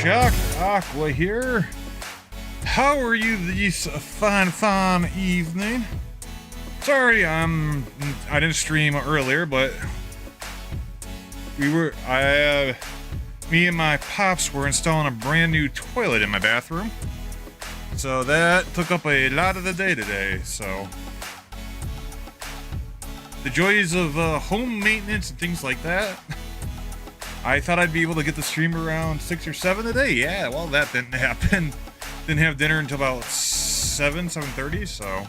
ShockedAqua here. How are you this fine evening? Sorry, I didn't stream earlier, but me and my pops were installing a brand new toilet in my bathroom. So that took up a lot of the day today, so the joys of home maintenance and things like that. I thought I'd be able to get the stream around 6 or 7 today. Yeah, well, that didn't happen. Didn't have dinner until about 7:30, so.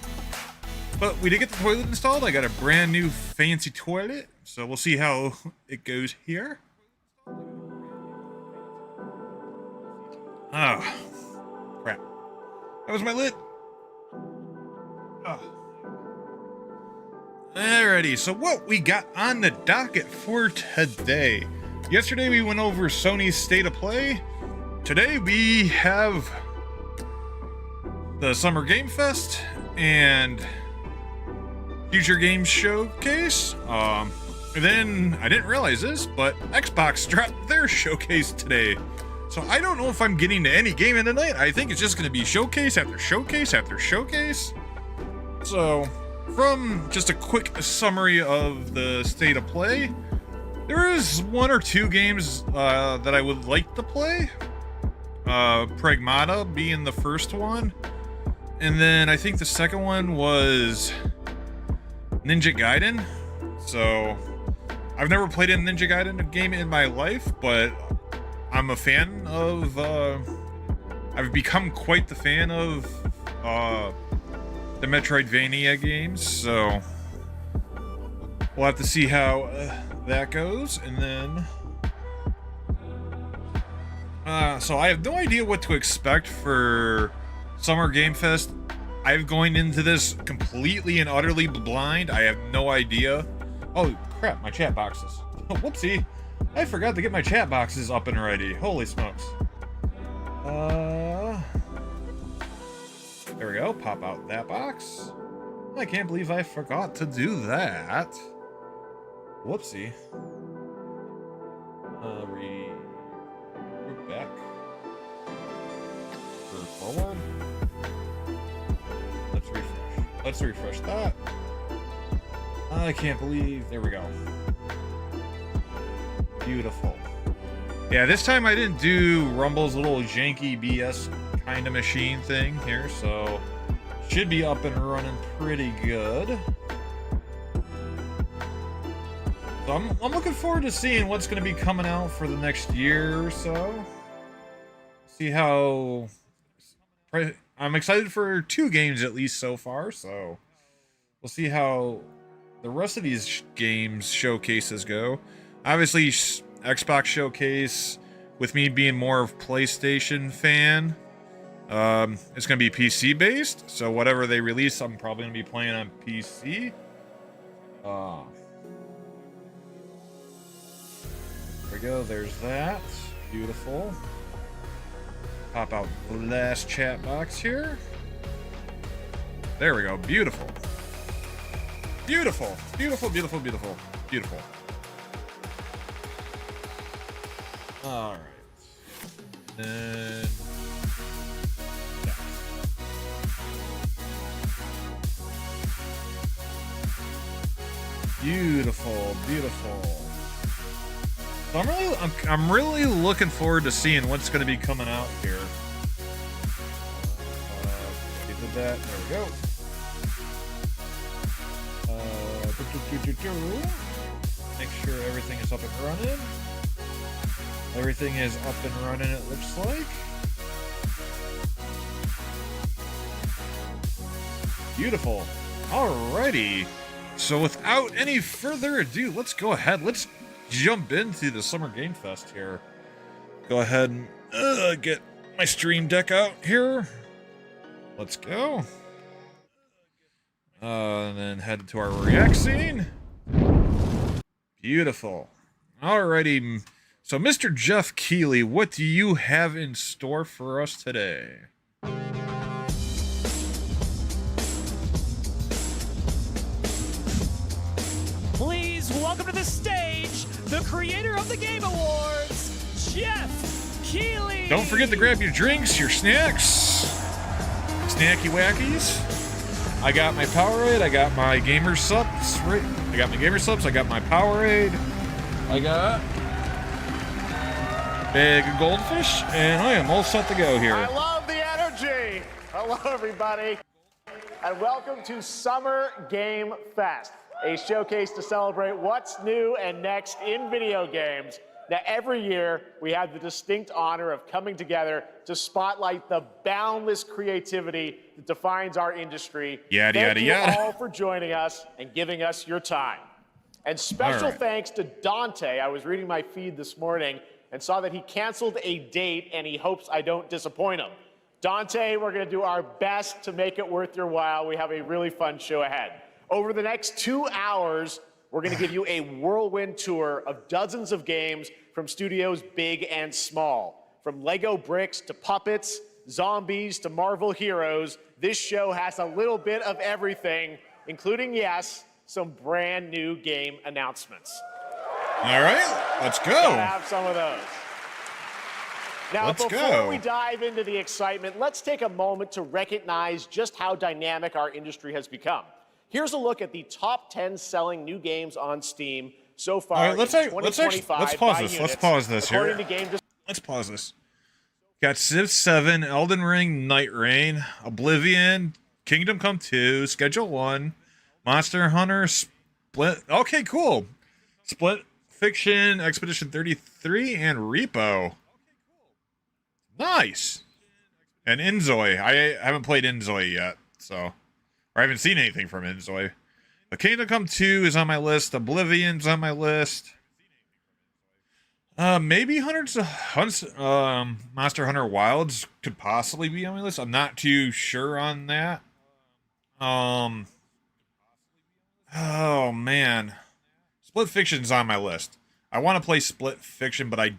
But we did get the toilet installed. I got a brand new fancy toilet, so we'll see how it goes here. Ah, crap. That was my lid. Oh. Alrighty, so what we got on the docket for today. Yesterday we went over Sony's State of Play. Today we have the Summer Game Fest and Future Games Showcase. And then, I didn't realize this, but Xbox dropped their showcase today. So I don't know if I'm getting to any game in the night. I think it's just going to be showcase after showcase after showcase. So, from just a quick summary of the State of Play, there is 1 or 2 games that I would like to play. Pragmata being the first one. And then I think the second one was Ninja Gaiden. So, I've never played a Ninja Gaiden game in my life, but I'm a fan of, I've become quite the fan of the Metroidvania games, so we'll have to see how that goes. And then so I have no idea what to expect for Summer Game Fest. I'm going into this completely and utterly blind. I have no idea. Oh crap, my chat boxes. Whoopsie, I forgot to get my chat boxes up and ready. Holy smokes. There we go, pop out that box. I can't believe I forgot to do that. Whoopsie. Group back. Forward. Let's refresh that. I can't believe, there we go. Beautiful. Yeah, this time I didn't do Rumble's little janky BS kind of machine thing here, so should be up and running pretty good. So I'm looking forward to seeing what's going to be coming out for the next year or so. See how... I'm excited for 2 games at least so far, so we'll see how the rest of these games showcases go. Obviously, Xbox Showcase, with me being more of PlayStation fan, it's going to be PC based, so whatever they release, I'm probably going to be playing on PC. There we go, there's that. Beautiful. Pop out the last chat box here. There we go, beautiful. Beautiful, beautiful, beautiful, beautiful, beautiful. Alright. Then... yeah. Beautiful, beautiful. So I'm really looking forward to seeing what's going to be coming out here. Did that. There we go. Make sure everything is up and running. Everything is up and running, it looks like. Beautiful. Alrighty. So without any further ado, let's go ahead. Let's jump into the Summer Game Fest here. Go ahead and get my stream deck out here. Let's go. And then head to our react scene. Beautiful. Alrighty. So, Mr. Jeff Keighley, what do you have in store for us today? Please welcome to the stage the creator of the Game Awards, Jeff Keighley. Don't forget to grab your drinks, your snacks, snacky wackies. I got my Powerade. I got my gamer subs. Right. I got my gamer subs. I got my Powerade. I got bag of goldfish, and I am all set to go here. I love the energy. Hello, everybody, and welcome to Summer Game Fest, a showcase to celebrate what's new and next in video games. Now, every year, we have the distinct honor of coming together to spotlight the boundless creativity that defines our industry. Thank you all for joining us and giving us your time. And special thanks to Dante. I was reading my feed this morning and saw that he canceled a date, and he hopes I don't disappoint him. Dante, we're going to do our best to make it worth your while. We have a really fun show ahead. Over the next 2 hours, we're going to give you a whirlwind tour of dozens of games from studios big and small. From Lego bricks to puppets, zombies to Marvel heroes, this show has a little bit of everything, including, yes, some brand new game announcements. All right, let's go. Gotta have some of those. Now, before we dive into the excitement, let's take a moment to recognize just how dynamic our industry has become. Here's a look at the top 10 selling new games on Steam so far in 2025. Let's pause this. Let's pause this here. Let's pause this. Got Civ 7, Elden Ring, Night Rain, Oblivion, Kingdom Come 2, Schedule 1, Monster Hunter, Split. Okay, cool. Split Fiction, Expedition 33, and Repo. Nice. And Inzoi. I haven't played Inzoi yet, so... I haven't seen anything from Inzoi. The Kingdom Come 2 is on my list. Oblivion's on my list. Maybe Monster Hunter Wilds could possibly be on my list. I'm not too sure on that. Oh, man. Split Fiction's on my list. I want to play Split Fiction, but I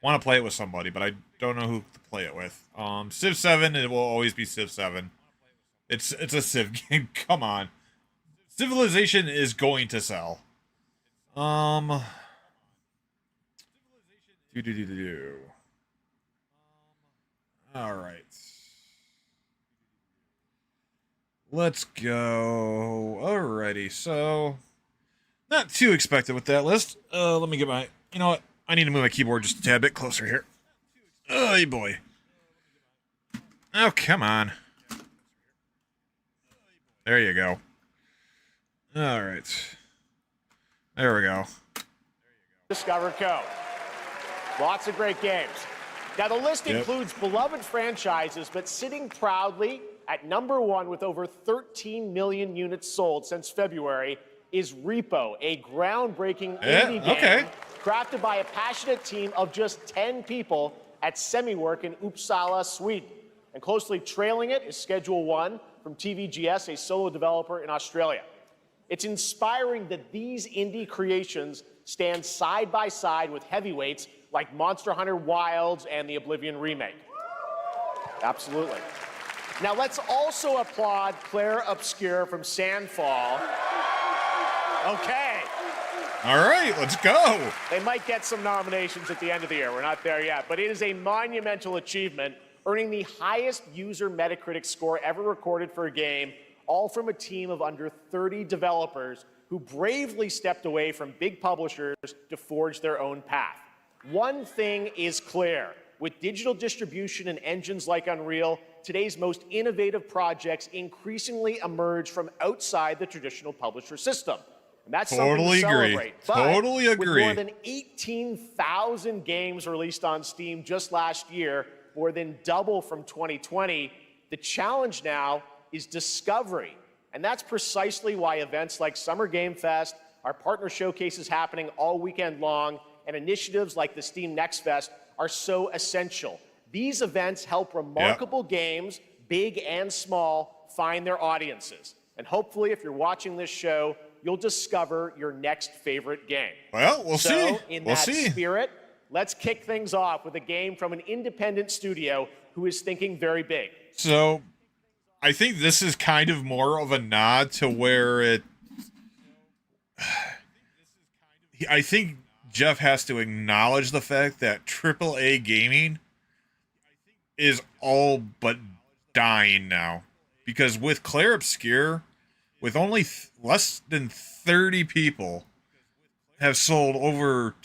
want to play it with somebody, but I don't know who to play it with. Civ 7, it will always be Civ 7. It's a Civ game. Come on. Civilization is going to sell. All right. Let's go. Alrighty. So, not too expected with that list. Let me get my... You know what? I need to move my keyboard just a tad bit closer here. Oh, boy. Oh, come on. There you go. All right. There we go. Discover Co. Lots of great games. Now, the list includes beloved franchises, but sitting proudly at number 1 with over 13 million units sold since February is Repo, a groundbreaking indie game crafted by a passionate team of just 10 people at Semiwork in Uppsala, Sweden. And closely trailing it is Schedule 1 from TVGS, a solo developer in Australia. It's inspiring that these indie creations stand side by side with heavyweights like Monster Hunter Wilds and the Oblivion remake. Absolutely. Now let's also applaud Claire Obscure from Sandfall. Okay. All right, let's go. They might get some nominations at the end of the year. We're not there yet, but it is a monumental achievement, earning the highest user Metacritic score ever recorded for a game, all from a team of under 30 developers who bravely stepped away from big publishers to forge their own path. One thing is clear. With digital distribution and engines like Unreal, today's most innovative projects increasingly emerge from outside the traditional publisher system. And that's something to celebrate. Totally agree. With more than 18,000 games released on Steam just last year, more than double from 2020, the challenge now is discovery. And that's precisely why events like Summer Game Fest, our partner showcases happening all weekend long, and initiatives like the Steam Next Fest are so essential. These events help remarkable games, big and small, find their audiences. And hopefully, if you're watching this show, you'll discover your next favorite game. Well, we'll see. So, in that spirit, let's kick things off with a game from an independent studio who is thinking very big. So, I think this is kind of more of a nod to where it... I think Jeff has to acknowledge the fact that AAA gaming is all but dying now. Because with Claire Obscure, with only less than 30 people have sold over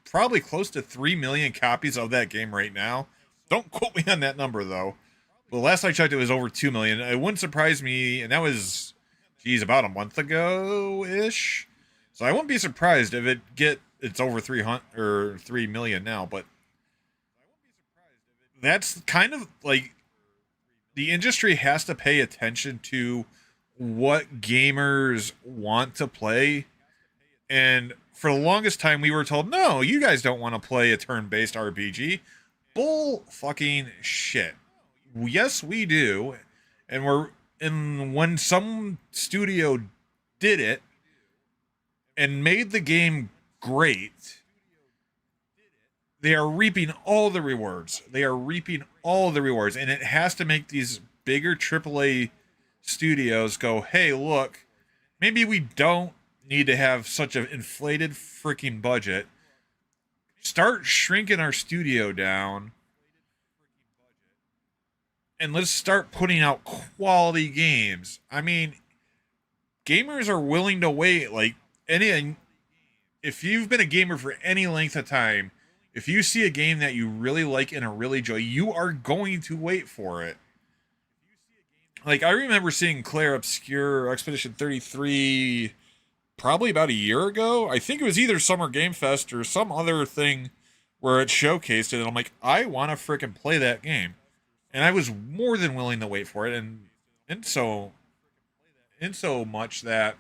probably close to 3 million copies of that game right now. Don't quote me on that number, though. But last I checked, it was over 2 million. It wouldn't surprise me, and that was, geez, about a month ago-ish. So I wouldn't be surprised if it's over 3 million now, but that's kind of like the industry has to pay attention to what gamers want to play. And for the longest time, we were told, no, you guys don't want to play a turn-based RPG. Bull fucking shit. Yes, we do. And when some studio did it and made the game great, they are reaping all the rewards. They are reaping all the rewards. And it has to make these bigger AAA studios go, hey, look, maybe we don't need to have such an inflated freaking budget. Start shrinking our studio down. And let's start putting out quality games. I mean, gamers are willing to wait. Like, if you've been a gamer for any length of time, if you see a game that you really like and really enjoy, you are going to wait for it. Like, I remember seeing Claire Obscure Expedition 33 probably about a year ago. I think it was either Summer Game Fest or some other thing where it showcased it. And I'm like, I want to freaking play that game. And I was more than willing to wait for it. And so much that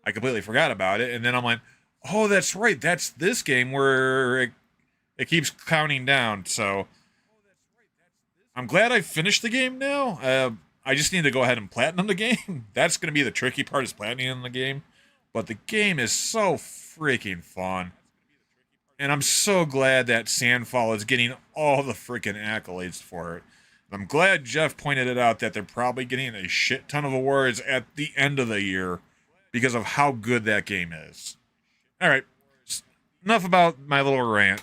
I completely forgot about it. And then I'm like, oh, that's right. That's this game where it keeps counting down. So I'm glad I finished the game now. I just need to go ahead and platinum the game. That's going to be the tricky part, is platinum the game. But the game is so freaking fun. And I'm so glad that Sandfall is getting all the freaking accolades for it. I'm glad Jeff pointed it out that they're probably getting a shit ton of awards at the end of the year because of how good that game is. All right. Enough about my little rant.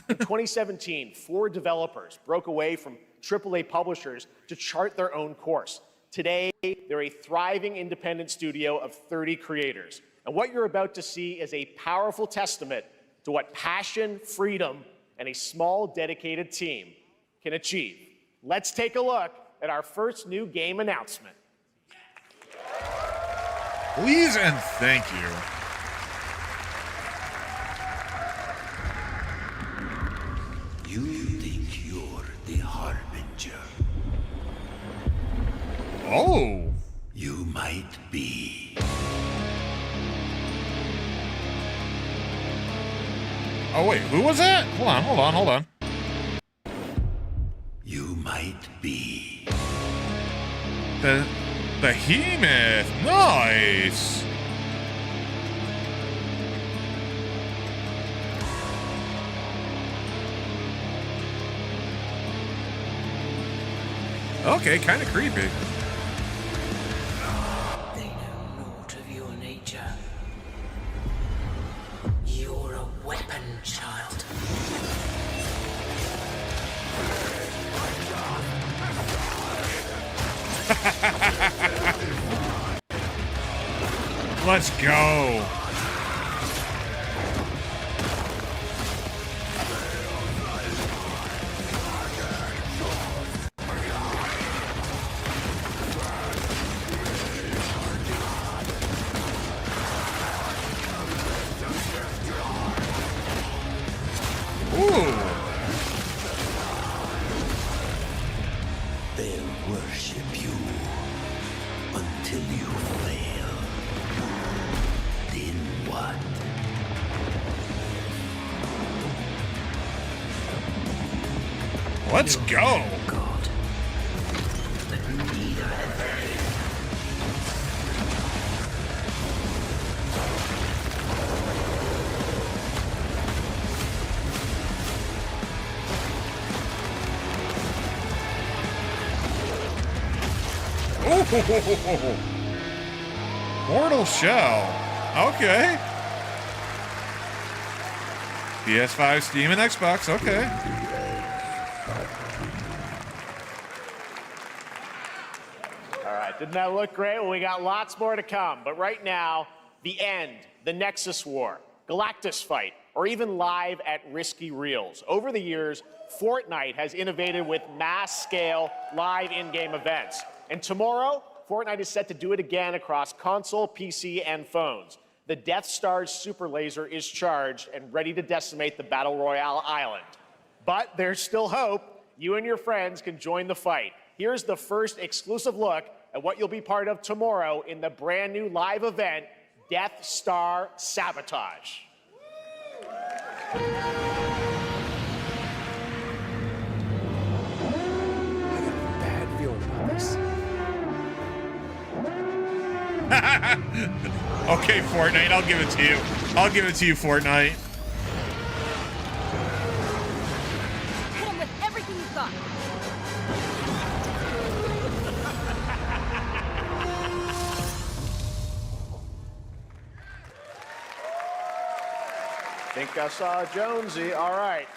In 2017, 4 developers broke away from AAA publishers to chart their own course. Today, they're a thriving independent studio of 30 creators. And what you're about to see is a powerful testament to what passion, freedom, and a small, dedicated team can achieve. Let's take a look at our first new game announcement. Please and thank you. You think you're the Harbinger? Oh. You might be. Oh, wait, who was that? Hold on. You might be. The Behemoth. Nice. Okay, kind of creepy. They know naught of your nature. You're a weapon, child. Let's go. They'll worship you until you fail. Then what? Let's go. God. But need I have Ooh. Mortal Shell. Okay. PS5, Steam, and Xbox. Okay. All right, didn't that look great? Well, we got lots more to come, but right now, the end, the Nexus War, Galactus fight, or even live at Risky Reels. Over the years, Fortnite has innovated with mass-scale live in-game events. And tomorrow, Fortnite is set to do it again across console, PC, and phones. The Death Star's super laser is charged and ready to decimate the Battle Royale island. But there's still hope. You and your friends can join the fight. Here's the first exclusive look at what you'll be part of tomorrow in the brand new live event, Death Star Sabotage. I got a bad feeling about this. Okay, Fortnite, I'll give it to you. I'll give it to you, Fortnite. Hit him with everything you've got. Think I saw Jonesy. All right.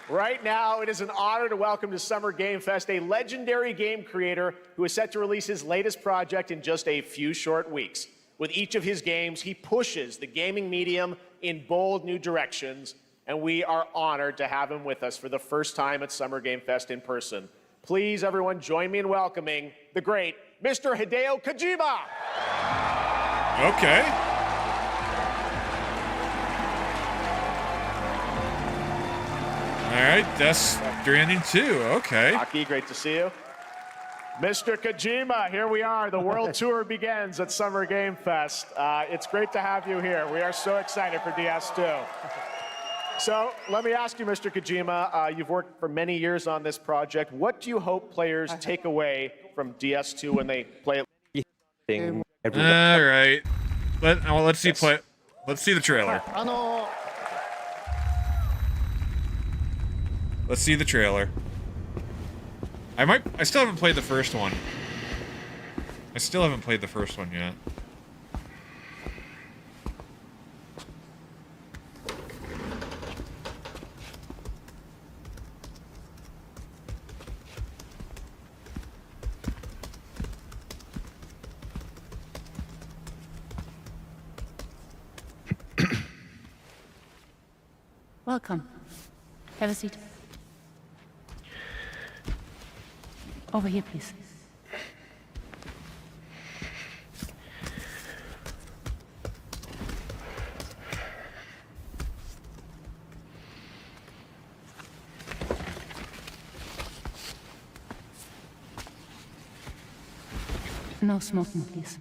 Right now, it is an honor to welcome to Summer Game Fest a legendary game creator who is set to release his latest project in just a few short weeks. With each of his games, he pushes the gaming medium in bold new directions, and we are honored to have him with us for the first time at Summer Game Fest in person. Please, everyone, join me in welcoming the great Mr. Hideo Kojima. Okay. All right, Death Stranding 2, okay. Aki, great to see you. Mr. Kojima, here we are. The world tour begins at Summer Game Fest. It's great to have you here. We are so excited for DS2. So let me ask you, Mr. Kojima, you've worked for many years on this project. What do you hope players take away from DS2 when they play it? All right. Let's see Let's see the trailer. Let's see the trailer. I still haven't played the first one. I still haven't played the first one yet. Welcome. Have a seat. Over here, please. No smoking, please.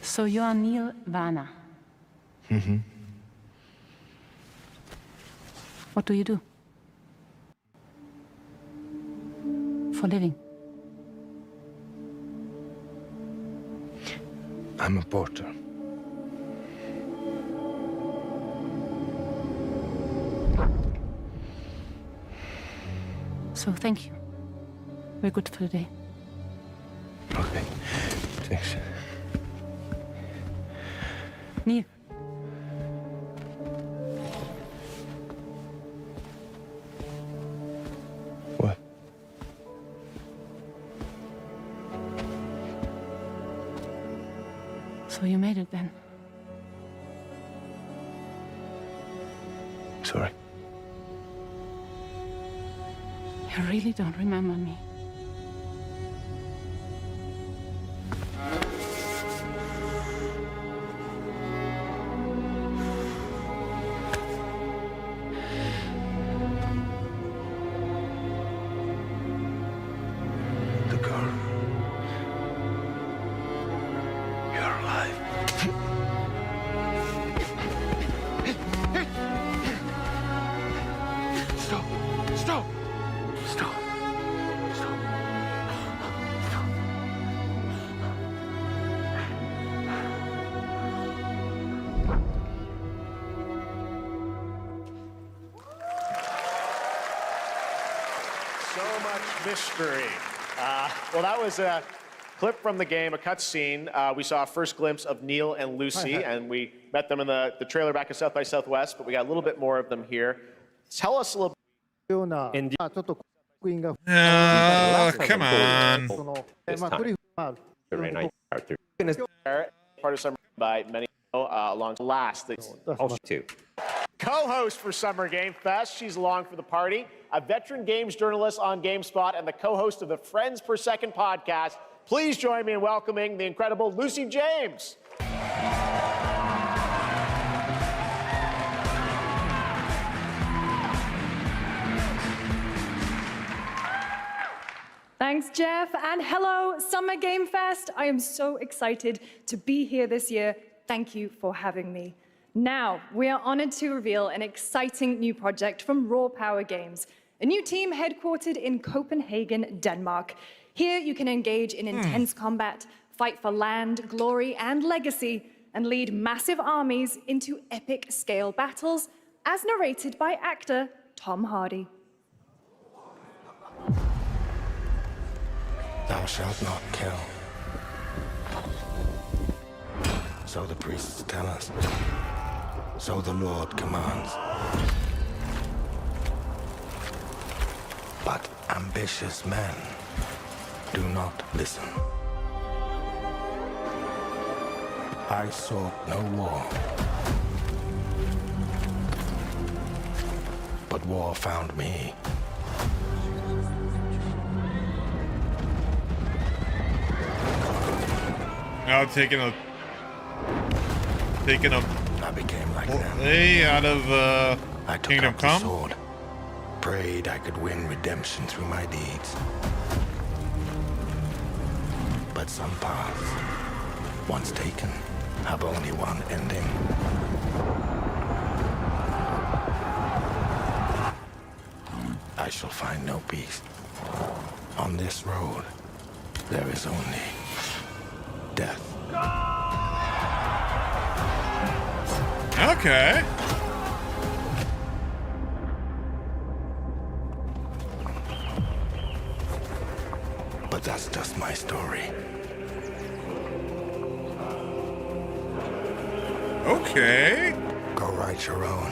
So you are Neil Varner. Mm-hmm. What do you do? For a living? I'm a porter. So thank you. We're good for the day. Okay, thanks. Neil. What? So you made it then? Sorry. You really don't remember me. The girl. You're alive. Stop! Stop! Stop! Stop! Stop! So much mystery. Well, that was a clip from the game, a cutscene. We saw a first glimpse of Neil and Lucy, and we met them in the trailer back at South by Southwest, but we got a little bit more of them here. Tell us a little ような、ちょっと刻印が Come on. その、クリフPart of summer by many along last. Co-host for Summer Game Fest. She's along for the party. A veteran games journalist on GameSpot and the co-host of the Friends Per Second podcast. Please join me in welcoming the incredible Lucy James. Thanks, Jeff, and hello, Summer Game Fest. I am so excited to be here this year. Thank you for having me. Now, we are honored to reveal an exciting new project from Raw Power Games, a new team headquartered in Copenhagen, Denmark. Here, you can engage in intense combat, fight for land, glory, and legacy, and lead massive armies into epic-scale battles, as narrated by actor Tom Hardy. Thou shalt not kill. So the priests tell us. So the Lord commands. But ambitious men do not listen. I sought no war. But war found me. Now taking a I became like them. play out of I took Kingdom up the Come. sword, prayed I could win redemption through my deeds. But some paths, once taken, have only one ending. I shall find no peace. On this road, there is only death. Okay. But that's just my story. Okay. Go write your own.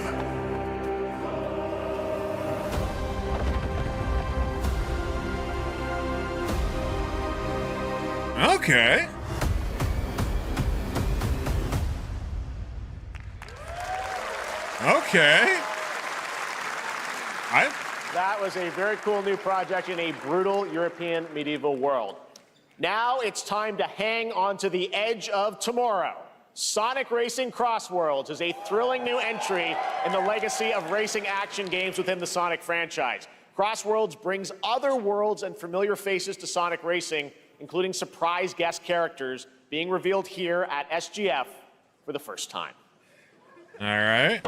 Okay. Okay. That was a very cool new project in a brutal European medieval world. Now it's time to hang on to the edge of tomorrow. Sonic Racing Crossworlds is a thrilling new entry in the legacy of racing action games within the Sonic franchise. Crossworlds brings other worlds and familiar faces to Sonic Racing, including surprise guest characters being revealed here at SGF for the first time. All right.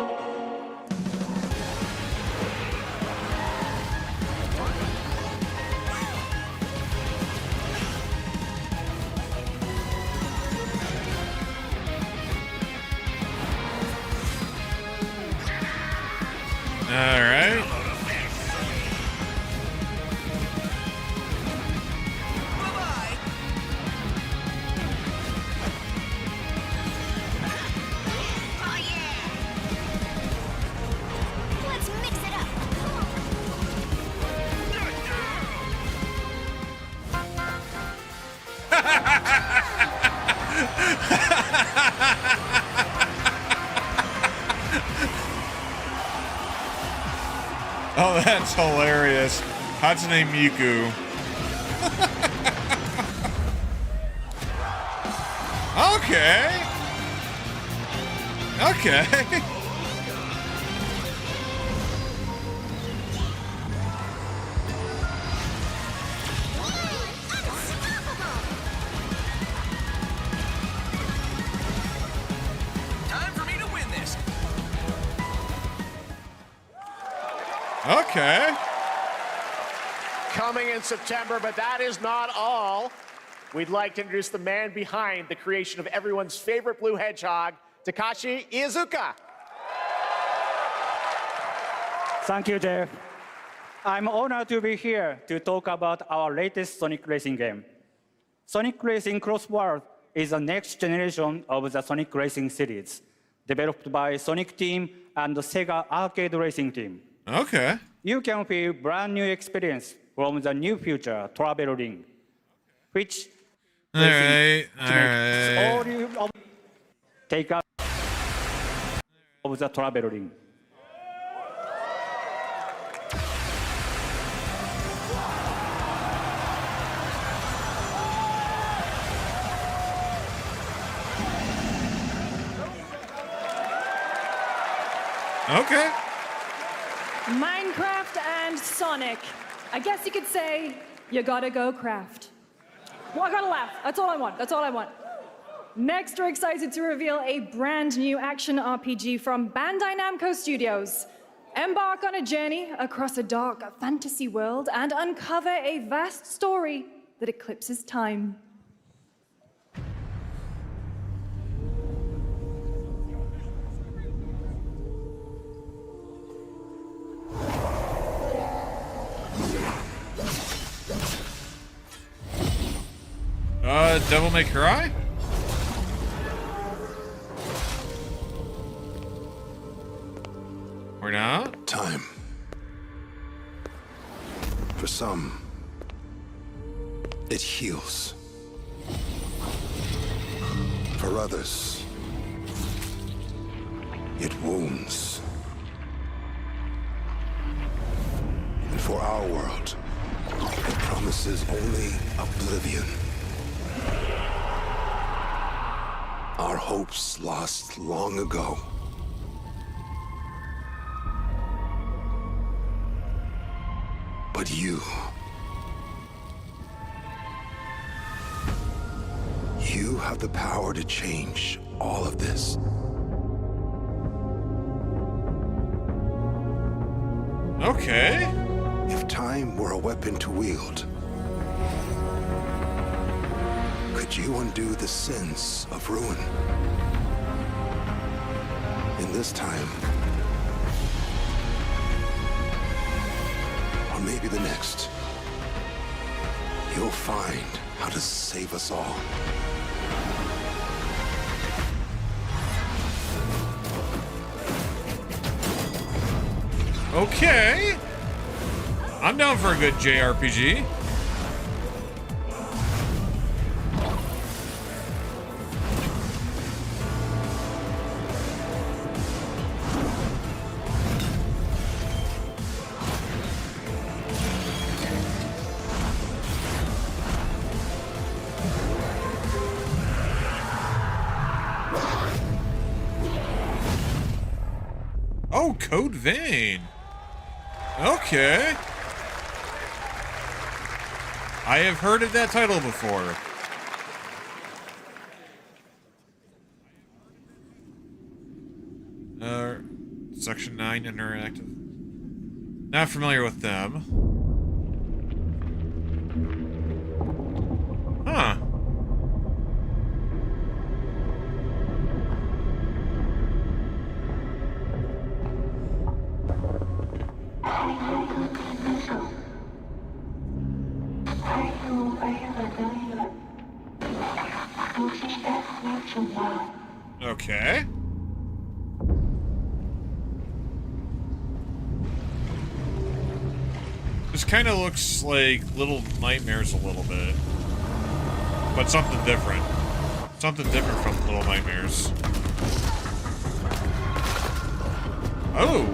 All right. Let's mix it up. Oh, that's hilarious. Hatsune Miku. Okay. Okay. Time for me to win this. Okay. Coming in September, but that is not all. We'd like to introduce the man behind the creation of everyone's favorite blue hedgehog, Takashi Iizuka. Thank you, Jeff. I'm honored to be here to talk about our latest Sonic Racing game. Sonic Racing Crossworld is the next generation of the Sonic Racing series, developed by Sonic Team and the Sega Arcade Racing Team. Okay. You can feel brand new experience from the new future travel ring, which All right. All right. all you take out of the travel ring. Okay. Minecraft and Sonic. I guess you could say you gotta go craft. Well, I gotta laugh. That's all I want. That's all I want. Next, we're excited to reveal a brand new action RPG from Bandai Namco Studios. Embark on a journey across a dark fantasy world and uncover a vast story that eclipses time. Devil May Cry? Or not? Time. For some, it heals. For others, it wounds. And for our world, it promises only oblivion. Our hopes lost long ago. But you have the power to change all of this. Okay. If time were a weapon to wield, could you undo the sins of ruin? In this time, or maybe the next, you'll find how to save us all. Okay. I'm down for a good JRPG. Oh, Code Vein. Okay. I have heard of that title before. Section 9 Interactive. Not familiar with them. Huh. Okay. This kind of looks like Little Nightmares a little bit. But something different. Something different from Little Nightmares. Oh!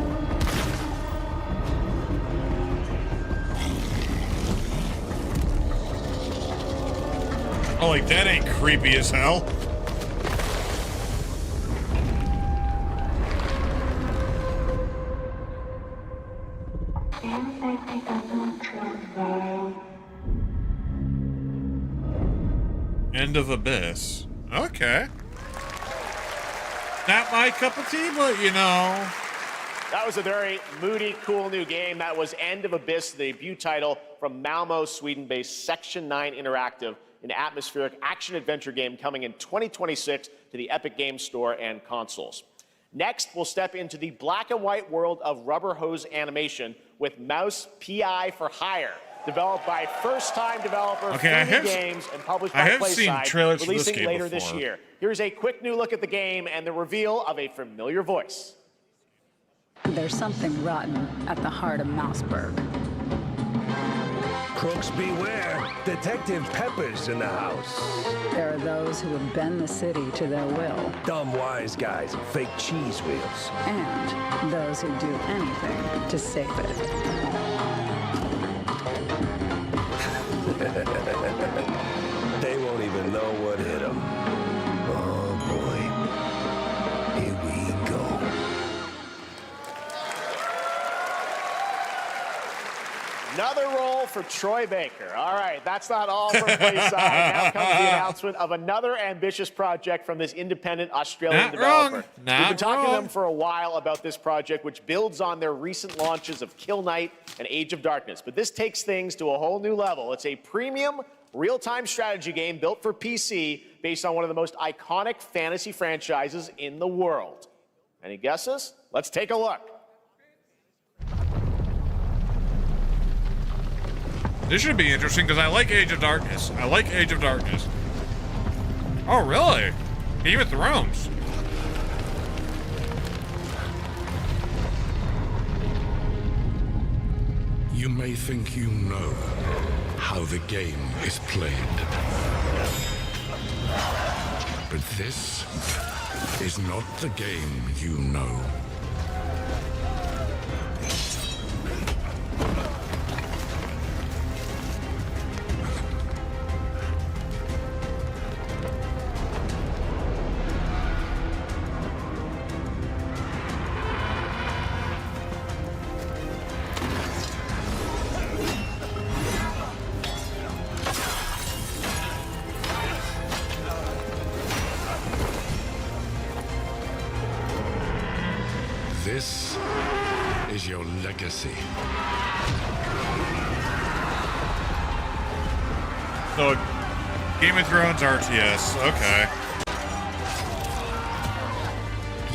Oh, like that ain't creepy as hell. End of Abyss. Okay. Not my cup of tea, but you know. That was a very moody, cool new game. That was End of Abyss, the debut title from Malmo, Sweden-based Section 9 Interactive, an atmospheric action-adventure game coming in 2026 to the Epic Games Store and consoles. Next, we'll step into the black and white world of rubber hose animation with Mouse PI for Hire, developed by first-time developer Fumi Games and published by PlaySide, releasing later this year. Here's a quick new look at the game and the reveal of a familiar voice. There's something rotten at the heart of Mouseburg. Crooks beware. Detective Pepper's in the house. There are those who would bend the city to their will, Dumb wise guys and fake cheese wheels. and those who do anything to save it. They won't even know what hit them. Oh boy. Here we go. Another role for Troy Baker. All right, that's not all from Playside. Now comes the announcement of another ambitious project from this independent Australian developer. We've been talking to them for a while about this project, which builds on their recent launches of Kill Knight and Age of Darkness. But this takes things to a whole new level. It's a premium real-time strategy game built for PC based on one of the most iconic fantasy franchises in the world. Any guesses? Let's take a look. This should be interesting because I like Age of Darkness. I like Age of Darkness. Oh, really? Game of Thrones. You may think you know how the game is played. But this is not the game you know. This is your legacy. So, Game of Thrones RTS. Okay.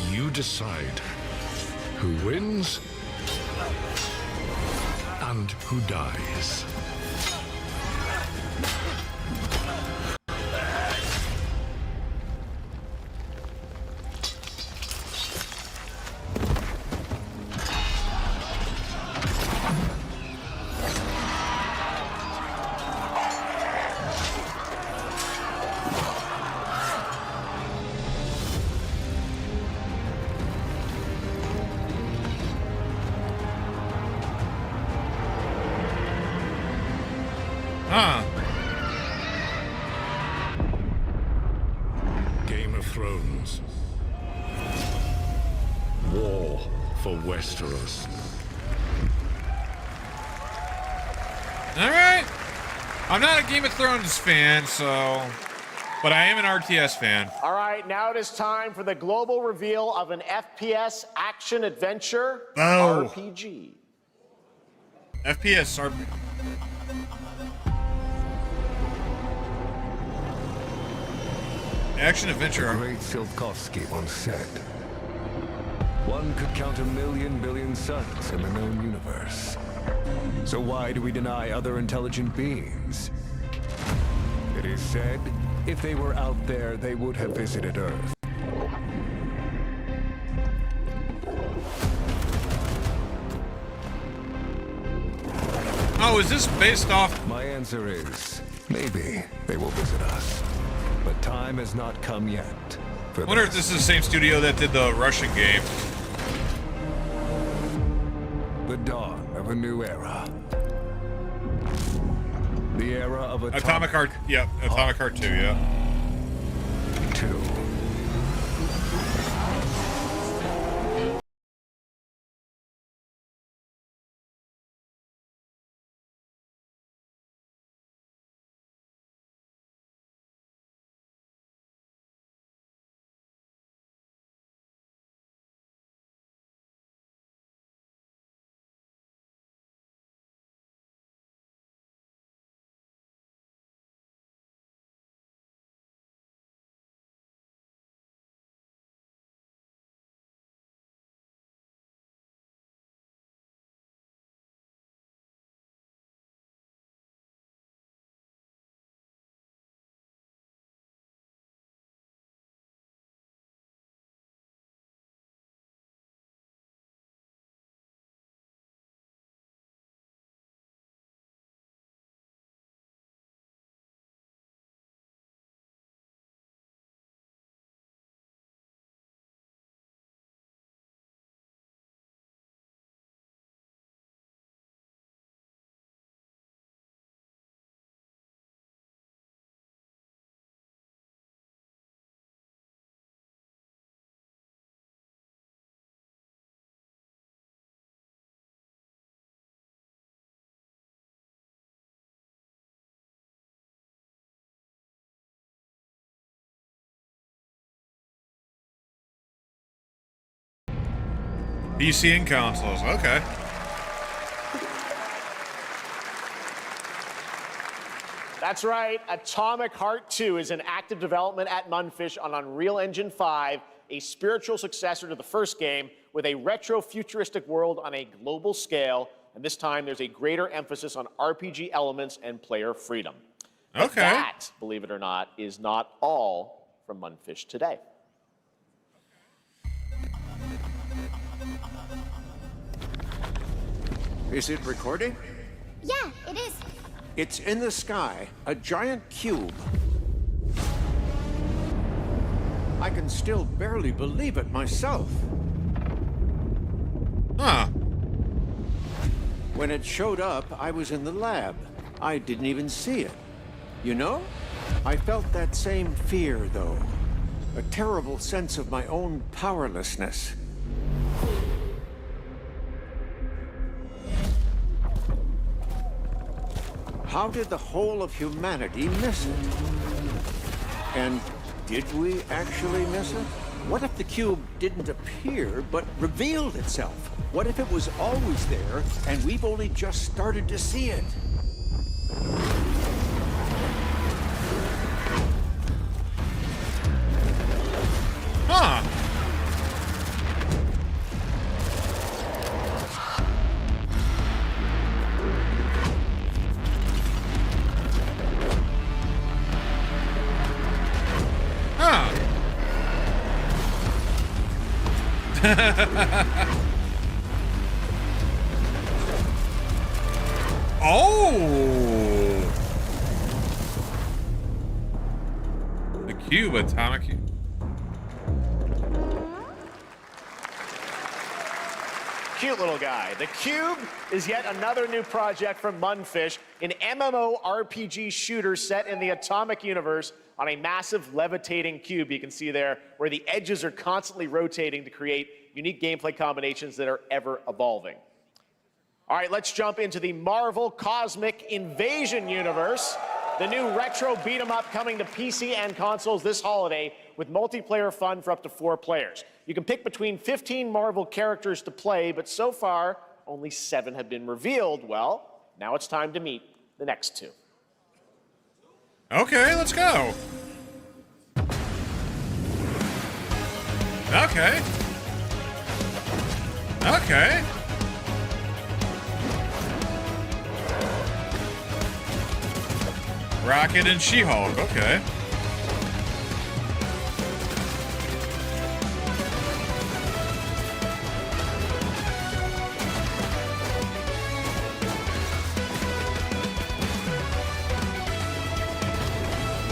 You decide who wins and who dies. Huh. Game of Thrones. War for Westeros. Alright. I'm not a Game of Thrones fan, so... But I am an RTS fan. All right, now it is time for the global reveal of an FPS action-adventure RPG. FPS RPG. Action-adventure. Great Silkovsky once said, one could count 1,000,000 billion suns in the known universe. So why do we deny other intelligent beings? It is said, if they were out there, they would have visited Earth. Oh, is this based off? My answer is, maybe they will visit us. But time has not come yet. I wonder if this is the same studio that did the Russian game. The dawn of a new era. The era of Atomic Heart. Yep, Atomic Heart 2. Yeah. 2. PC and consoles. Okay. That's right. Atomic Heart 2 is in active development at Munfish on Unreal Engine 5, a spiritual successor to the first game with a retro-futuristic world on a global scale. And this time, there's a greater emphasis on RPG elements and player freedom. But Okay. that, believe it or not, is not all from Munfish today. Is it recording? Yeah, it is. It's in the sky, a giant cube. I can still barely believe it myself. Huh. When it showed up, I was in the lab. I didn't even see it. You know, I felt that same fear, though. A terrible sense of my own powerlessness. How did the whole of humanity miss it? And did we actually miss it? What if the cube didn't appear, but revealed itself? What if it was always there, and we've only just started to see it? Huh. Huh. Oh. The cube, atomic cube. Cute little guy. The Cube is yet another new project from Munfish, an MMORPG shooter set in the Atomic universe on a massive levitating cube you can see there, where the edges are constantly rotating to create unique gameplay combinations that are ever evolving. All right, let's jump into the Marvel Cosmic Invasion universe, the new retro beat 'em up coming to PC and consoles this holiday with multiplayer fun for up to 4 players. You can pick between 15 Marvel characters to play, but so far, only 7 have been revealed. Well, now it's time to meet the next 2. Okay, let's go. Okay. Okay. Rocket and She-Hulk, okay.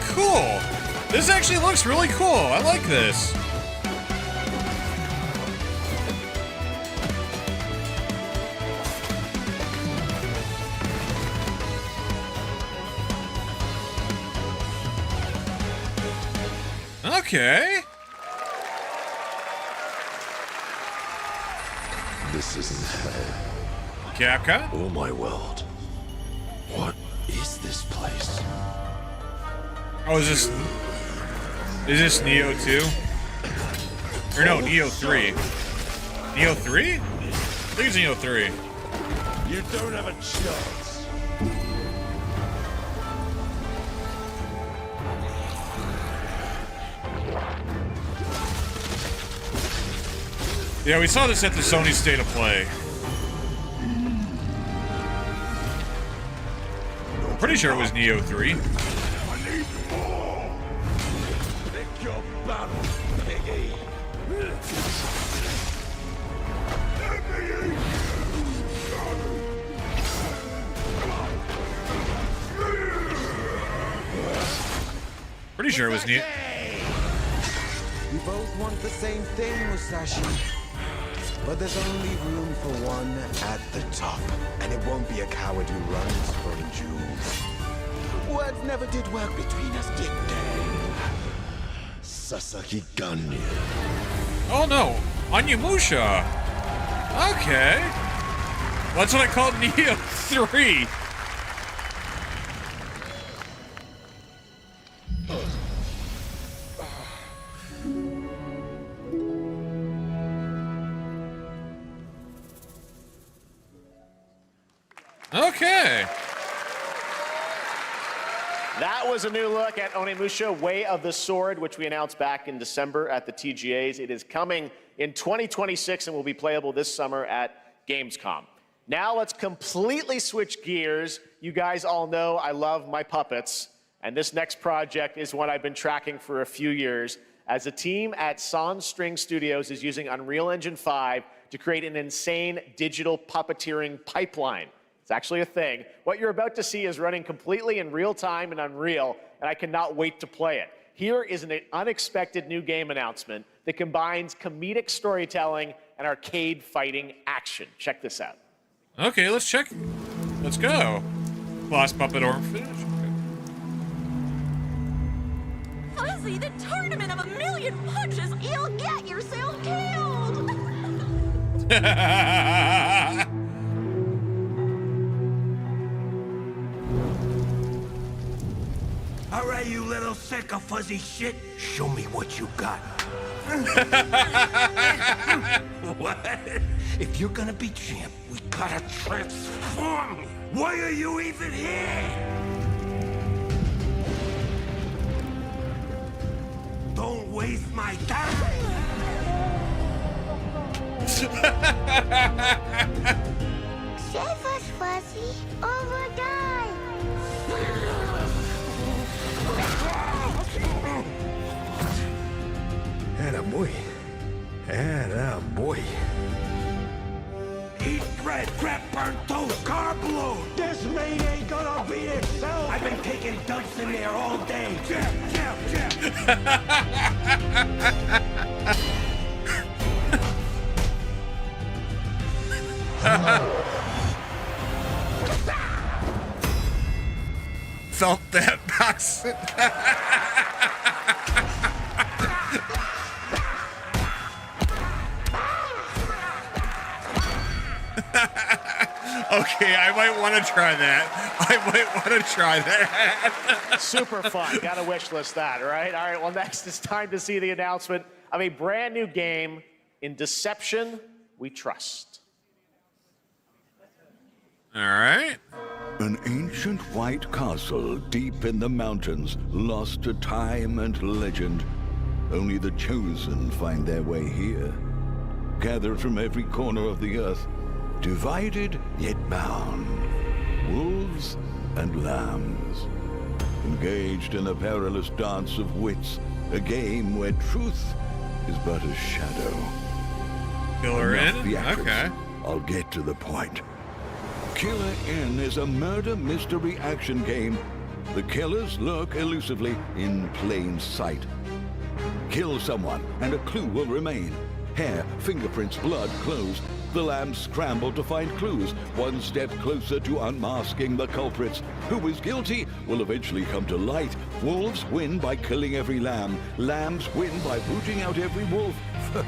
Cool. This actually looks really cool. I like this. Okay. This isn't hell. Capcom? Oh my world. What is this place? Oh, is this Neo 2? Or no, Neo 3. Neo 3? I think it's Neo 3. You don't have a chance. Yeah, we saw this at the Sony State of Play. I'm pretty sure it was Neo 3. I need more. Pick your battle, piggy. Pretty sure it was Neo. We both want the same thing, Musashi. But there's only room for one at the top. And it won't be a coward who runs from jewels. Words never did work between us, did they? Sasaki Ganyu. Oh no, Onimusha. Okay. Well, that's what I called Neo 3. Okay. That was a new look at Onimusha Way of the Sword, which we announced back in December at the TGAs. It is coming in 2026 and will be playable this summer at Gamescom. Now let's completely switch gears. You guys all know I love my puppets, and this next project is one I've been tracking for a few years, as a team at Sans String Studios is using Unreal Engine 5 to create an insane digital puppeteering pipeline. It's actually a thing. What you're about to see is running completely in real time in Unreal, and I cannot wait to play it. Here is an unexpected new game announcement that combines comedic storytelling and arcade fighting action. Check this out. Okay, let's check. Let's go. Boss puppet or finish. Fuzzy, the tournament of a million punches, you'll get yourself killed! All right, you little sack of fuzzy shit. Show me what you got. What? If you're gonna be champ, we gotta transform you. Why are you even here? Don't waste my time. Save us, Fuzzy, or we'll die! Attaboy. Attaboy. Eat bread, crap, burnt toast, carb load. This meat ain't gonna beat itself. I've been taking dumps in there all day. Jeff. Felt that box. Okay, I might want to try that. Super fun. Gotta wish list that, right? All right, well, next it's time to see the announcement of a brand new game, In Deception We Trust. All right. An ancient white castle deep in the mountains, lost to time and legend. Only the chosen find their way here. Gathered from every corner of the earth, divided yet bound. Wolves and lambs. Engaged in a perilous dance of wits, a game where truth is but a shadow. Killer Inn? Theatrics. Okay. I'll get to the point. Killer Inn is a murder mystery action game. The killers lurk elusively in plain sight. Kill someone and a clue will remain. Hair, fingerprints, blood, clothes. The lambs scramble to find clues, one step closer to unmasking the culprits. Who is guilty will eventually come to light. Wolves win by killing every lamb. Lambs win by booting out every wolf.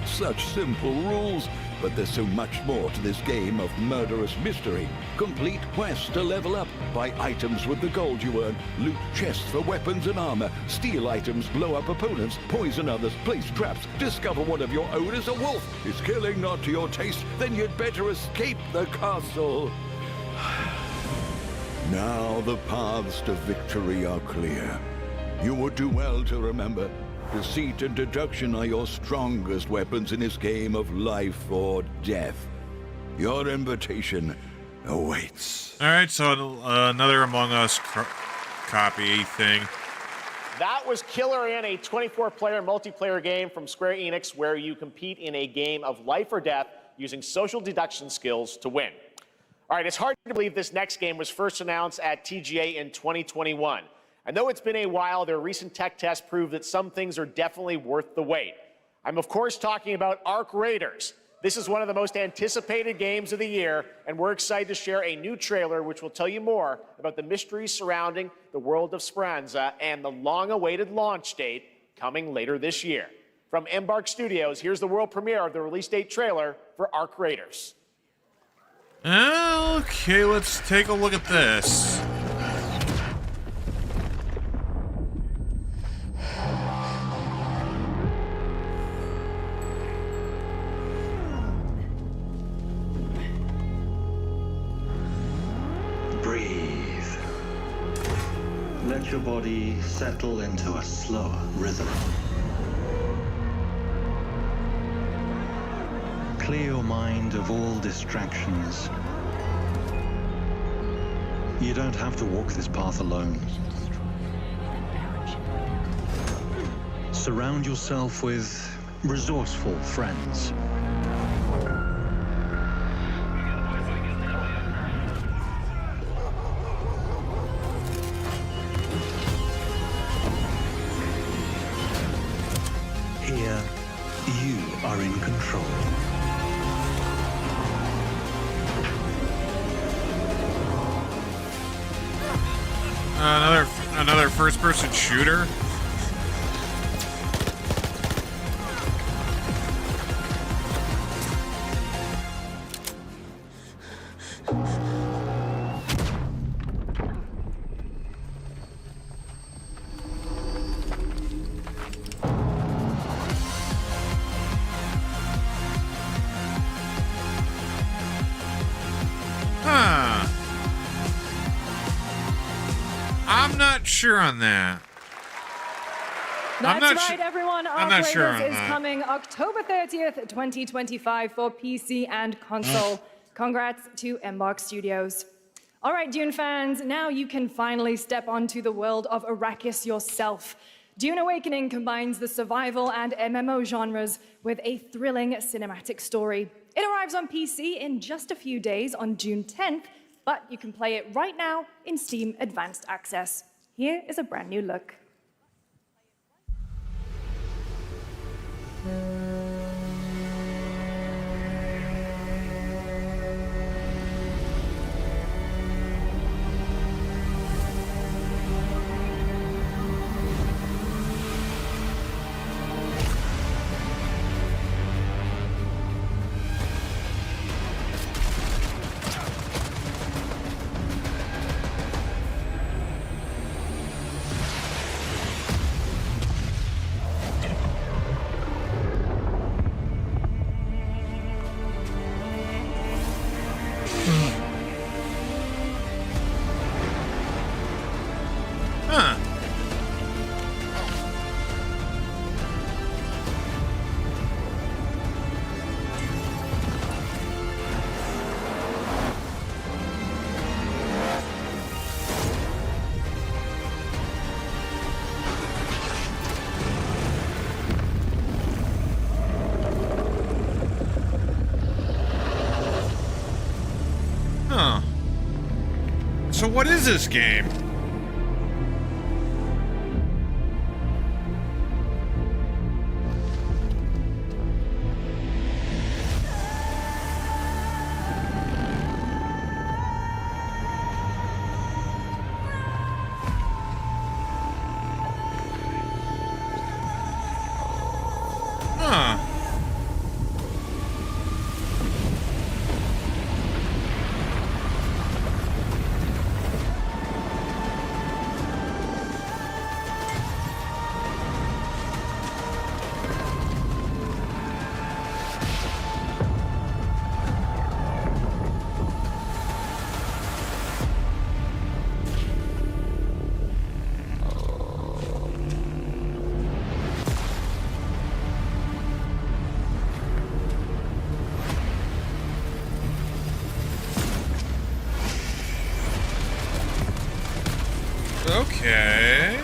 Such simple rules. But there's so much more to this game of murderous mystery. Complete quests to level up. Buy items with the gold you earn. Loot chests for weapons and armor. Steal items, blow up opponents, poison others, place traps. Discover one of your own is a wolf. Is killing not to your taste? Then you'd better escape the castle. Now the paths to victory are clear. You would do well to remember, deceit and deduction are your strongest weapons in this game of life or death. Your invitation awaits. All right, so another Among Us copy thing. That was Killer Inn, a 24-player multiplayer game from Square Enix where you compete in a game of life or death using social deduction skills to win. All right, it's hard to believe this next game was first announced at TGA in 2021. And though it's been a while, their recent tech tests prove that some things are definitely worth the wait. I'm of course talking about Arc Raiders. This is one of the most anticipated games of the year, and we're excited to share a new trailer which will tell you more about the mysteries surrounding the world of Speranza and the long-awaited launch date coming later this year. From Embark Studios, here's the world premiere of the release date trailer for Arc Raiders. Okay, let's take a look at this. let your body settle into a slower rhythm. Clear your mind of all distractions. You don't have to walk this path alone. Surround yourself with resourceful friends. Here, you are in control. Another first-person shooter. I'm not sure on that. That's right, everyone. I'm not sure on is that. coming October 30th, 2025 for PC and console. Congrats to Embark Studios. All right, Dune fans, now you can finally step onto the world of Arrakis yourself. Dune Awakening combines the survival and MMO genres with a thrilling cinematic story. It arrives on PC in just a few days on June 10th, but you can play it right now in Steam Advanced Access. Here is a brand new look. So what is this game? Okay.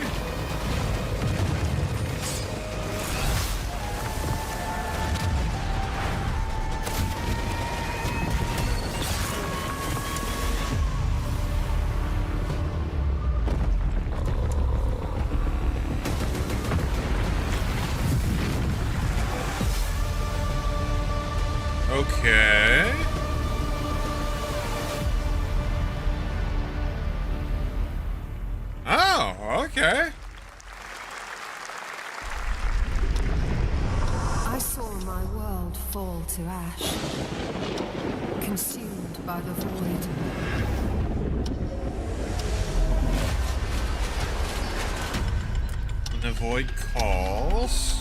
Okay. Oh, okay. I saw my world fall to ash, consumed by the void. When the void calls.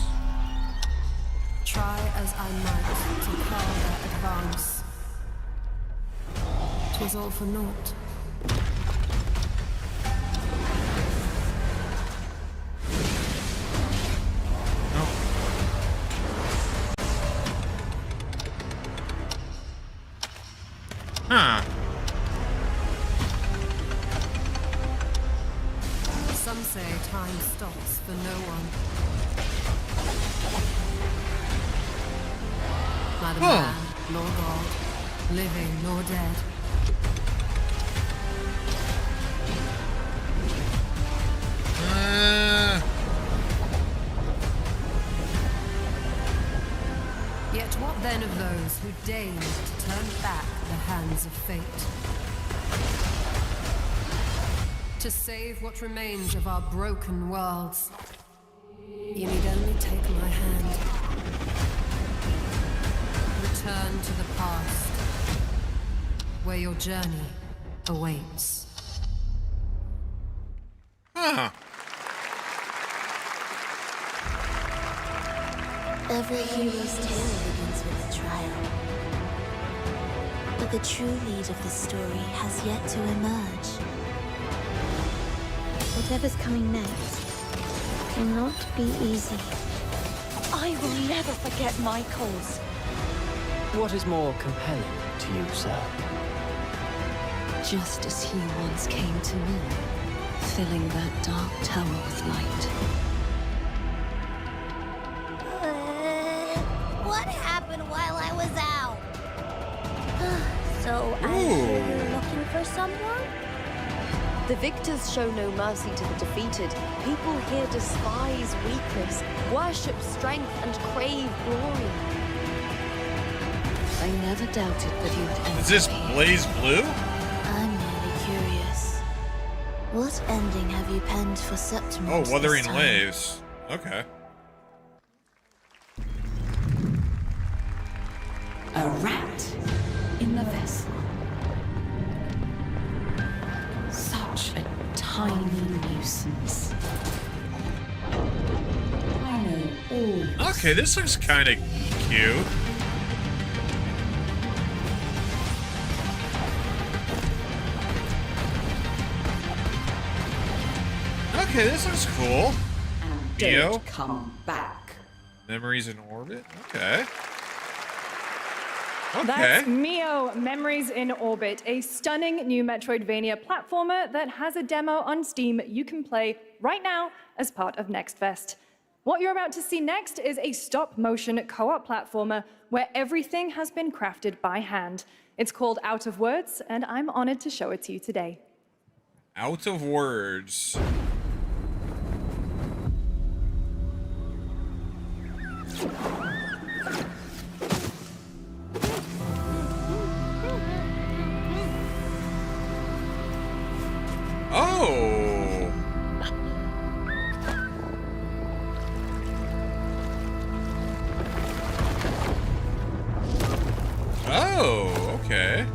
Try as I might to quell their advance. 'Twas all for naught. Huh. Some say time stops for no one. Neither man nor God, living nor dead. Yet what then of those who deigned to turn back the hands of fate? To save what remains of our broken worlds, you need only take my hand. Return to the past, where your journey awaits. Huh. Every hero's tale begins with a trial. But the true lead of the story has yet to emerge. Whatever's coming next will not be easy. I will never forget my cause. What is more compelling to you, sir? Just as he once came to me, filling that dark tower with light. What happened while I was out? So I hear you're looking for someone? The victors show no mercy to the defeated. People here despise weakness, worship strength, and crave glory. I never doubted that you would ever. Is this Blaze Blue? I'm merely curious. What ending have you penned for Septimus? Oh, Wuthering this time? Waves. Okay. A rat in the vessel. Such a tiny nuisance. I know all. Okay, this looks kind of cute. Okay, this looks cool. Neo. Come back. Memories in Orbit. Okay. That's Mio, Memories in Orbit, a stunning new Metroidvania platformer that has a demo on Steam you can play right now as part of Next Fest. What you're about to see next is a stop-motion co-op platformer where everything has been crafted by hand. It's called Out of Words, and I'm honored to show it to you today. Out of Words. Oh! Oh, okay.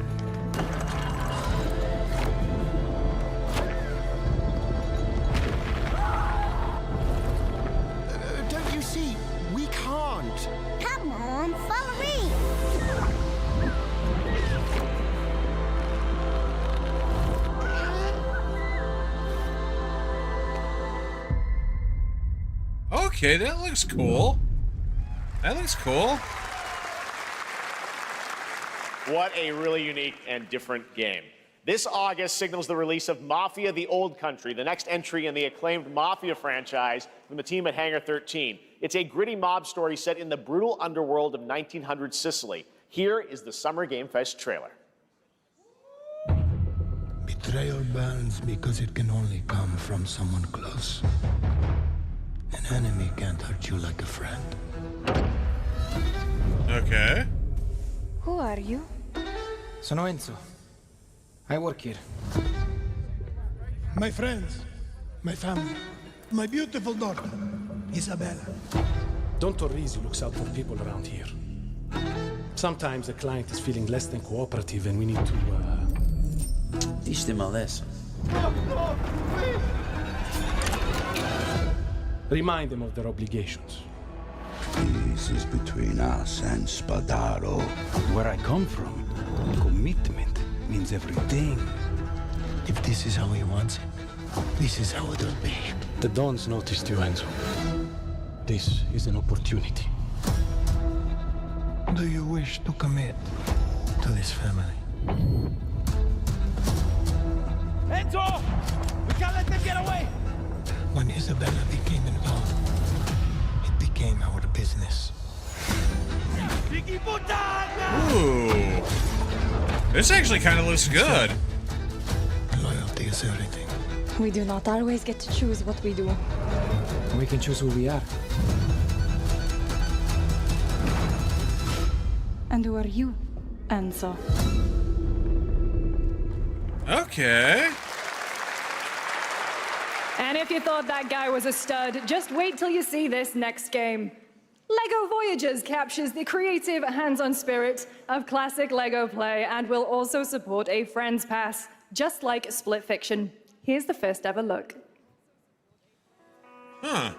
Don't you see? We can't. Come on, follow me. Okay, that looks cool. That looks cool. What a really unique and different game. This August signals the release of Mafia: The Old Country, the next entry in the acclaimed Mafia franchise from the team at Hangar 13. It's a gritty mob story set in the brutal underworld of 1900 Sicily. Here is the Summer Game Fest trailer. Betrayal burns because it can only come from someone close. An enemy can't hurt you like a friend. Okay. Who are you? Sono Enzo. I work here. My friends, my family, my beautiful daughter, Isabella. Don Torrisi looks out for people around here. Sometimes the client is feeling less than cooperative and we need to, teach them a lesson. Remind them of their obligations. This is between us and Spadaro. Where I come from, commitment means everything. If this is how he wants it, this is how it'll be. The Dons noticed you, Enzo. This is an opportunity. Do you wish to commit to this family? Enzo! We can't let them get away! When Isabella became involved, it became our business. Ooh. This actually kind of looks good. Loyalty is everything. We do not always get to choose what we do. We can choose who we are. And who are you, Enzo? Okay. And if you thought that guy was a stud, just wait till you see this next game. LEGO Voyagers captures the creative, hands-on spirit of classic LEGO play and will also support a Friends Pass, just like Split Fiction. Here's the first ever look. Huh.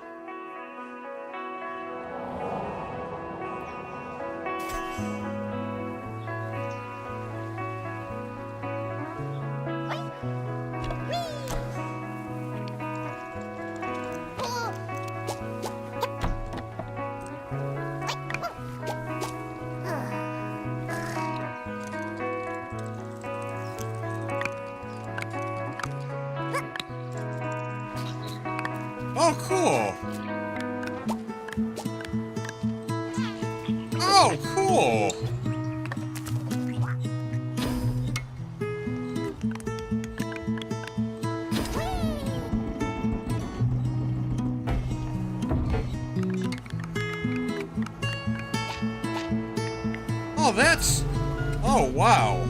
Oh, cool. Oh, cool. Oh, that's... Oh, wow.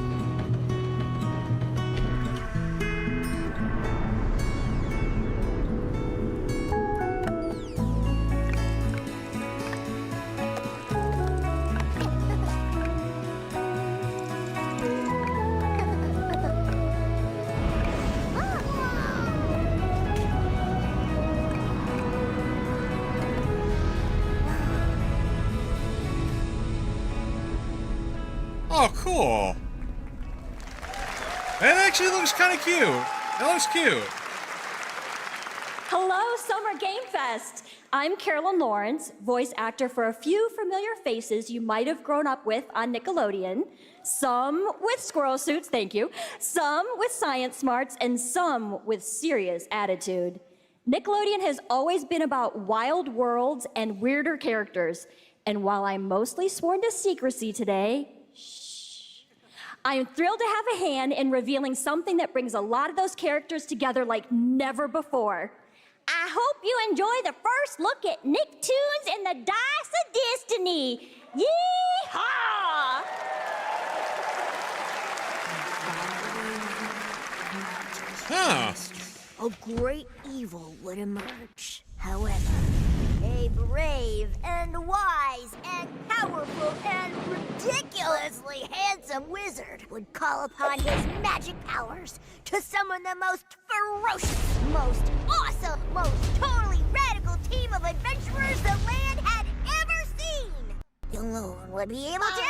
Oh, cool. That actually looks kind of cute. That looks cute. Hello, Summer Game Fest. I'm Carolyn Lawrence, voice actor for a few familiar faces you might have grown up with on Nickelodeon. Some with squirrel suits, thank you. Some with science smarts, and some with serious attitude. Nickelodeon has always been about wild worlds and weirder characters. And while I'm mostly sworn to secrecy today, I am thrilled to have a hand in revealing something that brings a lot of those characters together like never before. I hope you enjoy the first look at Nicktoons and the Dice of Destiny. Yee-haw! Huh. A great evil would emerge. However, a brave and wise and powerful and ridiculously handsome wizard would call upon his magic powers to summon the most ferocious, most awesome, most totally radical team of adventurers the land had ever seen. You would be able to...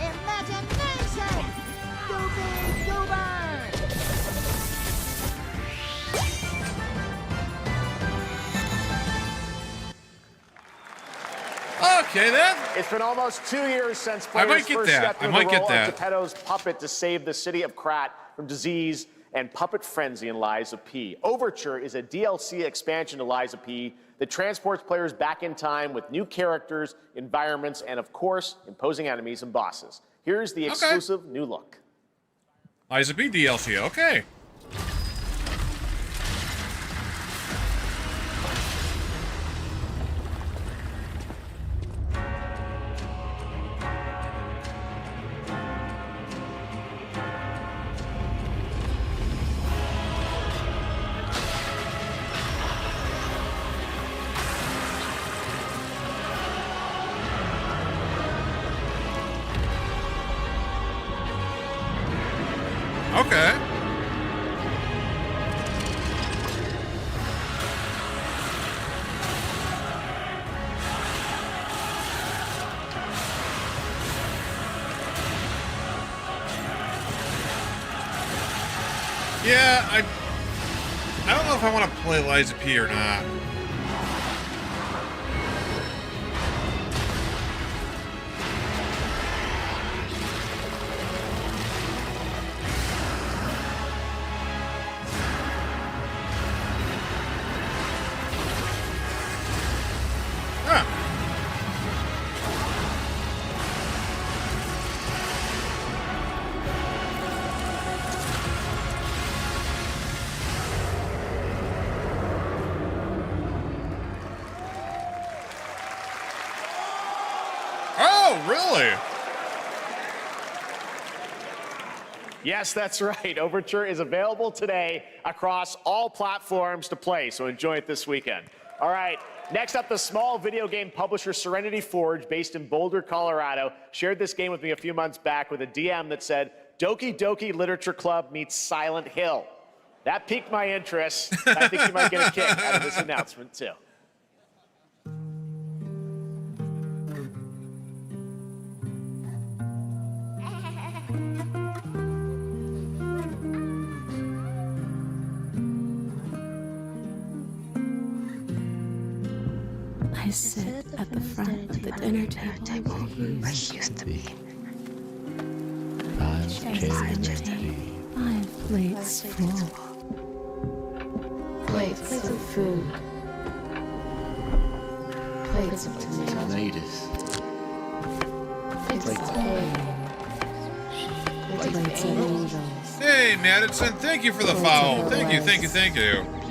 Imagination! Go big, go burn! Okay, then. It's been almost 2 years since players first stepped into the role of Geppetto's puppet to save the city of Krat from disease and puppet frenzy in Lies of P. Overture is a DLC expansion to Lies of P that transports players back in time with new characters, environments, and of course, imposing enemies and bosses. Here's the exclusive new look. Lies of P DLC, okay. Okay. Yeah, I don't know if I want to play Lies of P or not. Oh, really? Yes, that's right. Overture is available today across all platforms to play, so enjoy it this weekend. All right, next up, the small video game publisher Serenity Forge, based in Boulder, Colorado, shared this game with me a few months back with a DM that said, Doki Doki Literature Club meets Silent Hill. That piqued my interest. I think you might get a kick out of this announcement, too. I sit at the front of the dinner table where he used to be. 5 chairs empty, 5 plates full. Plates of food. Plates of tomatoes. Plates of plates of angels. Hey, Madison, thank you for the follow. Thank you.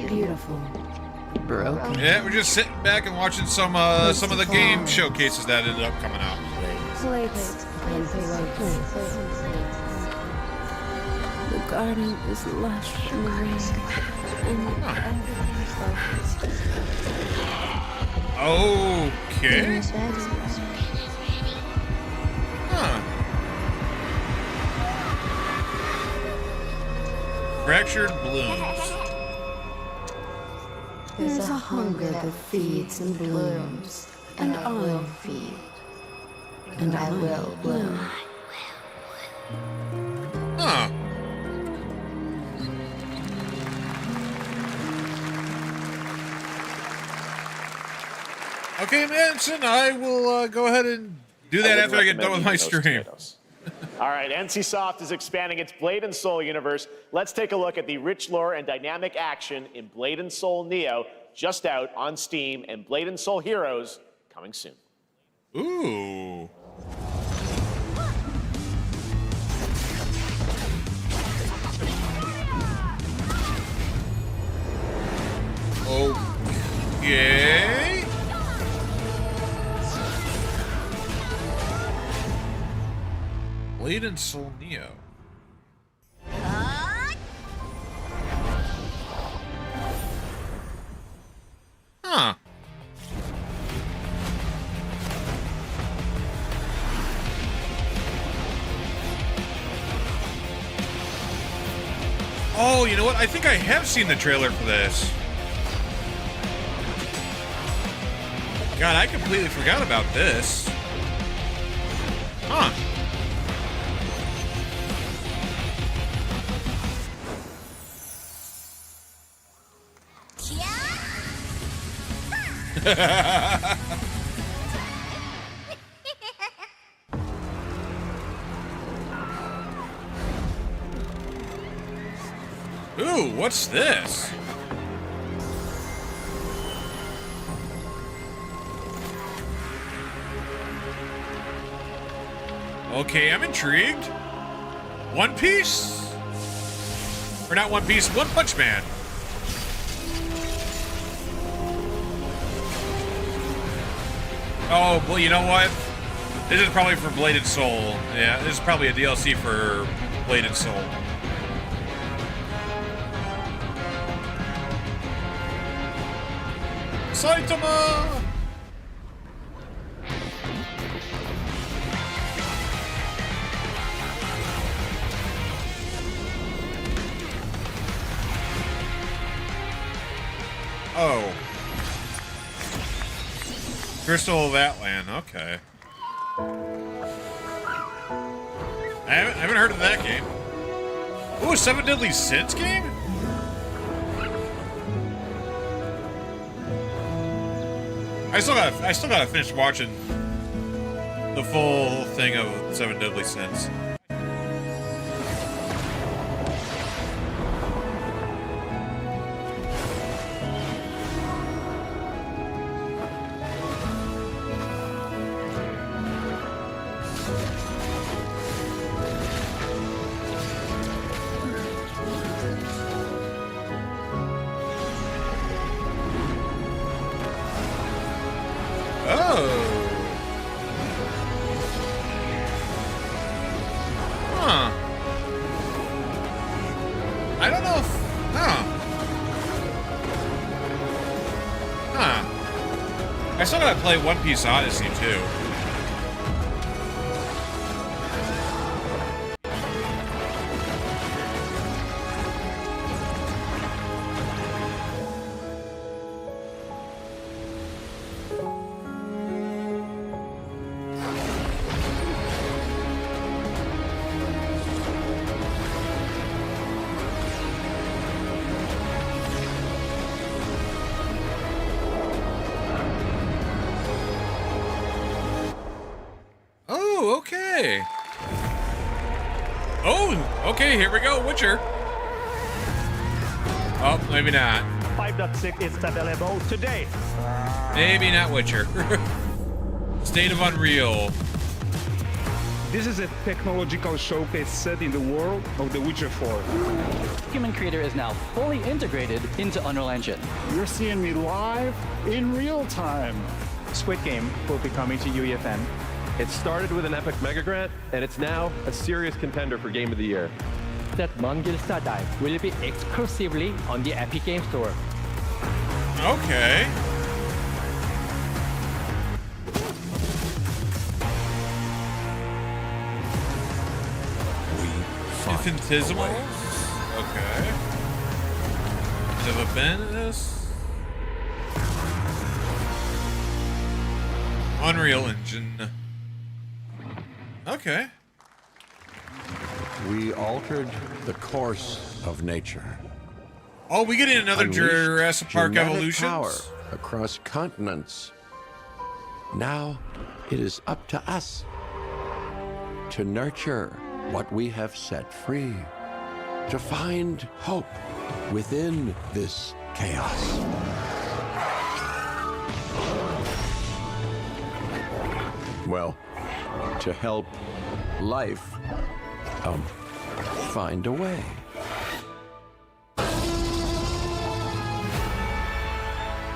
Beautiful. Broken. Yeah, we're just sitting back and watching some of the game showcases that ended up coming out. Plates and plates. The garden is lush in the rain. Okay. Huh. Fractured blooms. There's a hunger that feeds and blooms, and I will feed, and I will bloom. Huh. Okay, Manson, I will go ahead and do that after I get done with my stream. All right, NCSoft is expanding its Blade and Soul universe. Let's take a look at the rich lore and dynamic action in Blade and Soul Neo, just out on Steam, and Blade and Soul Heroes coming soon. Ooh. Okay. Blade and Soul Neo. Huh. Oh, you know what? I think I have seen the trailer for this. God, I completely forgot about this. Huh. Ooh, what's this? Okay, I'm intrigued. One Piece? Or not One Piece, One Punch Man. Oh, well, you know what? This is probably for Blade and Soul. Yeah, this is probably a DLC for Blade and Soul. Saitama! Oh. Crystal of Atlan, okay. I haven't heard of that game. Ooh, a 7 Deadly Sins game? I still gotta finish watching the full thing of 7 Deadly Sins. I still gotta play One Piece Odyssey too. Okay. Oh, okay, here we go, Witcher. Oh, maybe not. 5.6 is available today. Maybe not Witcher. State of Unreal. This is a technological showcase set in the world of The Witcher 4. Human Creator is now fully integrated into Unreal Engine. You're seeing me live in real time. Squid Game will be coming to UEFN. It started with an epic mega grant, and it's now a serious contender for Game of the Year. That Mongilsa Dive will be exclusively on the Epic Game Store. Okay. Infinitesimals? Okay. Have I been in this? Unreal Engine. Okay. We altered the course of nature. Oh, we getting another Unleashed Jurassic Park genetic Evolutions? power across continents. Now it is up to us to nurture what we have set free, to find hope within this chaos. Well, to help life find a way.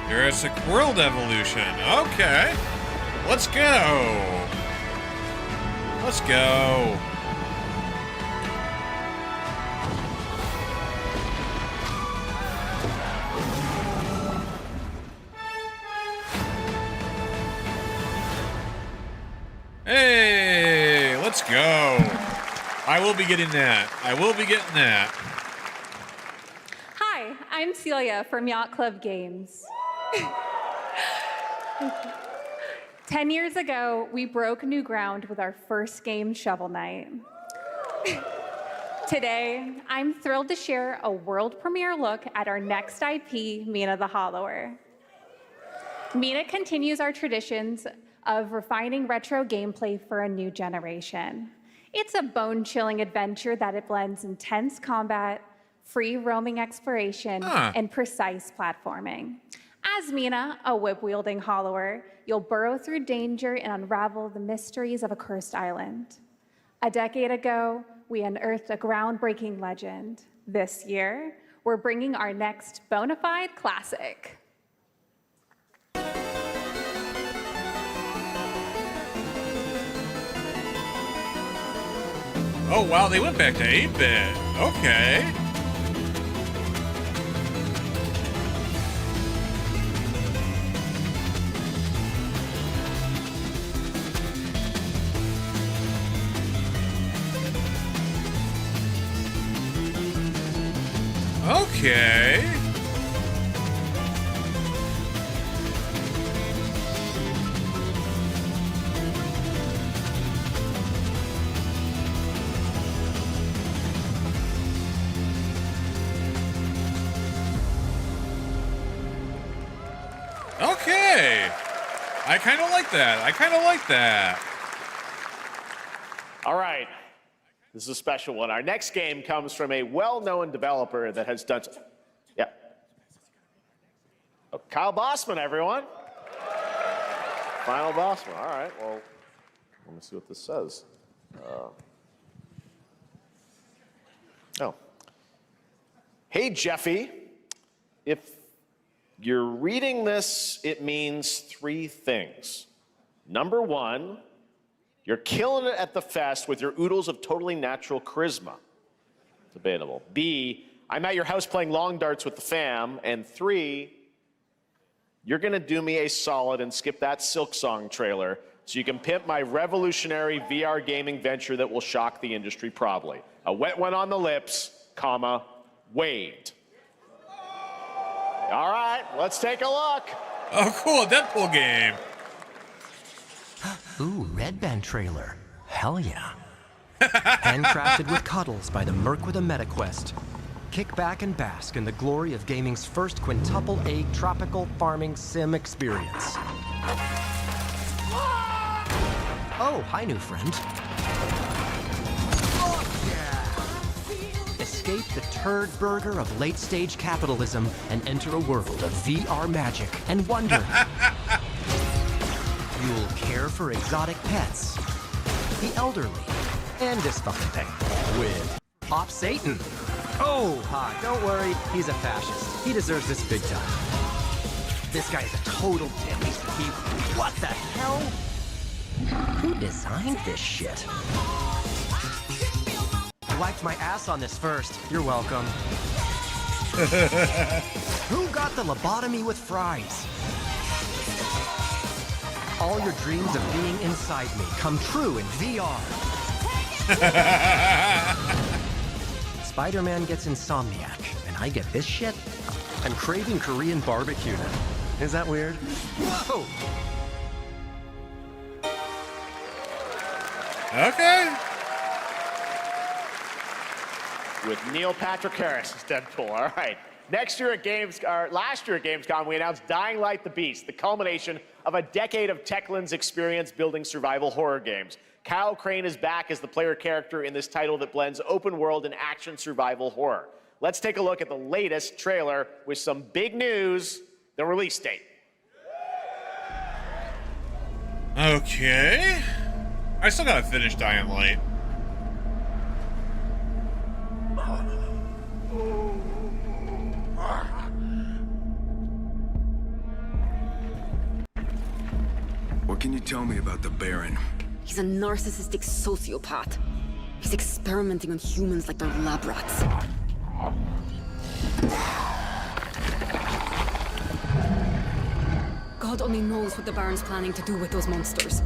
Jurassic World Evolution. Okay. Let's go. Let's go. Hey, let's go. I will be getting that. I will be getting that. Hi, I'm Celia from Yacht Club Games. 10 years ago, we broke new ground with our first game, Shovel Knight. Today, I'm thrilled to share a world premiere look at our next IP, Mina the Hollower. Mina continues our traditions of refining retro gameplay for a new generation. It's a bone-chilling adventure that it blends intense combat, free roaming exploration, and precise platforming. As Mina, a whip-wielding hollower, you'll burrow through danger and unravel the mysteries of a cursed island. A decade ago, we unearthed a groundbreaking legend. This year, we're bringing our next bona fide classic. Oh, wow, they went back to 8-bit. Okay. Okay. Okay. I kind of like that. I kind of like that. All right. This is a special one. Our next game comes from a well-known developer that has done... Yeah. Oh, Kyle Bossman, everyone. Final Bossman. All right. Well, let me see what this says. Oh. Hey, Jeffy. If you're reading this, it means 3 things. Number 1, you're killing it at the fest with your oodles of totally natural charisma. Debatable. B, I'm at your house playing long darts with the fam. And 3, you're gonna do me a solid and skip that Silk Song trailer so you can pimp my revolutionary VR gaming venture that will shock the industry probably. A wet one on the lips, comma, Wade. All right, let's take a look. Oh, cool, Deadpool game. Ooh, Red Band trailer. Hell yeah. Handcrafted with cuddles by the Merc with a MetaQuest. Kick back and bask in the glory of gaming's first quintuple A tropical farming sim experience. Oh, hi, new friend. Escape the turd burger of late-stage capitalism and enter a world of VR magic and wonder. You'll care for exotic pets, the elderly, and this fucking thing with Pop Satan. Oh, don't worry, he's a fascist. He deserves this big time. This guy's a total dimmy. What the hell? Who designed this shit? Wiped my ass on this first. You're welcome. Who got the lobotomy with fries? All your dreams of being inside me come true in VR. Spider-Man gets Insomniac, and I get this shit? I'm craving Korean barbecue now. Is that weird? Whoa! Okay. With Neil Patrick Harris as Deadpool. All right. Last year at Gamescom, we announced Dying Light the Beast, the culmination of a decade of Techland's experience building survival horror games. Kyle Crane is back as the player character in this title that blends open world and action survival horror. Let's take a look at the latest trailer with some big news, the release date. Okay. I still gotta finish Dying Light. What can you tell me about the Baron? He's a narcissistic sociopath. He's experimenting on humans like they're lab rats. God only knows what the Baron's planning to do with those monsters.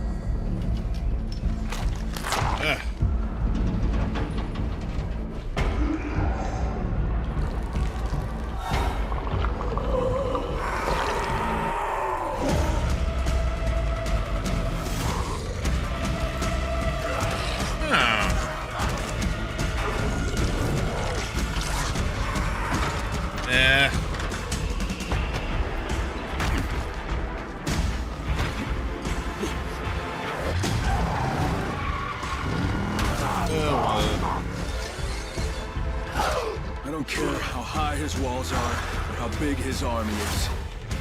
I don't care how high his walls are or how big his army is.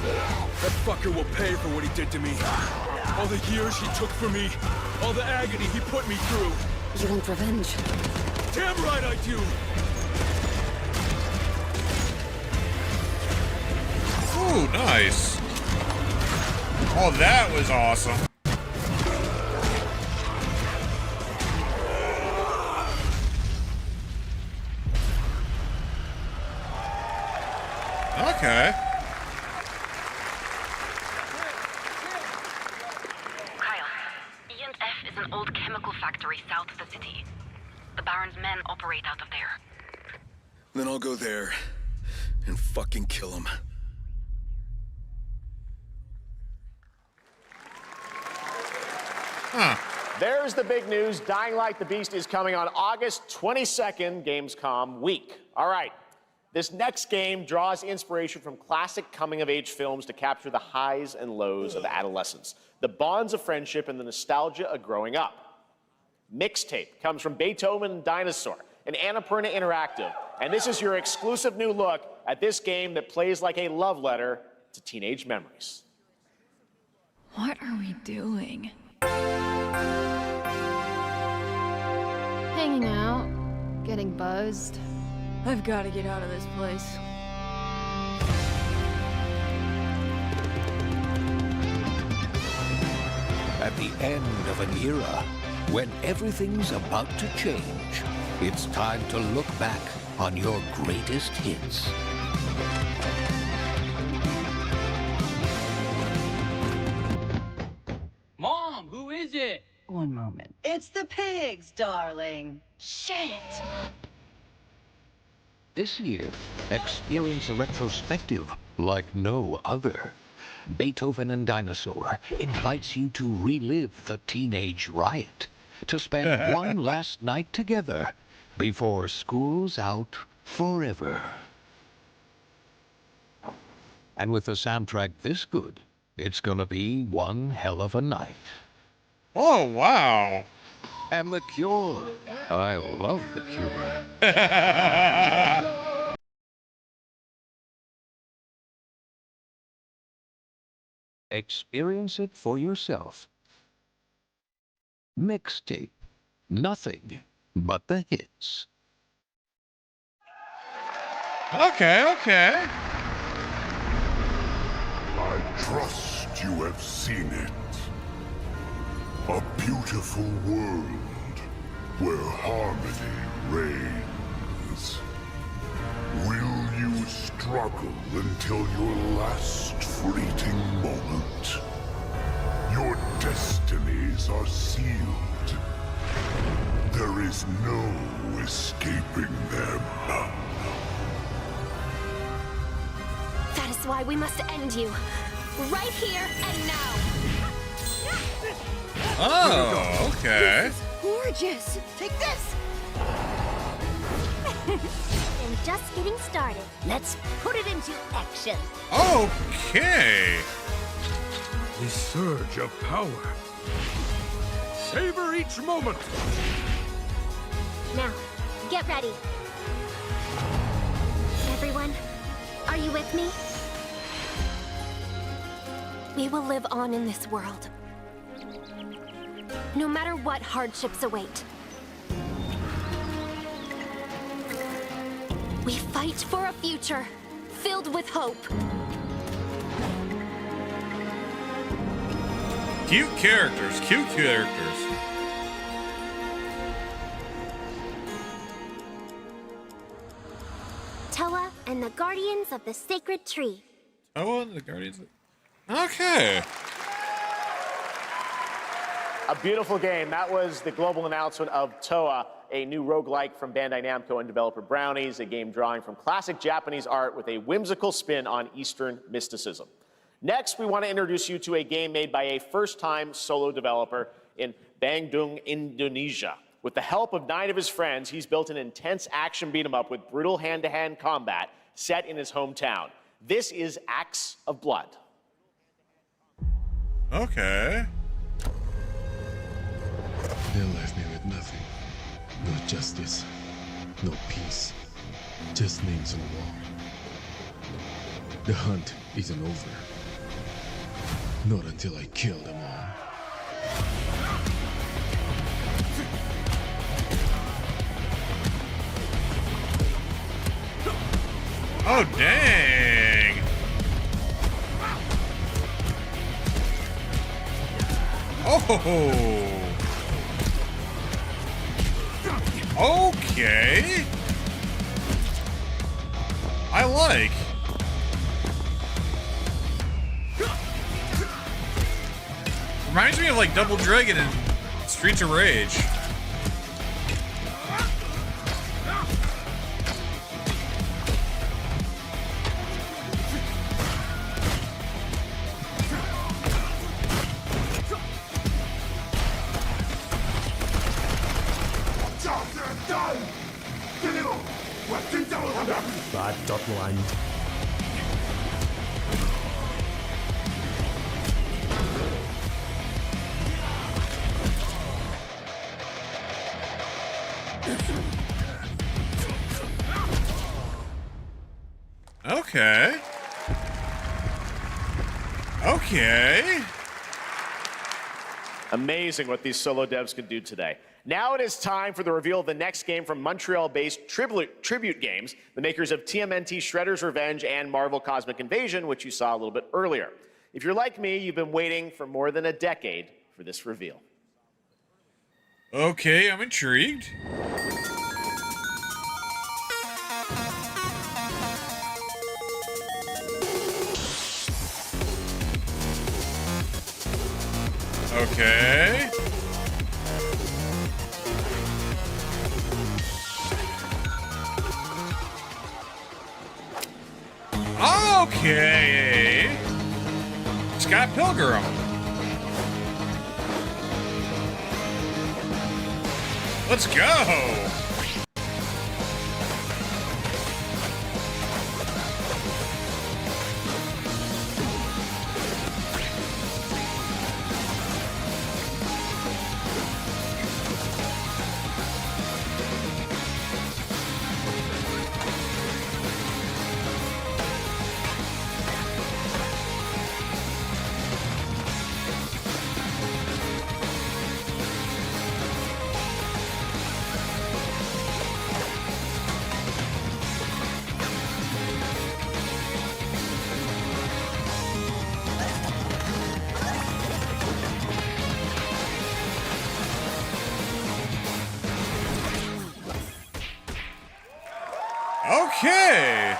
That fucker will pay for what he did to me. All the years he took from me. All the agony he put me through. You want revenge? Damn right I do! Ooh, nice. Oh, that was awesome. Okay. Kyle, E&F is an old chemical factory south of the city. The Baron's men operate out of there. Then I'll go there and fucking kill him. There's the big news. Dying Light the Beast is coming on August 22nd, Gamescom week. All right. This next game draws inspiration from classic coming-of-age films to capture the highs and lows of adolescence, the bonds of friendship, and the nostalgia of growing up. Mixtape comes from Beethoven and Dinosaur, an Annapurna Interactive, and this is your exclusive new look at this game that plays like a love letter to teenage memories. What are we doing? Hanging out, getting buzzed. I've got to get out of this place. At the end of an era, when everything's about to change, it's time to look back on your greatest hits. is it? One moment. It's the pigs, darling. Shit. This year, experience a retrospective like no other. Beethoven and Dinosaur invites you to relive the teenage riot, to spend one last night together before school's out forever. And with a soundtrack this good, it's gonna be one hell of a night. Oh, wow. And The Cure. I love The Cure. Experience it for yourself. Mixtape. Nothing but the hits. Okay, okay. I trust you have seen it. A beautiful world where harmony reigns. Will you struggle until your last fleeting moment? Your destinies are sealed. There is no escaping them. That is why we must end you. Right here and now. Oh, okay. This is gorgeous. Take this. And just getting started. Let's put it into action. Okay. The surge of power. Savor each moment. Now, get ready. Everyone, are you with me? We will live on in this world. No matter what hardships await. We fight for a future filled with hope. Cute characters, cute characters. Toa and the Guardians of the Sacred Tree. Oh, and the Guardians. Okay. A beautiful game. That was the global announcement of Toa, a new roguelike from Bandai Namco and developer Brownies, a game drawing from classic Japanese art with a whimsical spin on Eastern mysticism. Next, we want to introduce you to a game made by a first-time solo developer in Bandung, Indonesia. With the help of 9 of his friends, he's built an intense action beat-em-up with brutal hand-to-hand combat set in his hometown. This is Acts of Blood. Okay. They left me with nothing. No justice, no peace, just names on the wall. The hunt isn't over. Not until I kill them all. Oh, dang. Oh. Okay. I like. Reminds me of like Double Dragon and Streets of Rage. Bad dot line. Okay. Okay. Amazing what these solo devs can do today. Now it is time for the reveal of the next game from Montreal-based Tribute Games, the makers of TMNT Shredder's Revenge and Marvel Cosmic Invasion, which you saw a little bit earlier. If you're like me, you've been waiting for more than a decade for this reveal. Okay, I'm intrigued. Okay. Okay. Scott Pilgrim. Let's go. Okay.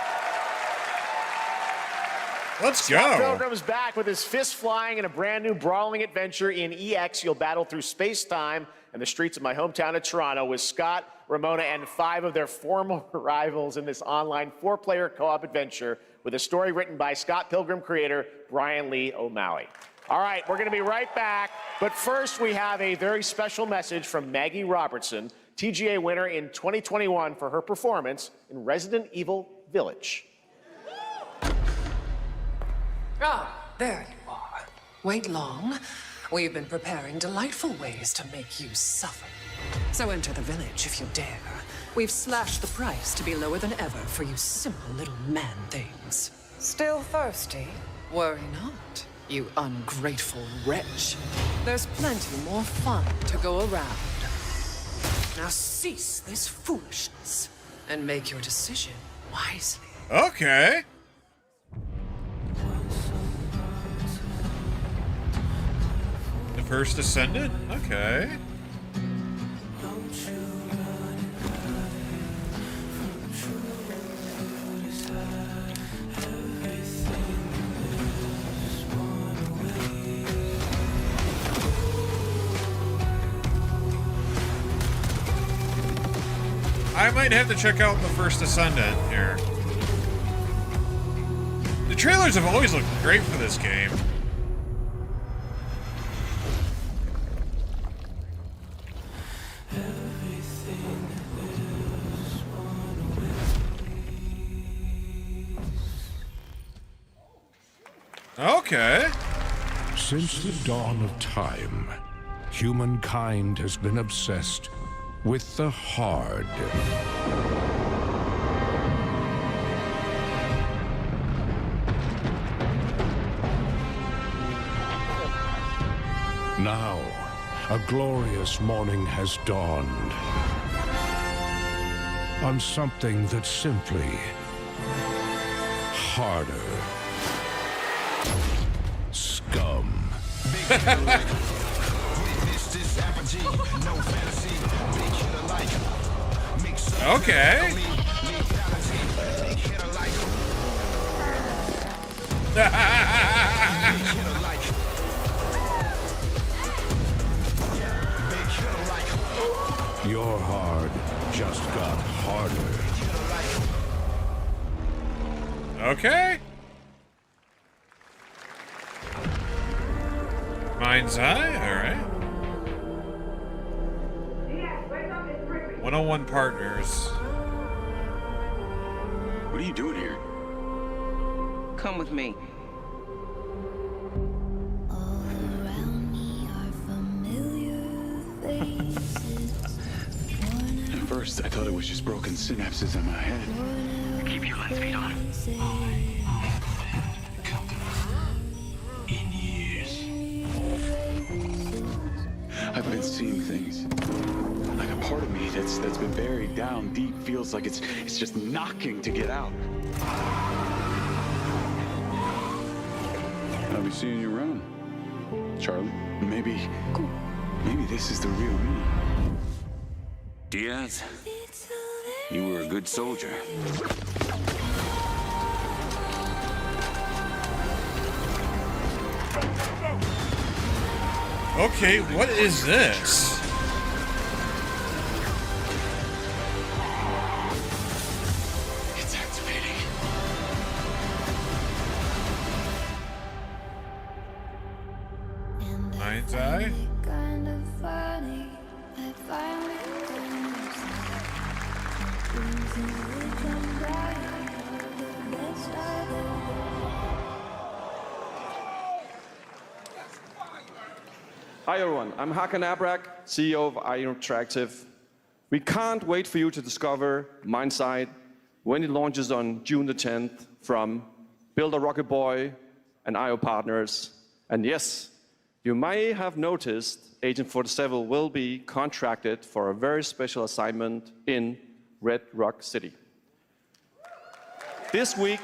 Let's go. Scott Pilgrim's back with his fist flying in a brand new brawling adventure in EX. You'll battle through space-time and the streets of my hometown of Toronto with Scott, Ramona, and 5 of their former rivals in this online 4-player co-op adventure with a story written by Scott Pilgrim creator Brian Lee O'Malley. All right, we're going to be right back. But first, we have a very special message from Maggie Robertson, TGA winner in 2021 for her performance in Resident Evil Village. Ah, there you are. Wait long. We've been preparing delightful ways to make you suffer. So enter the village if you dare. We've slashed the price to be lower than ever for you simple little man things. Still thirsty? Worry not, you ungrateful wretch. There's plenty more fun to go around. Now cease this foolishness and make your decision wisely. Okay. The first Ascendant? Okay. I might have to check out the first Ascendant here. The trailers have always looked great for this game. Okay. Since the dawn of time, humankind has been obsessed with the hard. Now, a glorious morning has dawned on something that's simply harder. Scum. Okay. Your hard just got harder. Okay. Mind's Eye, alright. 101 Partners. What are you doing here? Come with me. At first, I thought it was just broken synapses in my head. Keep your lens feed on. In years. I've been seeing things. Like a part of me that's been buried down deep feels like it's just knocking to get out. I'll be seeing you around, Charlie. Maybe this is the real me. Diaz, you were a good soldier. Okay, what is this? It's activating. Mind's Eye. Kind of funny. I finally Hi everyone, I'm Hakan Abrak, CEO of IO Interactive. We can't wait for you to discover Mind's Eye when it launches on June the 10th from Builder Rocket Boy and IO partners. And yes, you may have noticed Agent 47 will be contracted for a very special assignment in Red Rock City. This week,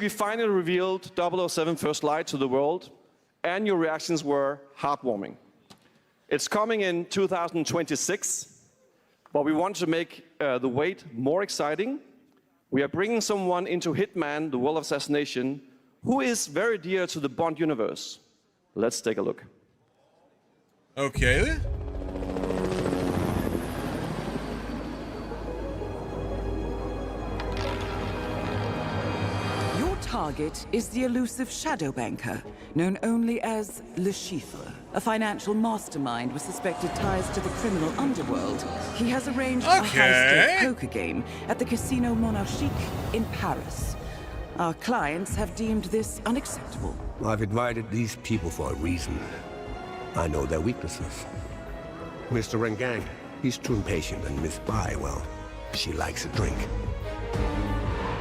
we finally revealed 007 First Light to the world, and your reactions were heartwarming. It's coming in 2026, but we want to make the wait more exciting. We are bringing someone into Hitman, the World of Assassination, who is very dear to the Bond universe. Let's take a look. Okay. Target is the elusive shadow banker, known only as Le Chiffre, a financial mastermind with suspected ties to the criminal underworld. He has arranged a high-stakes poker game at the Casino Monarchique in Paris. Our clients have deemed this unacceptable. I've invited these people for a reason. I know their weaknesses. Mr. Rengang, he's too impatient, and Miss Bai, well, she likes a drink.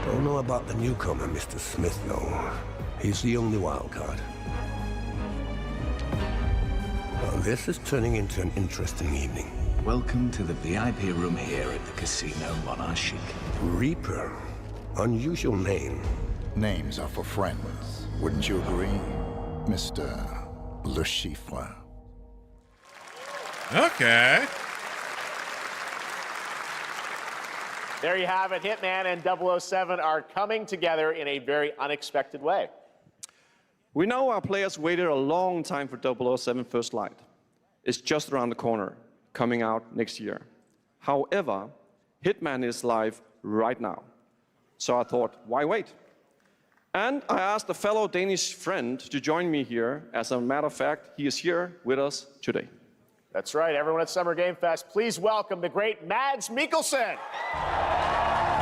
Don't know about the newcomer, Mr. Smith, though. He's the only wild card. Well, this is turning into an interesting evening. Welcome to the VIP room here at the Casino Monarchique. Reaper. Unusual name. Names are for friends. Wouldn't you agree, Mr. Le Chiffre? Okay. There you have it. Hitman and 007 are coming together in a very unexpected way. We know our players waited a long time for 007 First Light. It's just around the corner, coming out next year. However, Hitman is live right now. So I thought, why wait? And I asked a fellow Danish friend to join me here. As a matter of fact, he is here with us today. That's right. Everyone at Summer Game Fest, please welcome the great Mads Mikkelsen.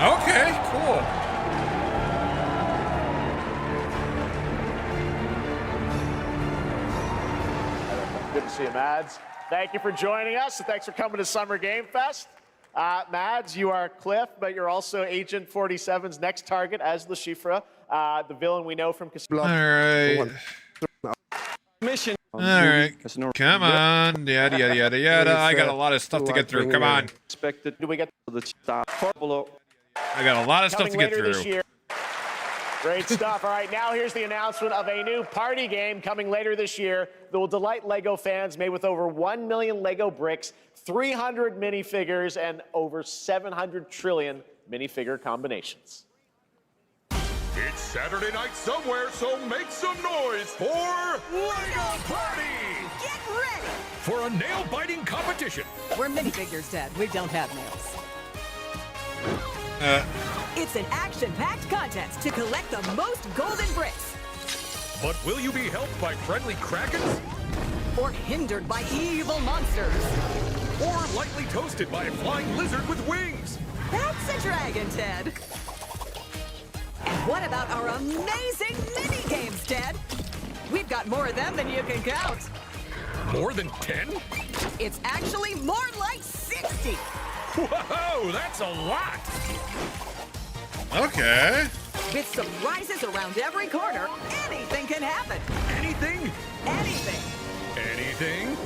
Okay, cool. Good to see you, Mads. Thank you for joining us, and thanks for coming to Summer Game Fest. Mads, you are Cliff, but you're also Agent 47's next target as Le Chiffre, the villain we know from Casino. All right. Mission. All right. Come on. Yada, yada, yada, yada. I got a lot of stuff to get through. Come on. Do we get to the top? I got a lot of stuff to get through. This year. Great stuff. All right, now here's the announcement of a new party game coming later this year that will delight LEGO fans, made with over 1 million LEGO bricks, 300 minifigures, and over 700 trillion minifigure combinations. It's Saturday night somewhere, so make some noise for LEGO Party! Get ready For a nail-biting competition. We're minifigures, Dad. We don't have nails. It's an action-packed contest to collect the most golden bricks. But will you be helped by friendly krakens? Or hindered by evil monsters. Or lightly toasted by a flying lizard with wings? That's a dragon, Ted. And what about our amazing mini-games, Ted? We've got more of them than you can count. More than 10? It's actually more like 60. Whoa, that's a lot! Okay. With surprises around every corner, anything can happen. Anything? Anything. Anything?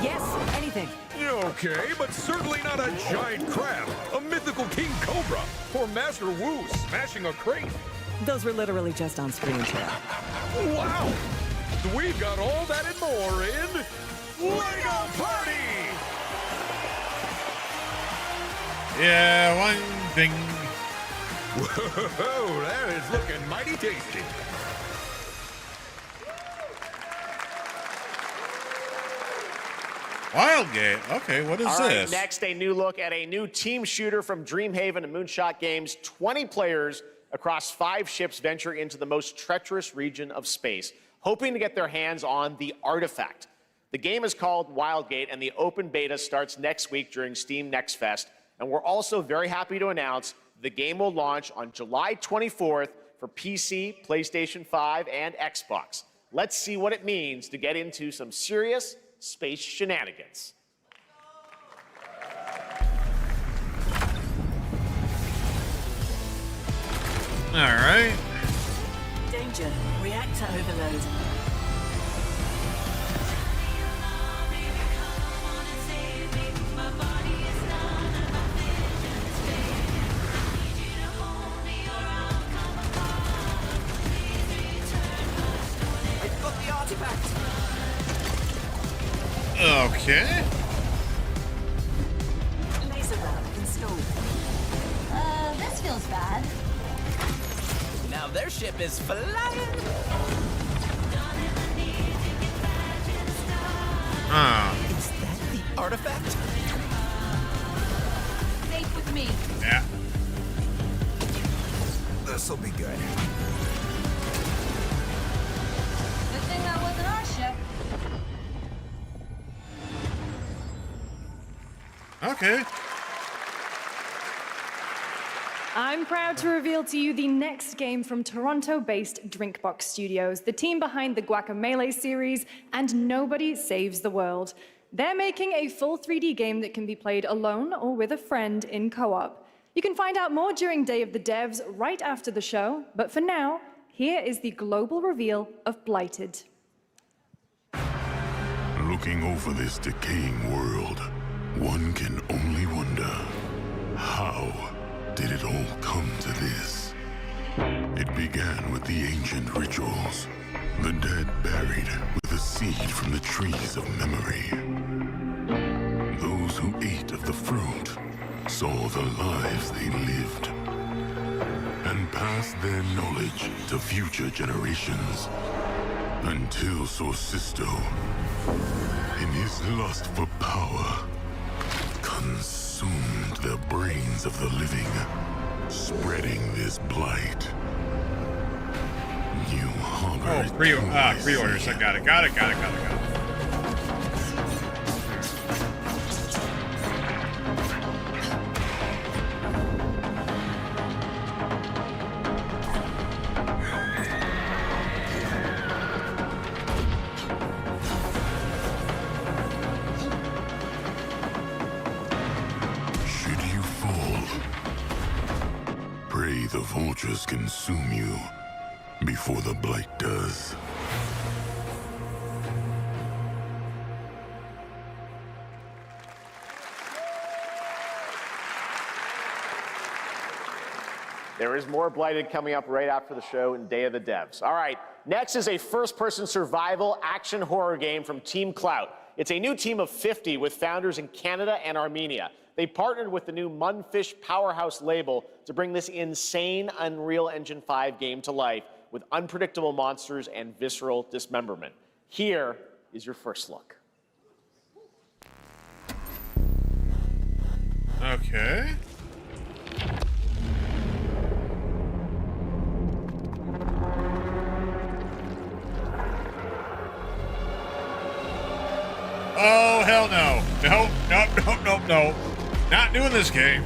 Yes, anything. Okay, but certainly not a giant crab, a mythical king cobra, or Master Wu smashing a crate. Those were literally just on screen, Ted. Wow! We've got all that and more in LEGO Party! Yeah, one thing. Whoa, that is looking mighty tasty. Wildgate. Okay, what is All right, this? next, a new look at a new team shooter from Dreamhaven and Moonshot Games. 20 players across 5 ships venture into the most treacherous region of space, hoping to get their hands on the artifact. The game is called Wildgate, and the open beta starts next week during Steam Next Fest. And we're also very happy to announce the game will launch on July 24th for PC, PlayStation 5, and Xbox. Let's see what it means to get into some serious space shenanigans. All right. Danger. Reactor overload. I've got the artifact. Okay. Laser round installed. This feels bad. Now their ship is flying. Is that the artifact? Safe with me. Yeah. This'll be good. Good thing that wasn't our ship. Okay. I'm proud to reveal to you the next game from Toronto-based Drinkbox Studios, the team behind the Guacamelee series and Nobody Saves the World. They're making a full 3D game that can be played alone or with a friend in co-op. You can find out more during Day of the Devs right after the show, but for now, here is the global reveal of Blighted. Looking over this decaying world, one can only wonder, how did it all come to this? It began with the ancient rituals, the dead buried with a seed from the trees of memory. Those who ate of the fruit saw the lives they lived and passed their knowledge to future generations until Sorcisto, in his lust for power, consumed the brains of the living, spreading this blight. You harbor. Oh, pre-orders. I got it. Pray the vultures consume you before the blight does. There is more Blighted coming up right after the show in Day of the Devs. All right, next is a first-person survival action horror game from Team Clout. It's a new team of 50 with founders in Canada and Armenia. They partnered with the new Munfish Powerhouse label to bring this insane Unreal Engine 5 game to life with unpredictable monsters and visceral dismemberment. Here is your first look. Okay. Oh, hell no. No. Not doing this game.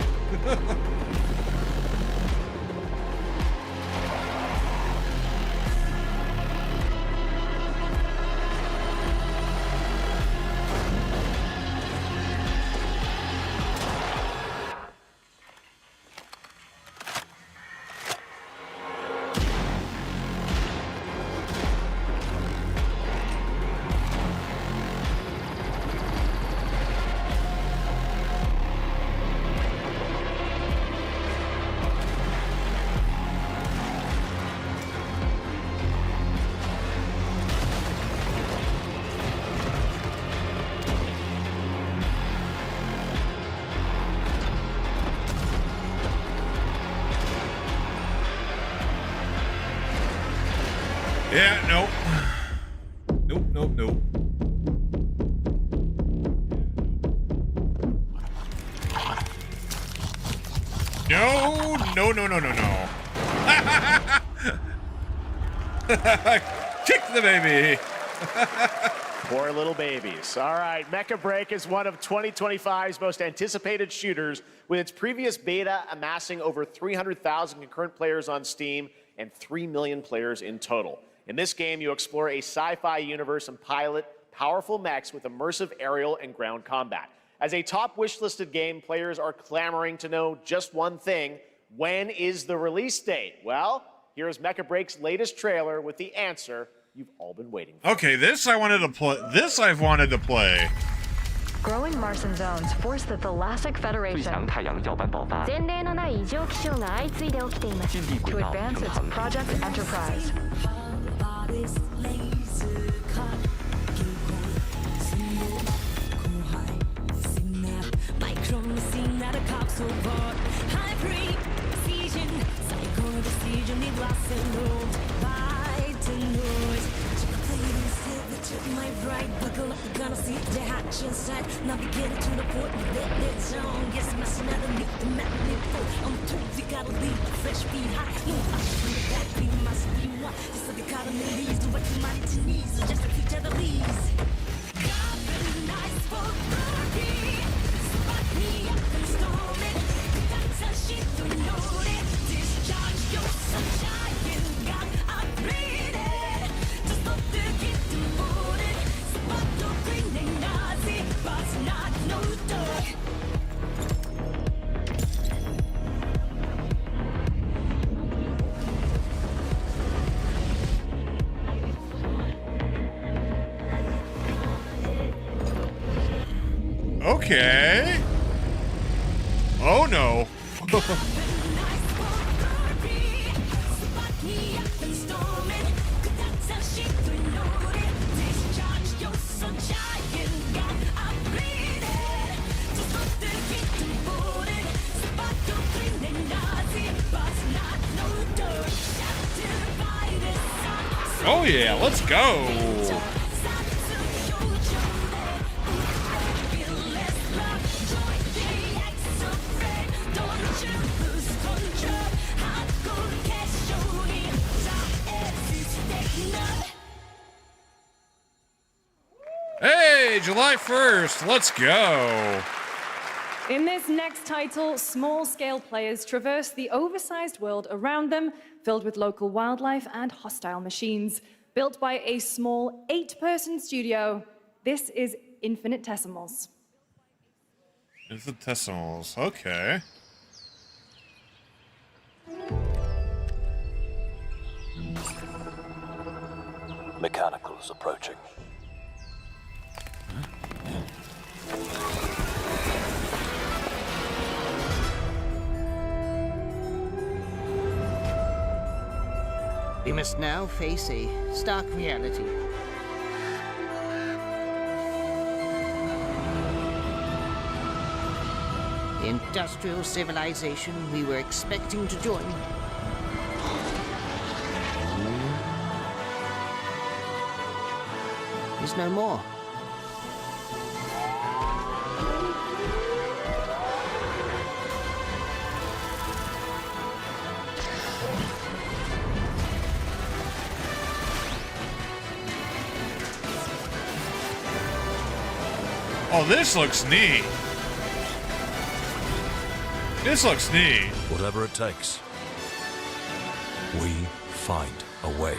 Yeah, nope. Nope. No, no, no, no, no, no. Kick the baby. Poor little babies. All right, Mecha Break is one of 2025's most anticipated shooters, with its previous beta amassing over 300,000 concurrent players on Steam and 3 million players in total. In this game, you explore a sci-fi universe and pilot powerful mechs with immersive aerial and ground combat. As a top wishlisted game, players are clamoring to know just one thing: when is the release date? Well, here's Mecha Break's latest trailer with the answer you've all been waiting for. Okay, this I wanted to play. This I've wanted to play. Growing Martian zones force the Thalassic Federation to advance its Project Enterprise. My right, buckle up, you're gonna see the hatch inside. Navigating to the port, that zone. Yes, messing underneath the magnet pole. I'm told we gotta leave the fresh behind. No, I should be back, we must be one. Just so they caught them in these, do what you might to knees, so just to each other leaves. God, very nice for glory. Spot me up and storm it. That's a shit to know it. Discharge your sunshine, God, I'm ready. Just stop the kid to board it. Spot the green and Nazi, but not no dog. Okay. Oh no. Oh yeah, let's go. Hey, July 1st, let's go. In this next title, small-scale players traverse the oversized world around them, filled with local wildlife and hostile machines. Built by a small 8-person studio, this is Infinitesimals. Infinitesimals, okay. Mechanicals approaching. We must now face a stark reality. The industrial civilization we were expecting to join is no more. Oh, this looks neat. This looks neat. Whatever it takes, we find a way.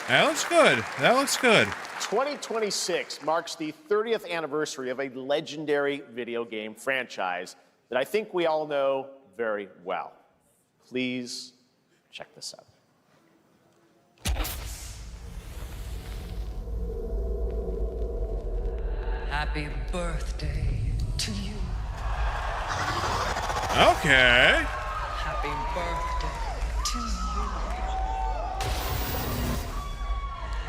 That looks good. That looks good. 2026 marks the 30th anniversary of a legendary video game franchise that I think we all know very well. Please check this out. Happy birthday to you. Okay. Happy birthday to you.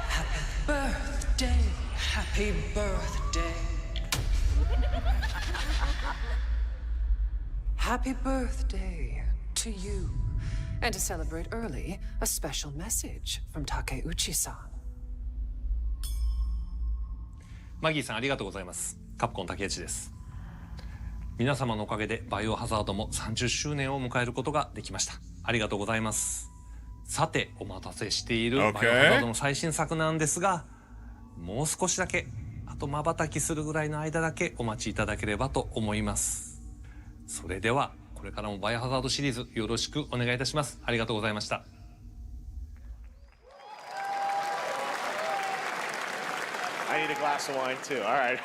Happy birthday. Happy birthday. Happy birthday to you. And to celebrate early, a special message from Takeuchi-san. マギーさんありがとうございます。カプコン竹内です。皆様のおかげでバイオハザードも30周年を迎えることができました。ありがとうございます。さて、お待たせしているバイオハザードの最新作なんですが、もう少しだけ、あと瞬きするぐらいの間だけお待ちいただければと思います。それでは、これからもバイオハザードシリーズよろしくお願いいたします。ありがとうございました。I need a glass of wine too. All right.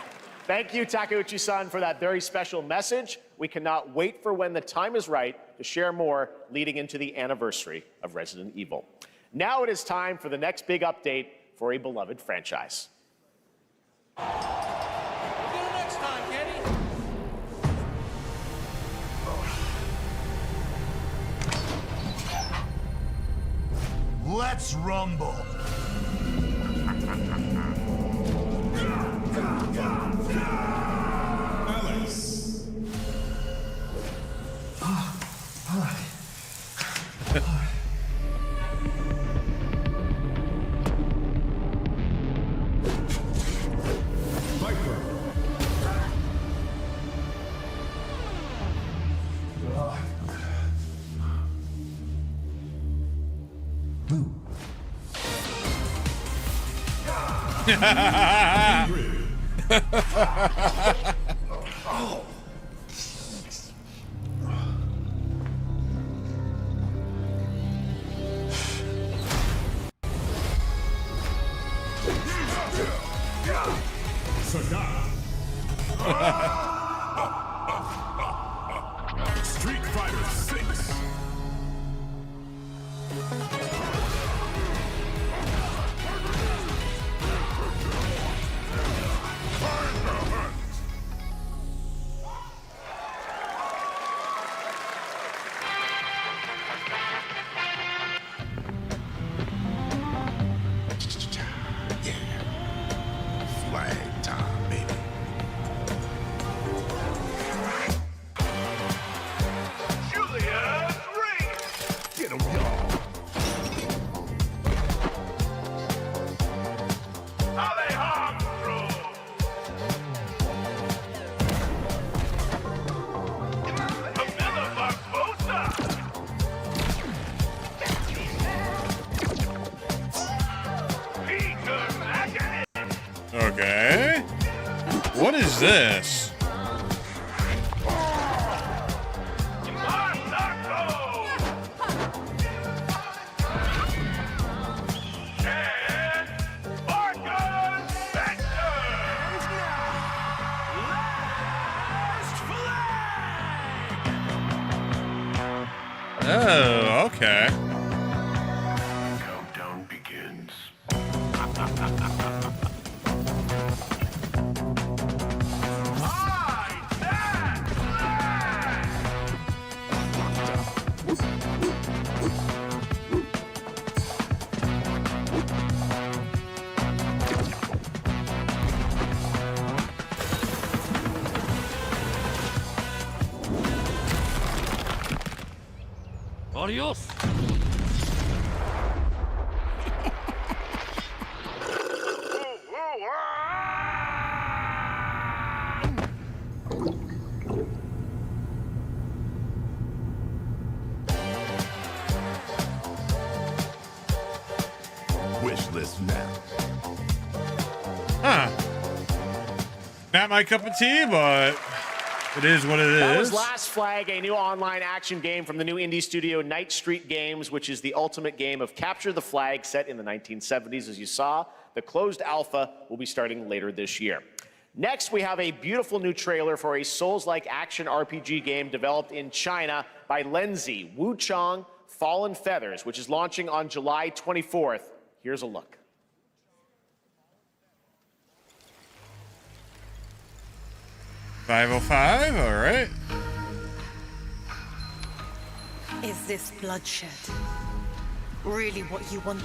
Thank you, Takeuchi-san, for that very special message. We cannot wait for when the time is right to share more leading into the anniversary of Resident Evil. Now it is time for the next big update for a beloved franchise. We'll do it next time, Kenny. Let's rumble. Alice. Viper. Blue. Street Fighter 6. Flag time, baby. Julia's ring. Get 'em, y'all. Alejandro. Camilla Barbosa. Peter Magnet. Okay. What is this? Oh, okay. Countdown begins. Adios. Wish list now. Huh. Not my cup of tea, but it is what it is. That was Last Flag, a new online action game from the new indie studio Night Street Games, which is the ultimate game of capture the flag set in the 1970s. As you saw, the closed alpha will be starting later this year. Next, we have a beautiful new trailer for a Souls-like action RPG game developed in China by Lenzi, Wuchang Fallen Feathers, which is launching on July 24th. Here's a look. $505, all right. Is this bloodshed really what you wanted?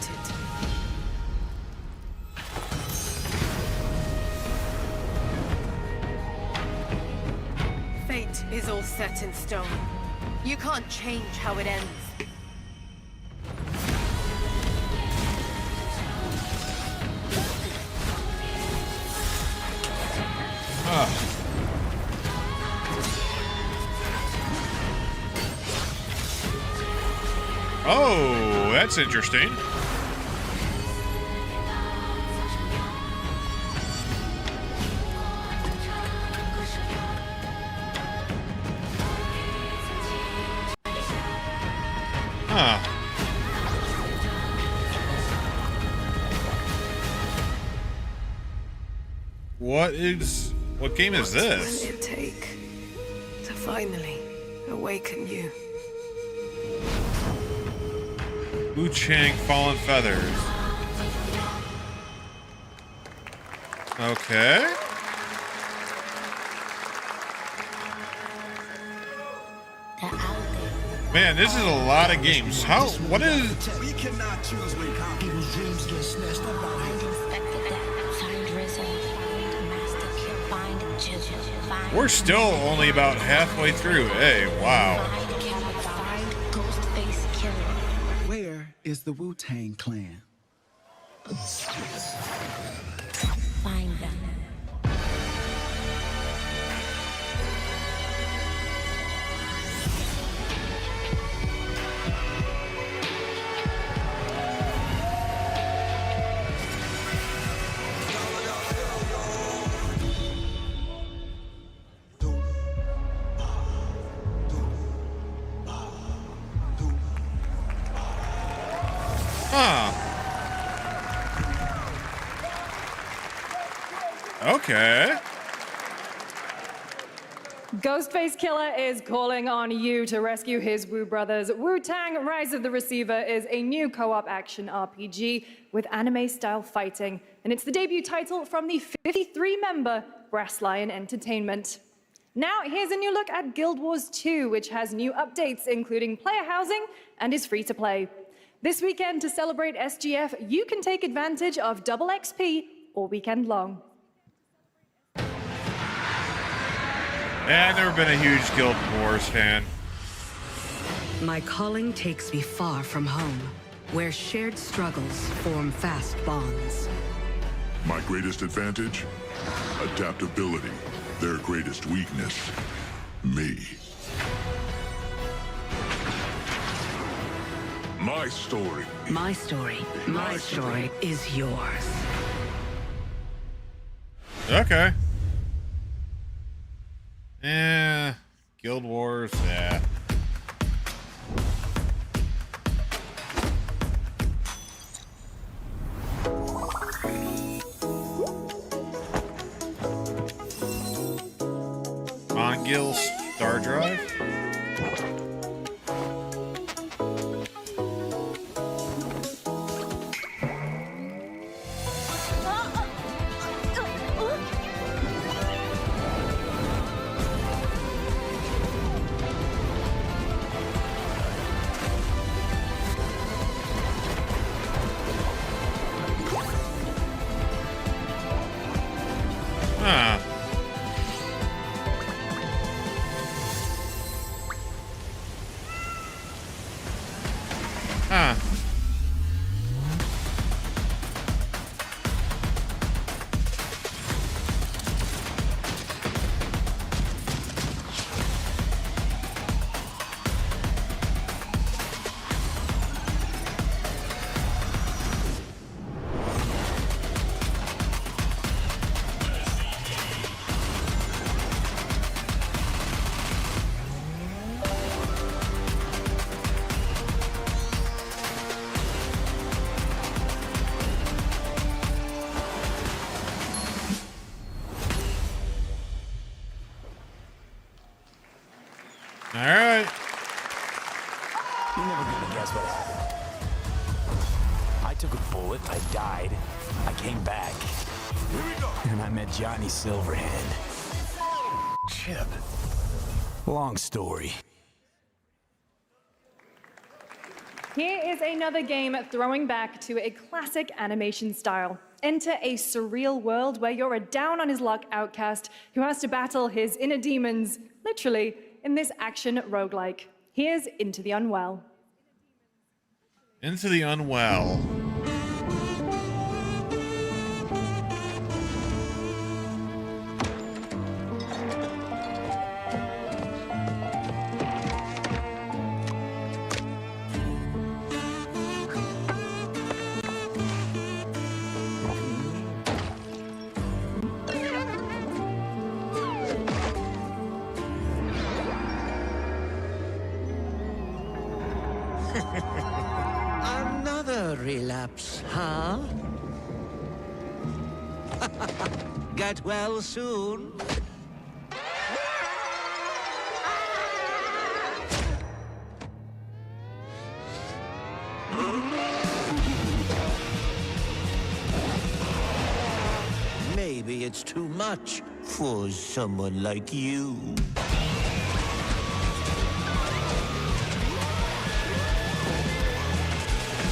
Fate is all set in stone. You can't change how it ends. Oh, that's interesting. Huh. What game is this? What will it take to finally awaken you? Wu Chang Fallen Feathers. Okay. Man, this is a lot of games. What is... We cannot choose when people's dreams get snatched up out here. We're still only about halfway through. Hey, wow. Where is the Wu-Tang Clan? Find them. Huh. Okay. Ghostface Killer is calling on you to rescue his Wu brothers. Wu-Tang Rise of the Receiver is a new co-op action RPG with anime-style fighting, and it's the debut title from the 53-member Brass Lion Entertainment. Now, here's a new look at Guild Wars 2, which has new updates, including player housing, and is free to play. This weekend, to celebrate SGF, you can take advantage of double XP all weekend long. I've never been a huge Guild Wars fan. My calling takes me far from home, where shared struggles form fast bonds. My greatest advantage? Adaptability. Their greatest weakness? Me. My story. My story. My story is yours. Okay. Guild Wars, yeah. Mongil Star Drive? Huh. Huh. All right. You're never gonna guess what happened. I took a bullet, I died, I came back. Here we go. And I met Johnny Silverhand. Chip. Long story. Here is another game throwing back to a classic animation style. Enter a surreal world where you're a down-on-his-luck outcast who has to battle his inner demons, literally, in this action roguelike. Here's Into the Unwell. Into the Unwell. Another relapse, huh? Get well soon. Maybe it's too much for someone like you.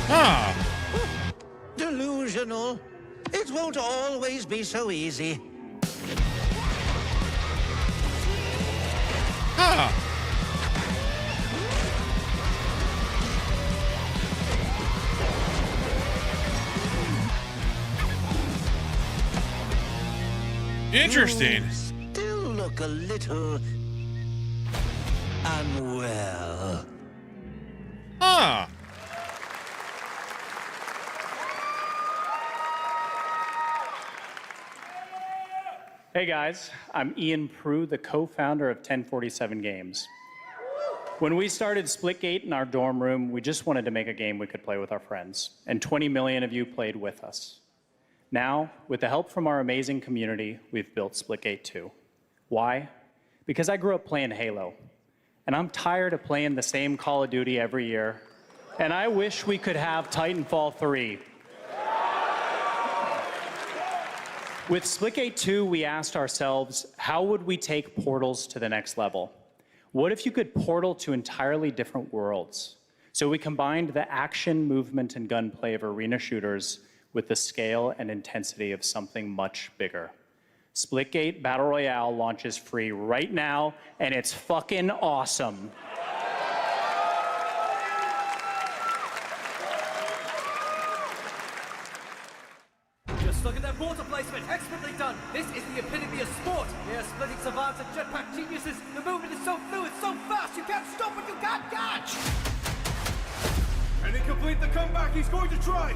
Huh. Delusional. It won't always be so easy. Huh. Interesting. You still look a little unwell. Huh. Hey guys, I'm Ian Prue, the co-founder of 1047 Games. When we started Splitgate in our dorm room, we just wanted to make a game we could play with our friends, and 20 million of you played with us. Now, with the help from our amazing community, we've built Splitgate 2. Why? Because I grew up playing Halo, and I'm tired of playing the same Call of Duty every year, and I wish we could have Titanfall 3. With Splitgate 2, we asked ourselves, how would we take portals to the next level? What if you could portal to entirely different worlds? So we combined the action, movement, and gunplay of arena shooters with the scale and intensity of something much bigger. Splitgate Battle Royale launches free right now, and it's fucking awesome. Just look at that water placement, expertly done. This is the epitome of sport. We are splitting savants and jetpack geniuses. The movement is so fluid, so fast, you can't stop what you can't catch. Can he complete the comeback? He's going to try.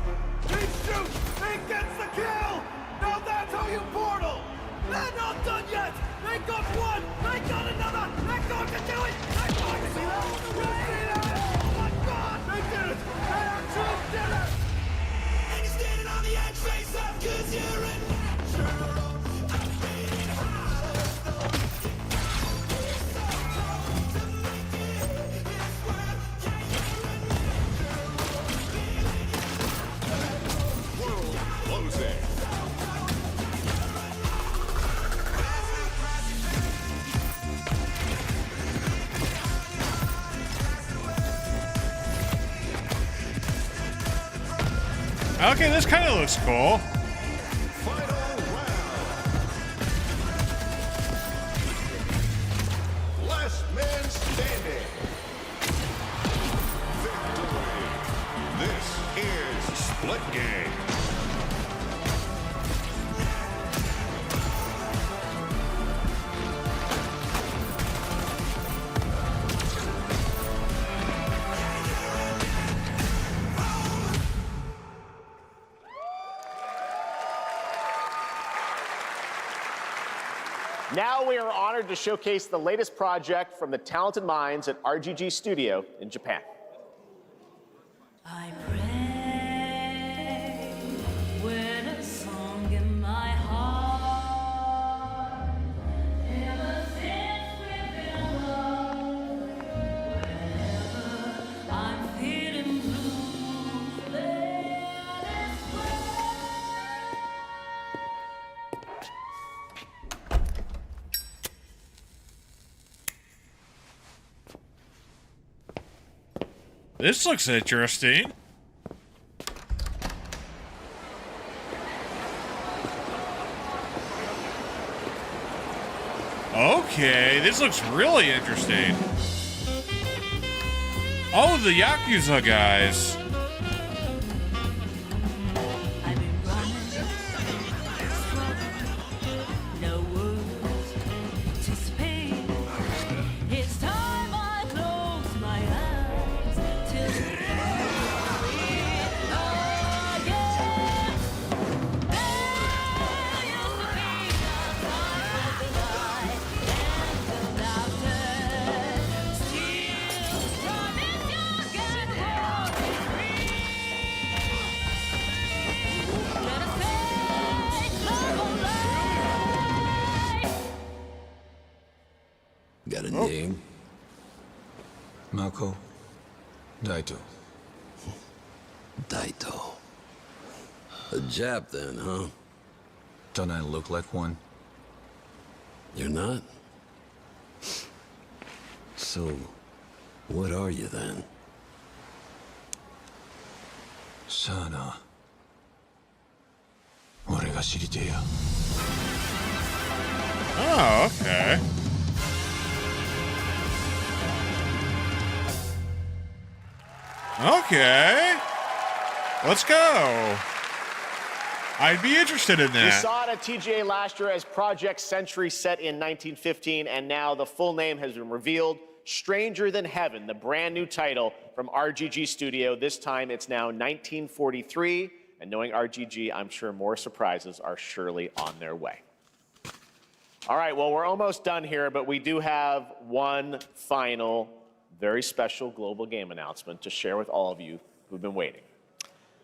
He shoots. He gets the kill. Now that's how you portal. They're not done yet. They got one. They got another. They're going to do it. They're going to do it all the way. Oh my God! They did it. They actually did it. And you're standing on the edge, face up, 'cause you're a natural. Okay, this kind of looks cool. Last man standing. Victory. This is Splitgate. Now we are honored to showcase the latest project from the talented minds at RGG Studio in Japan. I pray with a song in my heart. Ever since we've been alone, whenever I'm feeling blue, let it This looks interesting. Okay, this looks really interesting. Oh, the Yakuza guys. Got a name? Mako. Daito. Daito. A Jap then, huh? Don't I look like one? You're not? So, what are you then? Sana. 俺が知りてえや。 Oh, okay. Okay. Let's go. I'd be interested in that. We saw it at TGA last year as Project Century set in 1915, and now the full name has been revealed. Stranger Than Heaven, the brand new title from RGG Studio. This time it's now 1943, and knowing RGG, I'm sure more surprises are surely on their way. All right, well, we're almost done here, but we do have one final, very special global game announcement to share with all of you who've been waiting.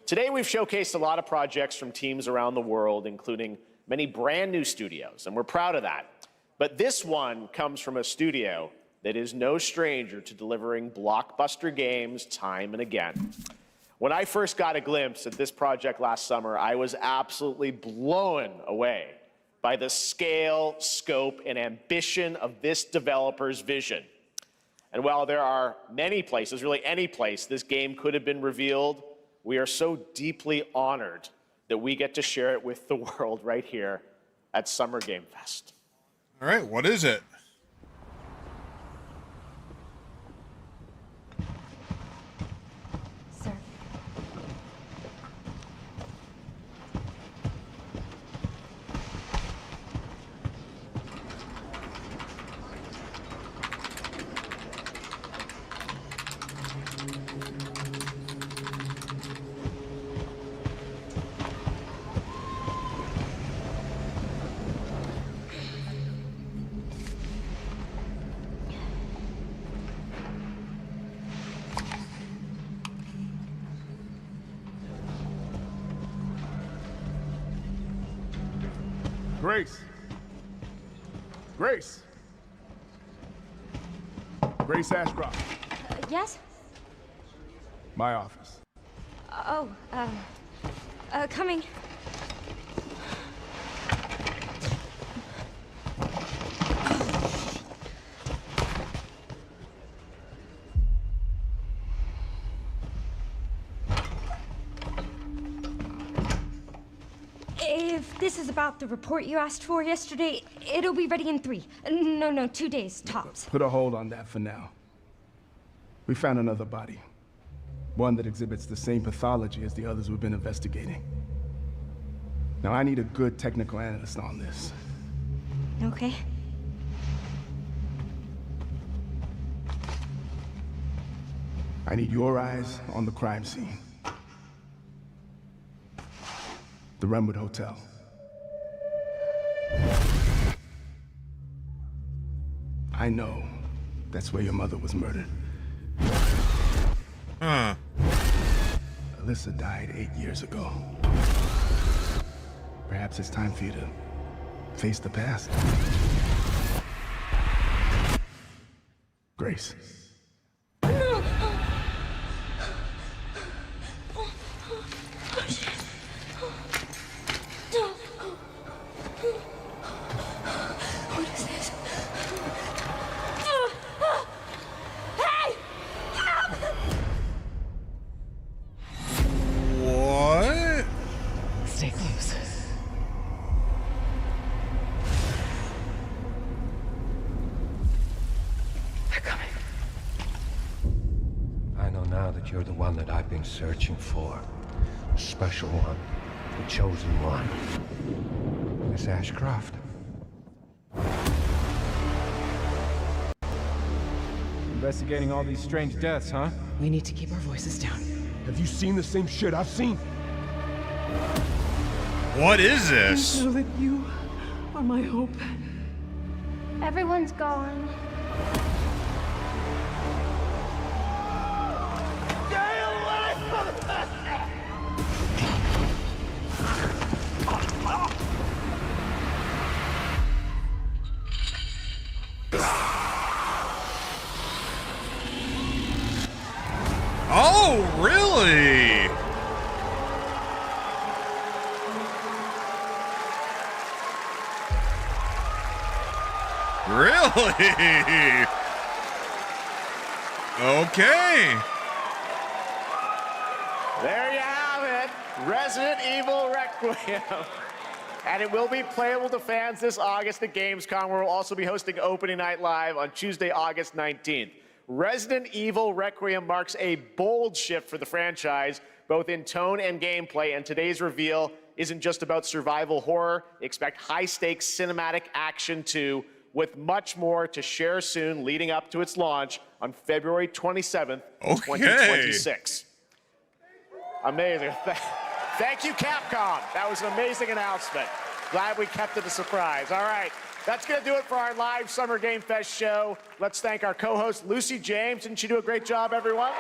Today, we've showcased a lot of projects from teams around the world, including many brand new studios, and we're proud of that. But this one comes from a studio that is no stranger to delivering blockbuster games time and again. When I first got a glimpse at this project last summer, I was absolutely blown away by the scale, scope, and ambition of this developer's vision. And while there are many places, really any place, this game could have been revealed, we are so deeply honored that we get to share it with the world right here at Summer Game Fest. All right, what is it? Sir. Grace. Grace. Grace Ashcroft. Yes? My office. Oh, coming. If this is about the report you asked for yesterday, it'll be ready in 3. No, 2 days, tops. Put a hold on that for now. We found another body. One that exhibits the same pathology as the others we've been investigating. Now, I need a good technical analyst on this. Okay. I need your eyes on the crime scene. The Renwood Hotel. I know that's where your mother was murdered. Huh. Alyssa died 8 years ago. Perhaps it's time for you to face the past. Grace. What is this? What? Stay close. They're coming. I know now that you're the one that I've been searching for. The special one. The chosen one. Miss Ashcroft. Investigating all these strange deaths, huh? We need to keep our voices down. Have you seen the same shit I've seen? What is this? I know that you are my hope. Everyone's gone. Oh, really? Really? Okay. There you have it, Resident Evil Requiem. And it will be playable to fans this August at Gamescom, where we'll also be hosting Opening Night Live on Tuesday, August 19th. Resident Evil Requiem marks a bold shift for the franchise, both in tone and gameplay, and today's reveal isn't just about survival horror. Expect high-stakes cinematic action too, with much more to share soon leading up to its launch on February 27th, 2026. Amazing. Thank you, Capcom. That was an amazing announcement. Glad we kept it a surprise. All right, that's going to do it for our live Summer Game Fest show. Let's thank our co-host, Lucy James. Didn't she do a great job, everyone?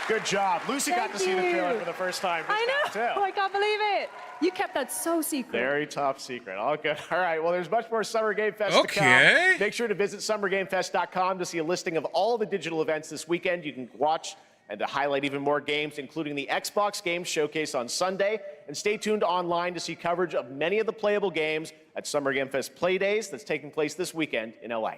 Good job. Lucy got to see the trailer for the first time. I know. Too. I can't believe it. You kept that so secret. Very top secret. All good. All right. Well, there's much more Summer Game Fest to come. Make sure to visit summergamefest.com to see a listing of all the digital events this weekend. You can watch and to highlight even more games, including the Xbox Games Showcase on Sunday. And stay tuned online to see coverage of many of the playable games at Summer Game Fest Play Days that's taking place this weekend in LA.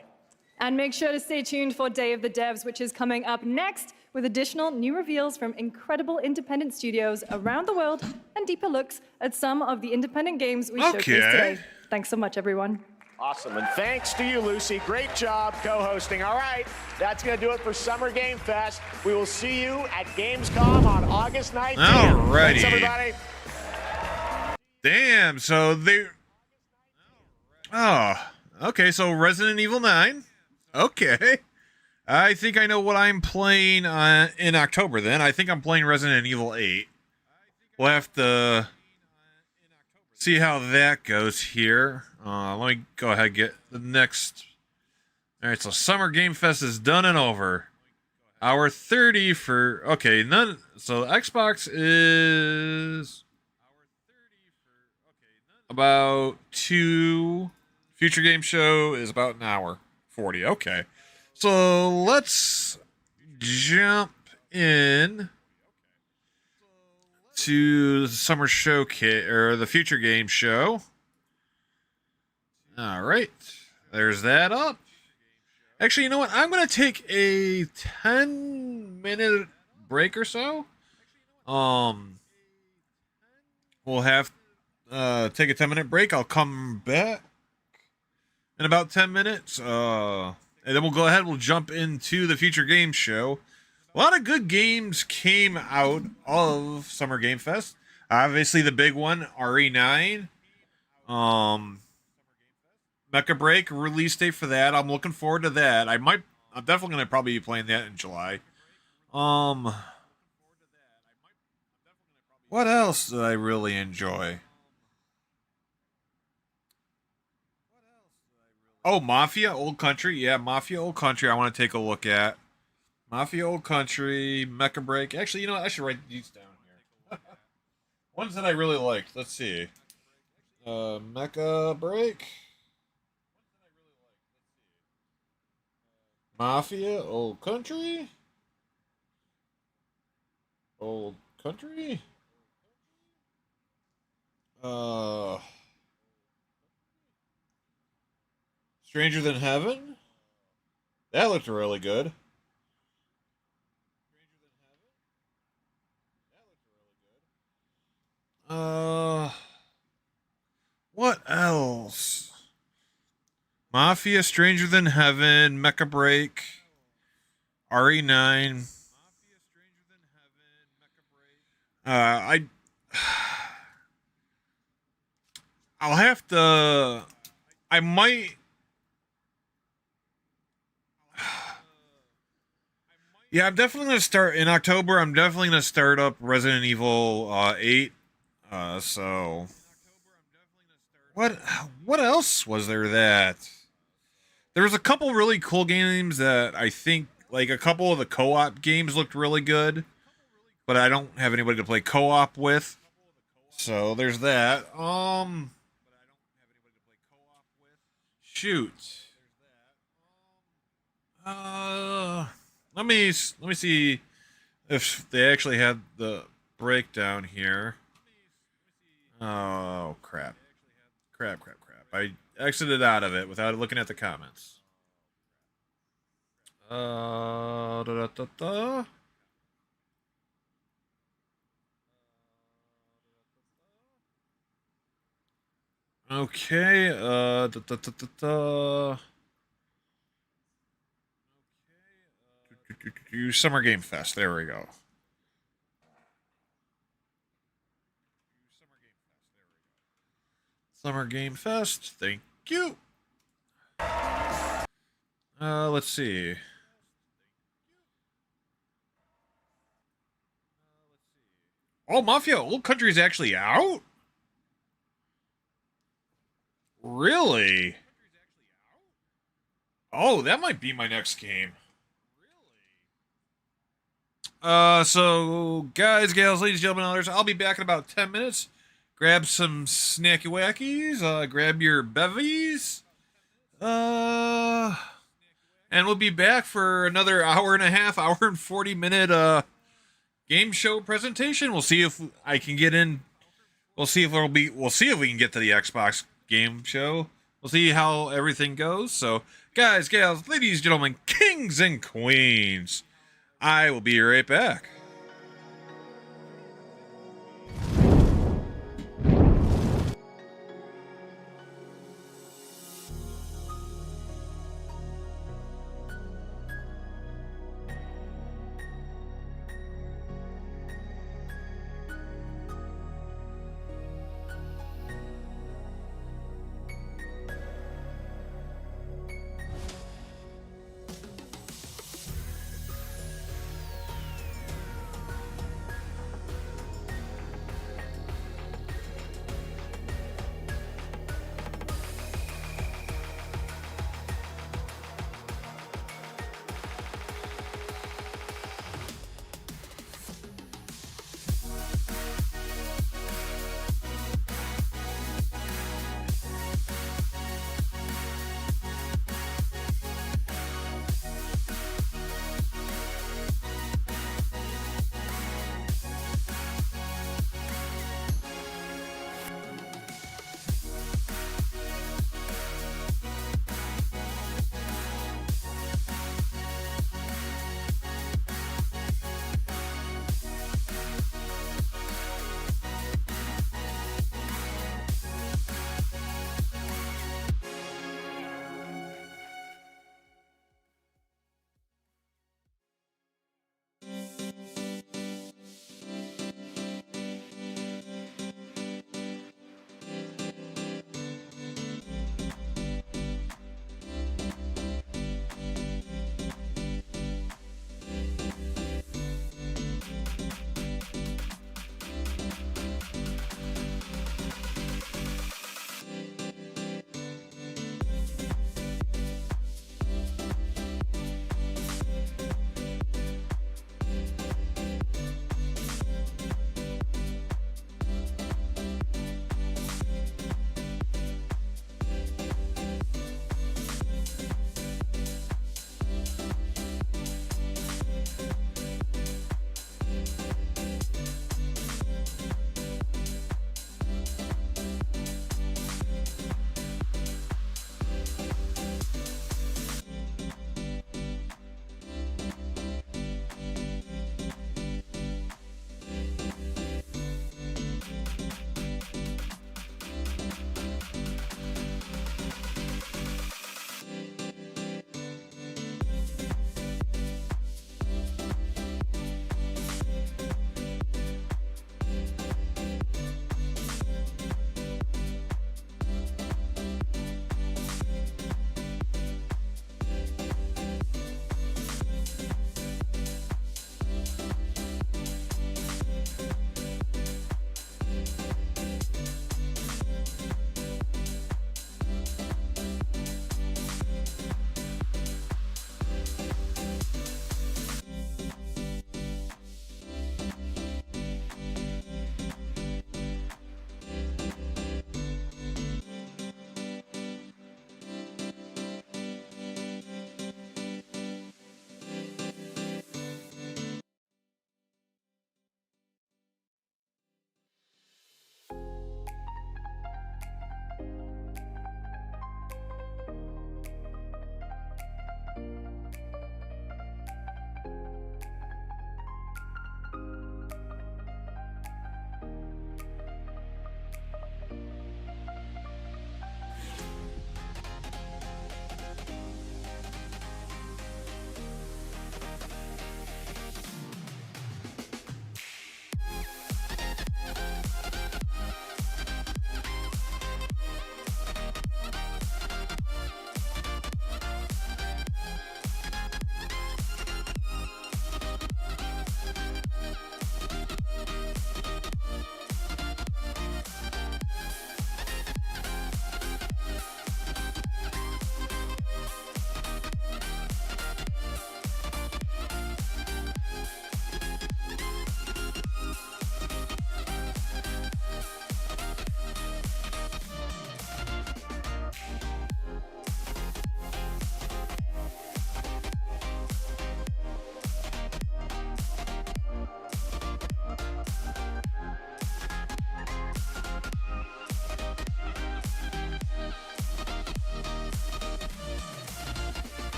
And make sure to stay tuned for Day of the Devs, which is coming up next, with additional new reveals from incredible independent studios around the world and deeper looks at some of the independent games we showcased today. Thanks so much, everyone. Awesome, and thanks to you, Lucy. Great job co-hosting. All right, that's going to do it for Summer Game Fest. We will see you at Gamescom on August 19th. Alrighty. Thanks, everybody. Damn, so they... Oh, okay, so Resident Evil 9. Okay. I think I know what I'm playing in October then. I think I'm playing Resident Evil 8. We'll have to see how that goes here. Let me go ahead and get the next... Alright, so Summer Game Fest is done and over. Hour 30 for... Okay, none... So Xbox is... about 2... Future Game Show is about an hour 40. Okay. So let's jump in to the Summer Showcase, or the Future Game Show. All right. There's that up. Actually, you know what? I'm going to take a 10-minute break or so. We'll have take a 10-minute break. I'll come back in about 10 minutes. And then we'll go ahead, we'll jump into the Future Game Show. A lot of good games came out of Summer Game Fest. Obviously, the big one, RE9. Mecha Break, release date for that. I'm looking forward to that. I'm definitely going to probably be playing that in July. What else did I really enjoy? Oh, Mafia Old Country. Yeah, Mafia Old Country I want to take a look at. Mafia Old Country, Mecha Break. Actually, you know what? I should write these down here. Ones that I really liked. Let's see. Mecha Break. Mafia Old Country. Old Country. Stranger Than Heaven? That looked really good. What else? Mafia, Stranger Than Heaven, Mecha Break, RE9. I'll have to... I might... Yeah, I'm definitely going to start in October. I'm definitely going to start up Resident Evil 8. So what else was there that there was a couple really cool games that I think, like, a couple of the co-op games looked really good, but I don't have anybody to play co-op with. So there's that. Shoot. Let me see if they actually had the breakdown here. Oh crap! I exited out of it without looking at the comments. Da, da, da, da. Okay. Summer Game Fest. There we go. Summer Game Fest. Thank you. Let's see. Oh, Mafia Old Country is actually out? Really? Oh, that might be my next game. So, guys, gals, ladies, gentlemen, others, I'll be back in about 10 minutes. Grab some snacky wackies, grab your bevies, and we'll be back for another hour and a half, hour and 40-minute, game show presentation. We'll see if I can get in. We'll see if we can get to the Xbox game show. We'll see how everything goes. So, guys, gals, ladies, gentlemen, kings and queens, I will be right back.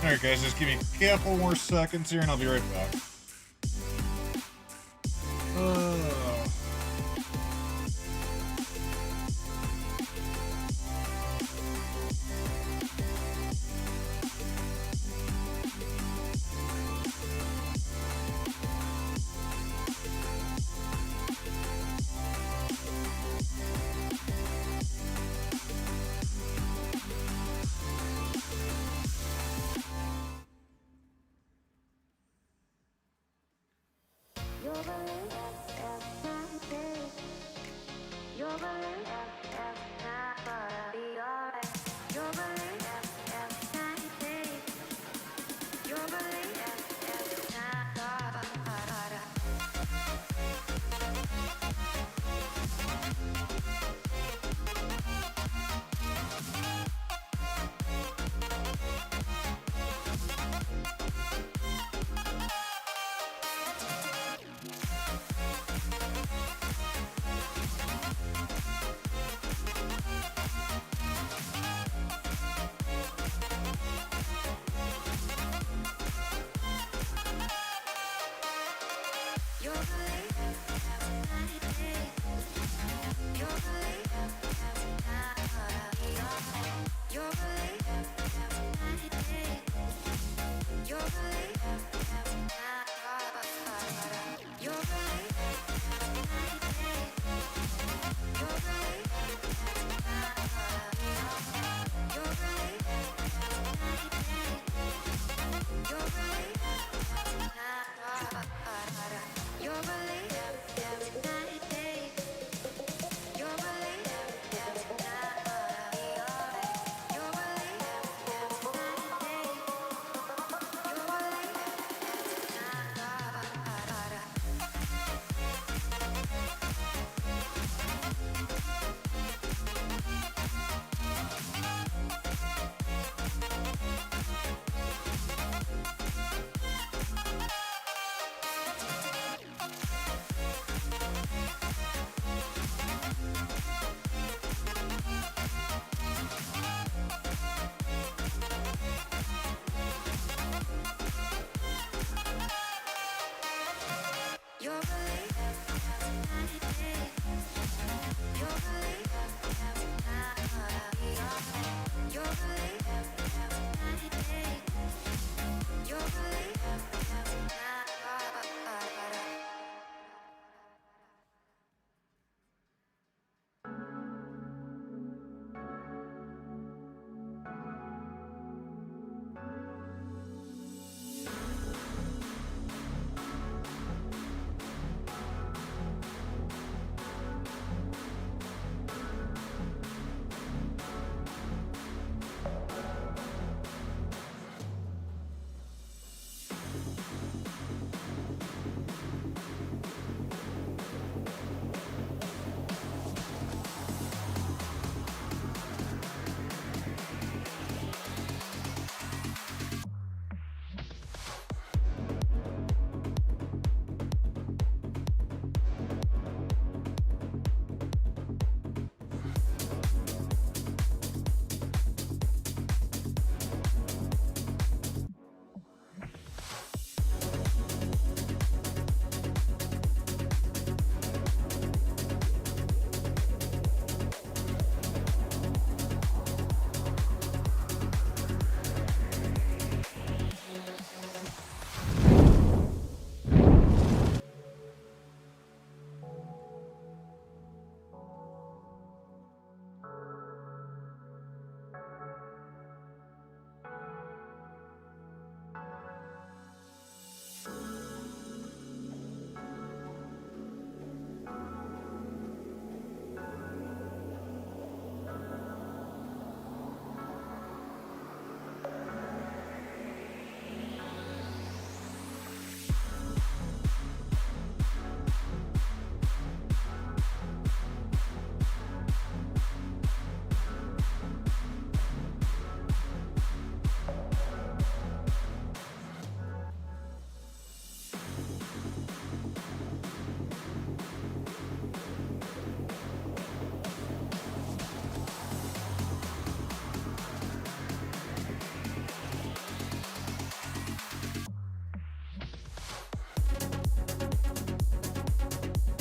Alright guys, just give me a couple more seconds here and I'll be right back.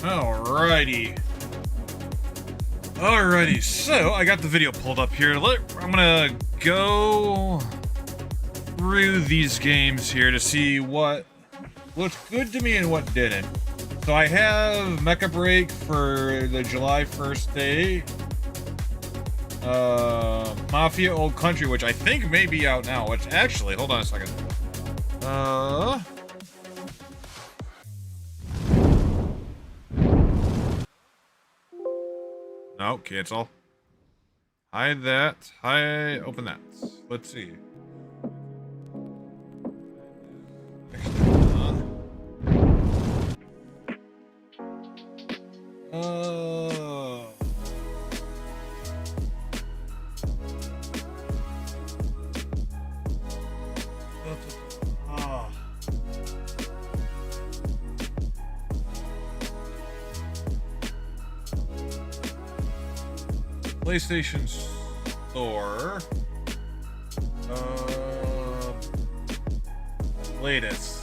Alrighty. Alrighty, so I got the video pulled up here. I'm gonna go through these games here to see what looked good to me and what didn't. So I have Mecha Break for the July 1st date. Mafia Old Country, which I think may be out now. Which actually, hold on a second. No, cancel. Hide that. Open that. Let's see. PlayStation Store. Latest.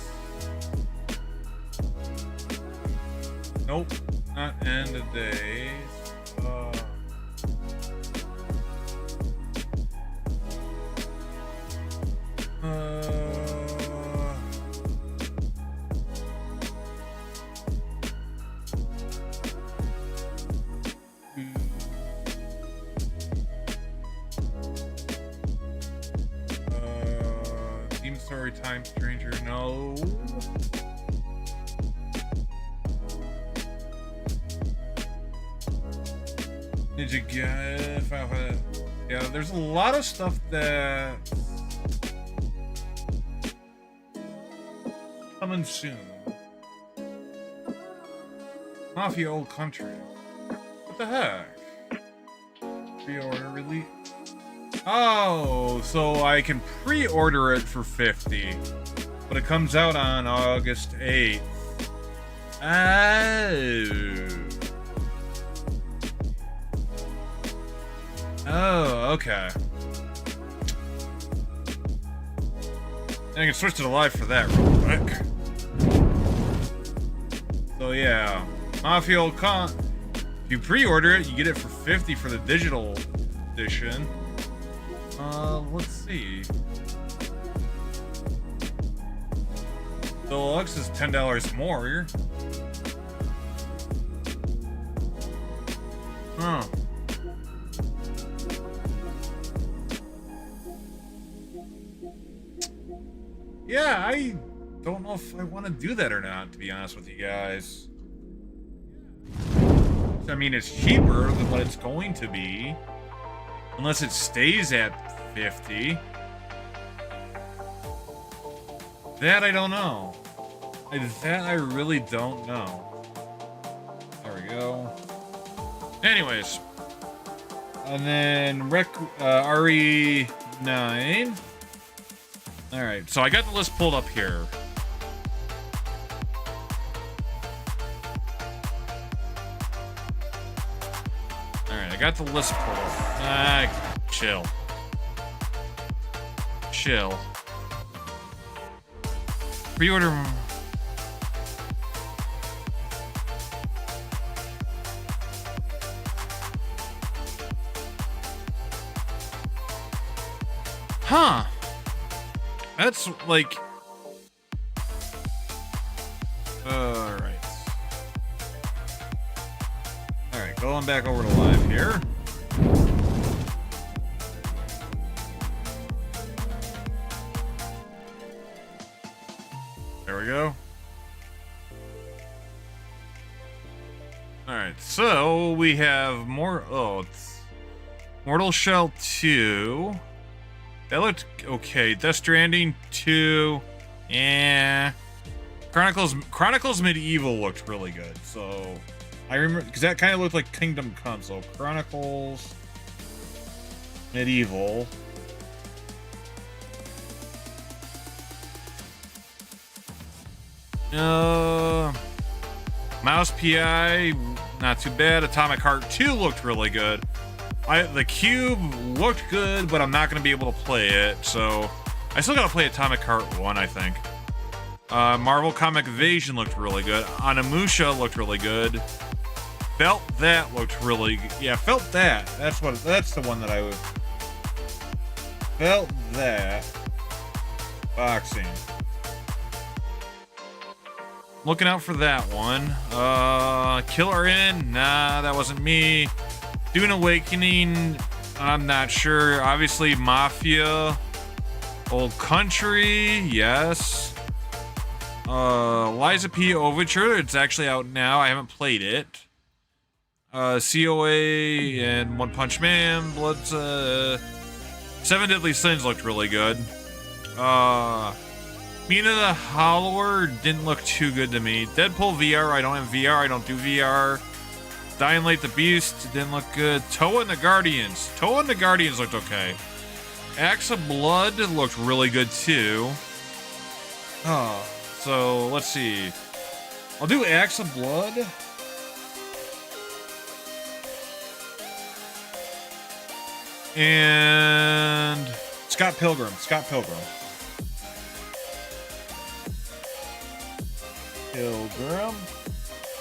Nope, not end of days. Team Story Time Stranger, no. Did you get? Yeah, there's a lot of stuff that coming soon. Mafia Old Country. What the heck? Pre-order release. Oh, so I can pre-order it for $50, but it comes out on August 8th. Oh, okay. I can switch to the live for that real quick. So yeah, Mafia Old Country. If you pre-order it, you get it for $50 for the digital edition. Let's see. Deluxe is $10 more. Huh. Yeah, I don't know if I want to do that or not, to be honest with you guys. I mean, it's cheaper than what it's going to be. Unless it stays at 50. That I don't know. That I really don't know. There we go. Anyways. And then RE9. Alright, so I got the list pulled up here. Alright, I got the list pulled up. Chill. Chill. Pre-order. Huh. That's like... Alright. Alright, going back over to live here. There we go. Alright, so we have more... Oh, it's Mortal Shell 2. That looked okay. Death Stranding 2. Yeah. Chronicles Medieval looked really good. So I remember because that kind of looked like Kingdom Come. So Chronicles Medieval. Mouse PI, not too bad. Atomic Heart 2 looked really good. The Cube looked good, but I'm not going to be able to play it, so I still got to play Atomic Heart 1, I think. Marvel Comic Invasion looked really good. Onimusha looked really good. Felt That looked really good. Yeah, Felt That. That's the one that I would. Felt That. Boxing. Looking out for that one. Killer In. Nah, that wasn't me. Dune Awakening. I'm not sure. Obviously, Mafia. Old Country. Yes. Liza P. Overture. It's actually out now. I haven't played it. COA and One Punch Man. Seven Deadly Sins looked really good. Mina the Hollower didn't look too good to me. Deadpool VR. I don't have VR. I don't do VR. Dying Light the Beast didn't look good. Toa and the Guardians. Toa and the Guardians looked okay. Axe of Blood looked really good too. Oh, so let's see. I'll do Axe of Blood. And Scott Pilgrim. Pilgrim.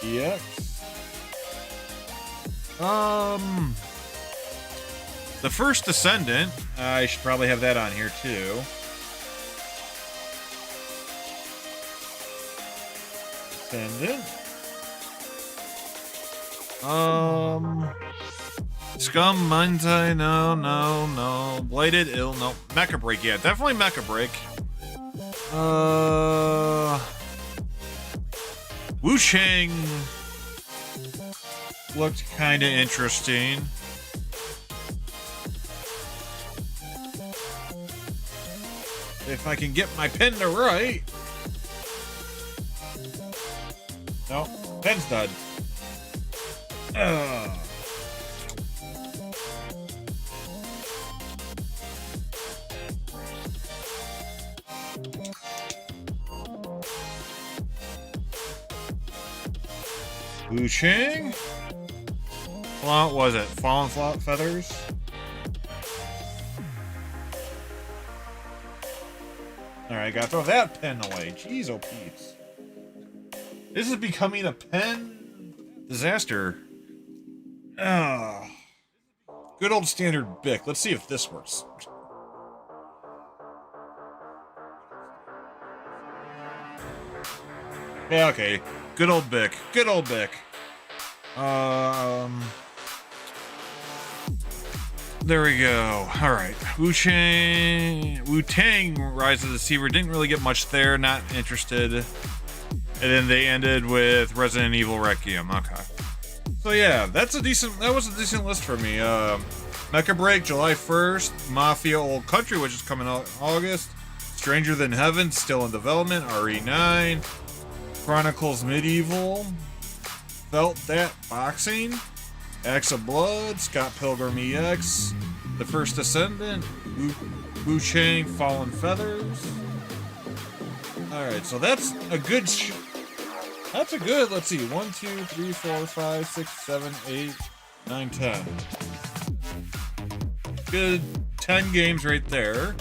EX. The First Descendant. I should probably have that on here too. Descendant. Scum, Mantai, no. Bladed Ill, no. Mecha Break, yeah, definitely Mecha Break. Wu Chang looked kind of interesting. If I can get my pen to write. No, pen's done. Wu Chang? What was it? Fallen Feathers? Alright, gotta throw that pen away. Jeez, oh peeps. This is becoming a pen disaster. Good old standard Bic. Let's see if this works. Yeah, okay. Good old Bic. There we go. Alright. Wu-Tang Rise of the Deceiver. Didn't really get much there. Not interested. And then they ended with Resident Evil Requiem. Okay. So yeah, that was a decent list for me. Mecha Break, July 1st. Mafia Old Country, which is coming out in August. Stranger Than Heaven, still in development. RE9. Chronicles Medieval. Felt That Boxing. Axe of Blood, Scott Pilgrim EX, The First Descendant, Wu Chang Fallen Feathers. Alright, so that's a good let's see, 1, 2, 3, 4, 5, 6, 7, 8, 9, 10. Good 10 games right there.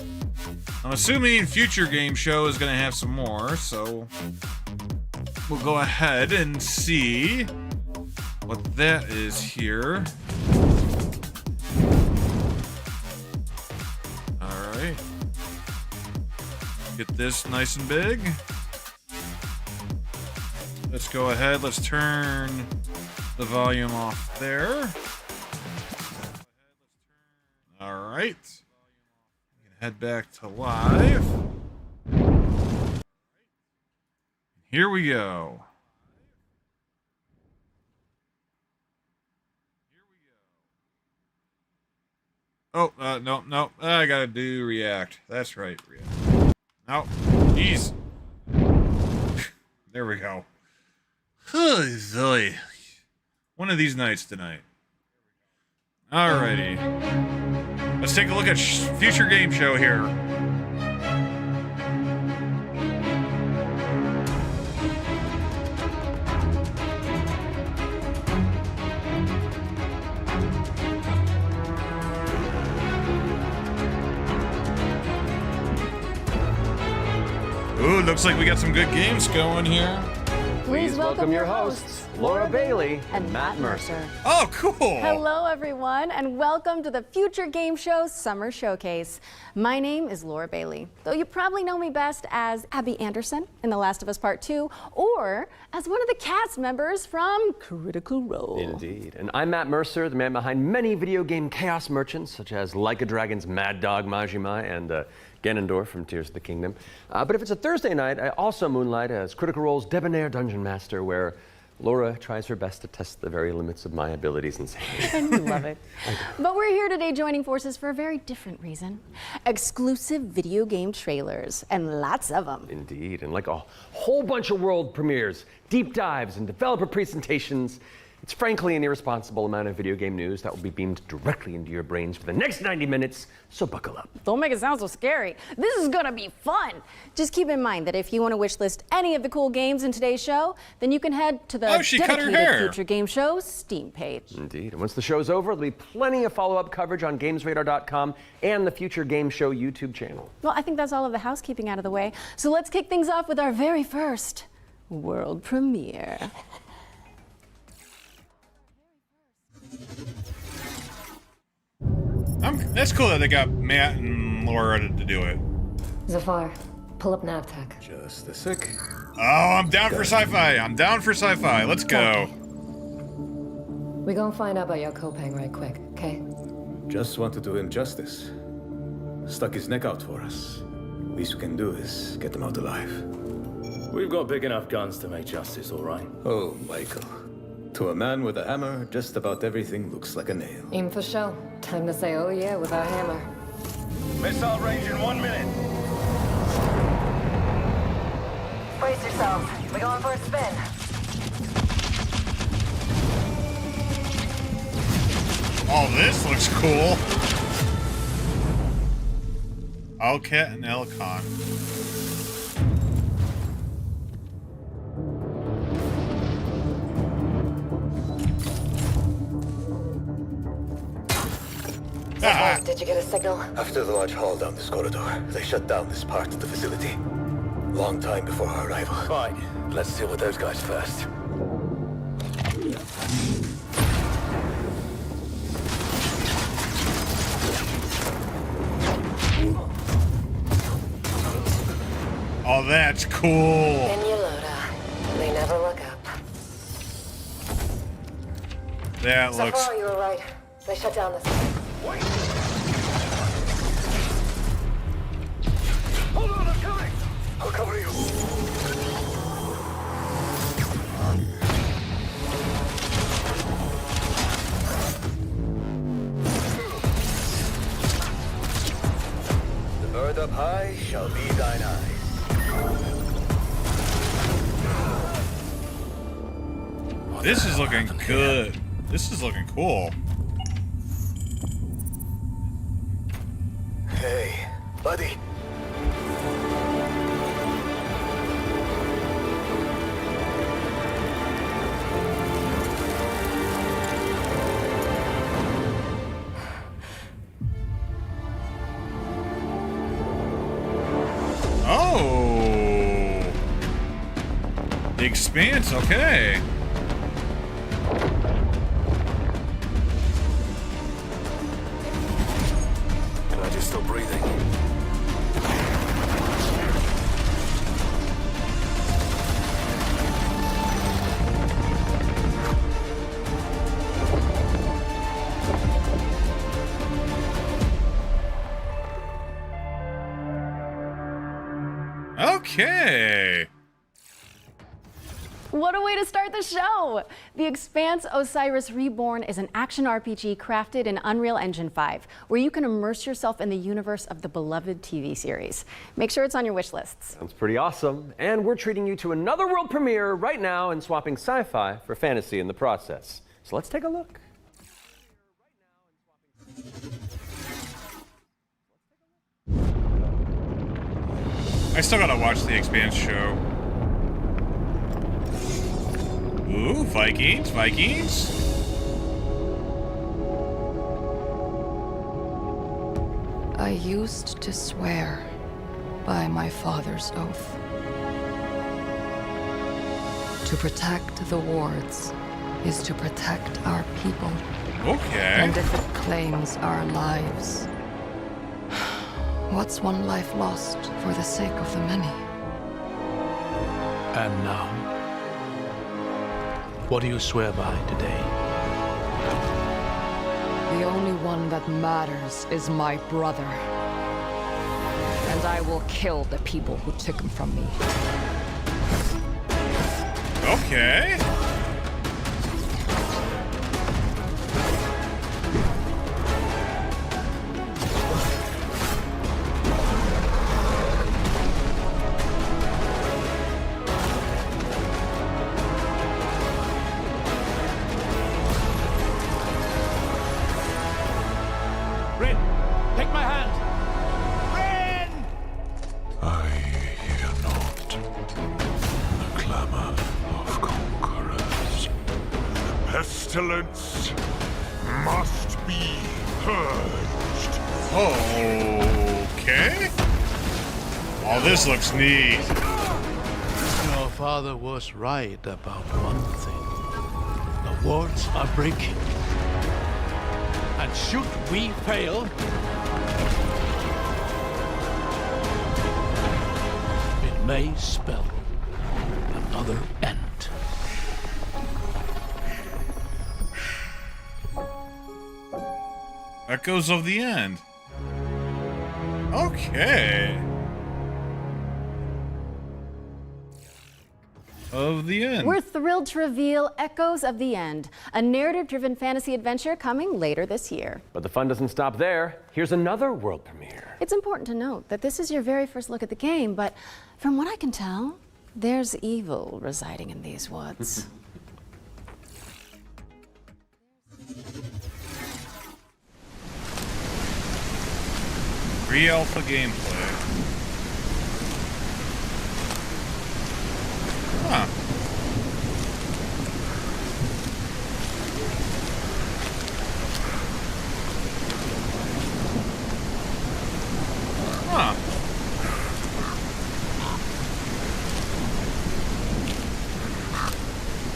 I'm assuming future game show is going to have some more, so we'll go ahead and see what that is here. Alright. Get this nice and big. Let's go ahead. Let's turn the volume off there. Alright. Head back to live. Here we go. Oh, no. I gotta do React. That's right, React. No, jeez. There we go. One of these nights tonight. Alrighty. Let's take a look at future game show here. Ooh, looks like we got some good games going here. Please welcome your hosts, Laura Bailey and Matt Mercer. Oh, cool. Hello, everyone, and welcome to the Future Game Show Summer Showcase. My name is Laura Bailey, though you probably know me best as Abby Anderson in The Last of Us Part 2, or as one of the cast members from Critical Role. Indeed. And I'm Matt Mercer, the man behind many video game chaos merchants, such as Like a Dragon's Mad Dog Majima and Ganondorf from Tears of the Kingdom. But if it's a Thursday night, I also moonlight as Critical Role's debonair dungeon master, where Laura tries her best to test the very limits of my abilities and sanity. And we love it. But we're here today joining forces for a very different reason. Exclusive video game trailers, and lots of them. Indeed, and like a whole bunch of world premieres, deep dives, and developer presentations, it's frankly an irresponsible amount of video game news that will be beamed directly into your brains for the next 90 minutes, so buckle up. Don't make it sound so scary. This is gonna be fun. Just keep in mind that if you want to wishlist any of the cool games in today's show, then you can head to the dedicated Future Game Show Steam page. Indeed, and once the show's over, there'll be plenty of follow-up coverage on GamesRadar.com and the Future Game Show YouTube channel. Well, I think that's all of the housekeeping out of the way, so let's kick things off with our very first world premiere. That's cool that they got Matt and Laura to do it. Zafar, pull up NavTech. Just a sec. Oh, I'm down for sci-fi. I'm down for sci-fi. Let's go. We gonna find out about your Kopang right quick, okay? Just want to do him justice. Stuck his neck out for us. Least we can do is get him out alive. We've got big enough guns to make justice, all right? Oh, Michael. To a man with a hammer, just about everything looks like a nail. Aim for show. Time to say oh yeah with our hammer. Missile range in 1 minute. Brace yourselves. We're going for a spin. Oh, this looks cool. Owlcat and Elcon. Did you get a signal? After the large haul down this corridor, they shut down this part of the facility. Long time before our arrival. Fine. Let's deal with those guys first. Oh, that's cool. They never look up. That So looks... far, you were right. They shut down this. Hold on, I'm coming! I'll cover you. The bird up high shall be thine eyes. This is looking good. This is looking cool. Hey, buddy. Oh! The Expanse, okay. Glad you're still breathing. Okay. What a way to start the show! The Expanse Osiris Reborn is an action RPG crafted in Unreal Engine 5, where you can immerse yourself in the universe of the beloved TV series. Make sure it's on your wish lists. Sounds pretty awesome. And we're treating you to another world premiere right now and swapping sci-fi for fantasy in the process. So let's take a look. I still gotta watch the Expanse show. Ooh, Vikings, Vikings. I used to swear by my father's oath To protect the wards is to protect our people. Okay. And if it claims our lives, what's one life lost for the sake of the many? And now, what do you swear by today? The only one that matters is my brother. And I will kill the people who took him from me. Okay. Rin, take my hand! Rin! I hear not the clamor of conquerors. The pestilence must be purged. Okay. Oh, this looks neat. Your father was right about one thing. The wards are breaking. And should we fail, it may spell another end. Echoes of the end. Okay. Of the end. We're thrilled to reveal Echoes of the End, a narrative-driven fantasy adventure coming later this year. But the fun doesn't stop there. Here's another world premiere. It's important to note that this is your very first look at the game, but from what I can tell, there's evil residing in these woods. Pre-alpha gameplay. Huh. Huh.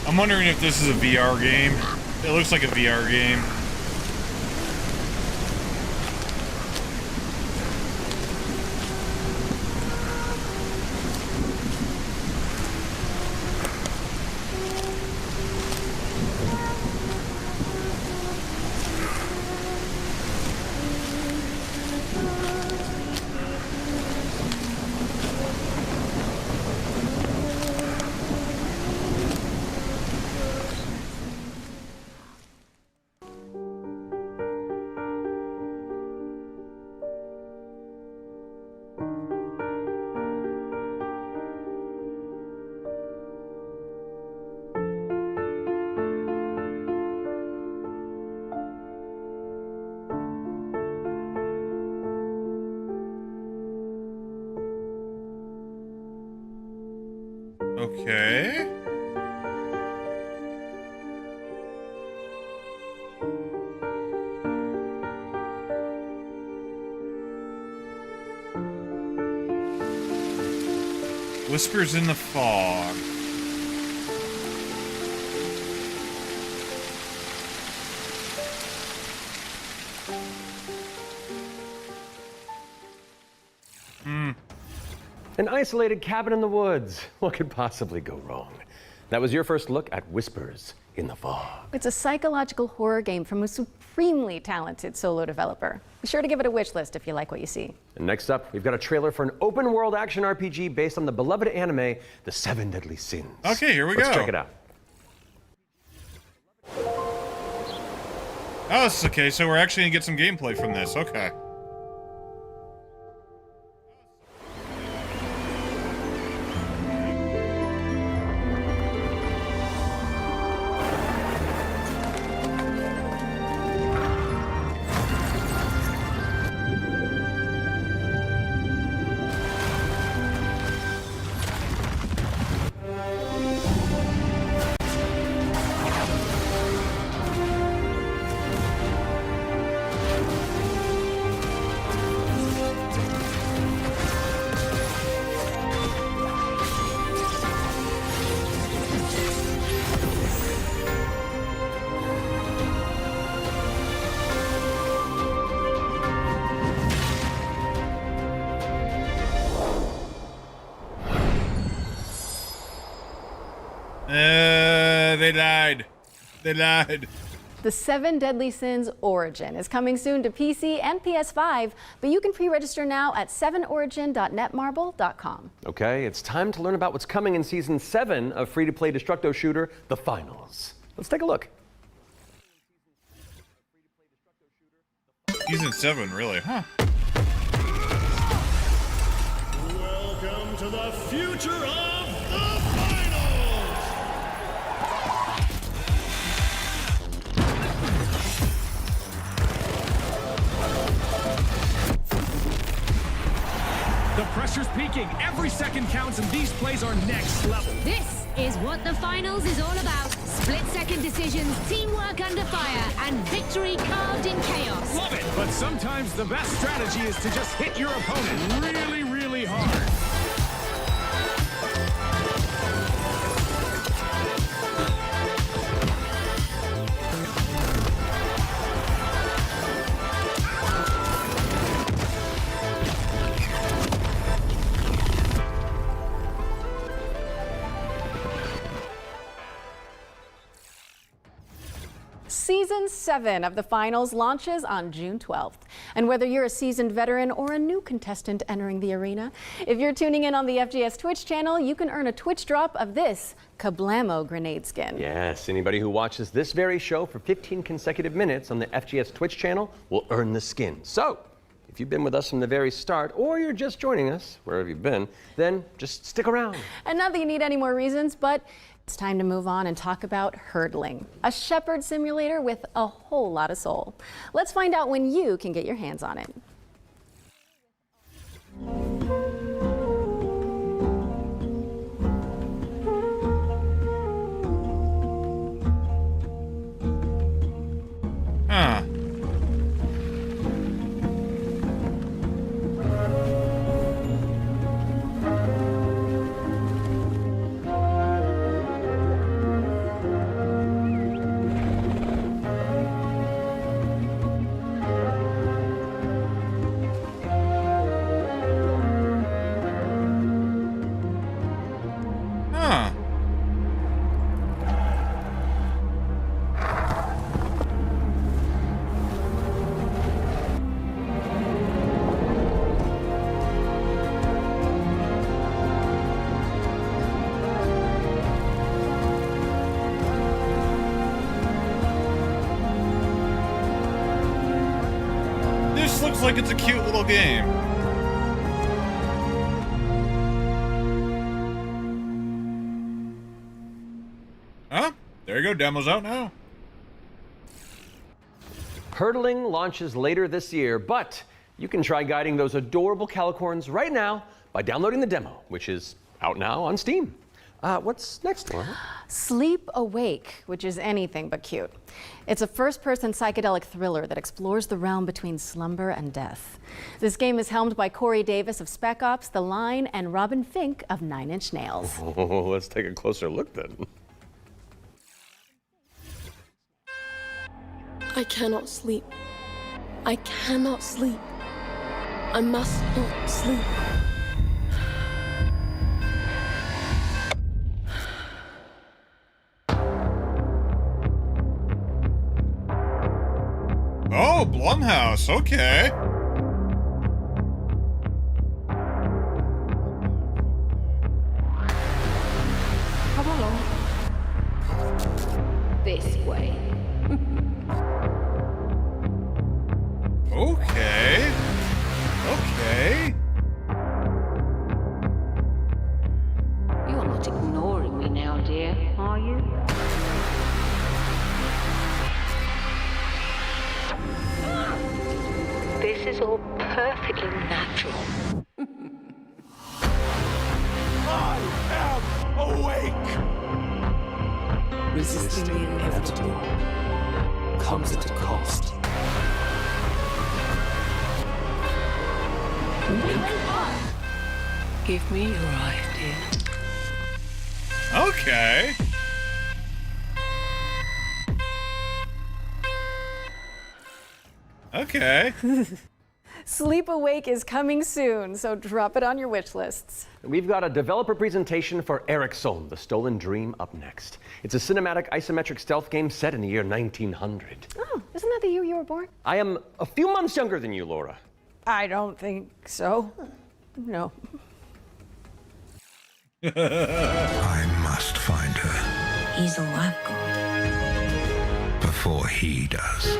I'm wondering if this is a VR game. It looks like a VR game. Okay. Whispers in the fog. An isolated cabin in the woods. What could possibly go wrong? That was your first look at Whispers in the Fog. It's a psychological horror game from a supremely talented solo developer. Be sure to give it a wish list if you like what you see. And next up, we've got a trailer for an open-world action RPG based on the beloved anime, The Seven Deadly Sins. Okay, here we Let's go. check it out. Oh, it's okay, so we're actually gonna get some gameplay from this. Okay. They lied. They lied. The 7 Deadly Sins Origin is coming soon to PC and PS5, but you can pre-register now at 7origin.netmarble.com. Okay, it's time to learn about what's coming in Season 7 of free-to-play Destructo shooter, The Finals. Let's take a look. Season 7, really, huh? Welcome to the future of the finals! The pressure's peaking. Every second counts, and these plays are next level. This is what the finals is all about. Split-second decisions, teamwork under fire, and victory carved in chaos. Love it! But sometimes the best strategy is to just hit your opponent really, really hard. Season 7 of the finals launches on June 12th. And whether you're a seasoned veteran or a new contestant entering the arena, if you're tuning in on the FGS Twitch channel, you can earn a Twitch drop of this Kablamo grenade skin. Yes, anybody who watches this very show for 15 consecutive minutes on the FGS Twitch channel will earn the skin. So, if you've been with us from the very start, or you're just joining us, wherever you've been, then just stick around. And not that you need any more reasons, but it's time to move on and talk about hurdling, a shepherd simulator with a whole lot of soul. Let's find out when you can get your hands on it. Huh. This looks like it's a cute little game. Huh? There you go, demo's out now. Hurdling launches later this year, but you can try guiding those adorable calicorns right now by downloading the demo, which is out now on Steam. What's next, Laura? Sleep Awake, which is anything but cute. It's a first-person psychedelic thriller that explores the realm between slumber and death. This game is helmed by Corey Davis of Spec Ops, The Line, and Robin Fink of 9 Inch Nails. Oh, let's take a closer look then. I cannot sleep. I cannot sleep. I must not sleep. Oh, Blumhouse, okay. Come along. This way. Okay. Okay. You're not ignoring me now, dear, are you? This is all perfectly natural. I am awake! Resisting the inevitable comes at a cost. Give me your eye, dear. Okay. Okay. Sleep Awake is coming soon, so drop it on your wish lists. We've got a developer presentation for Eric Solm, The Stolen Dream, up next. It's a cinematic isometric stealth game set in the year 1900. Oh, isn't that the year you were born? I am a few months younger than you, Laura. I don't think so. No. I must find her. He's a lab god. Before he does.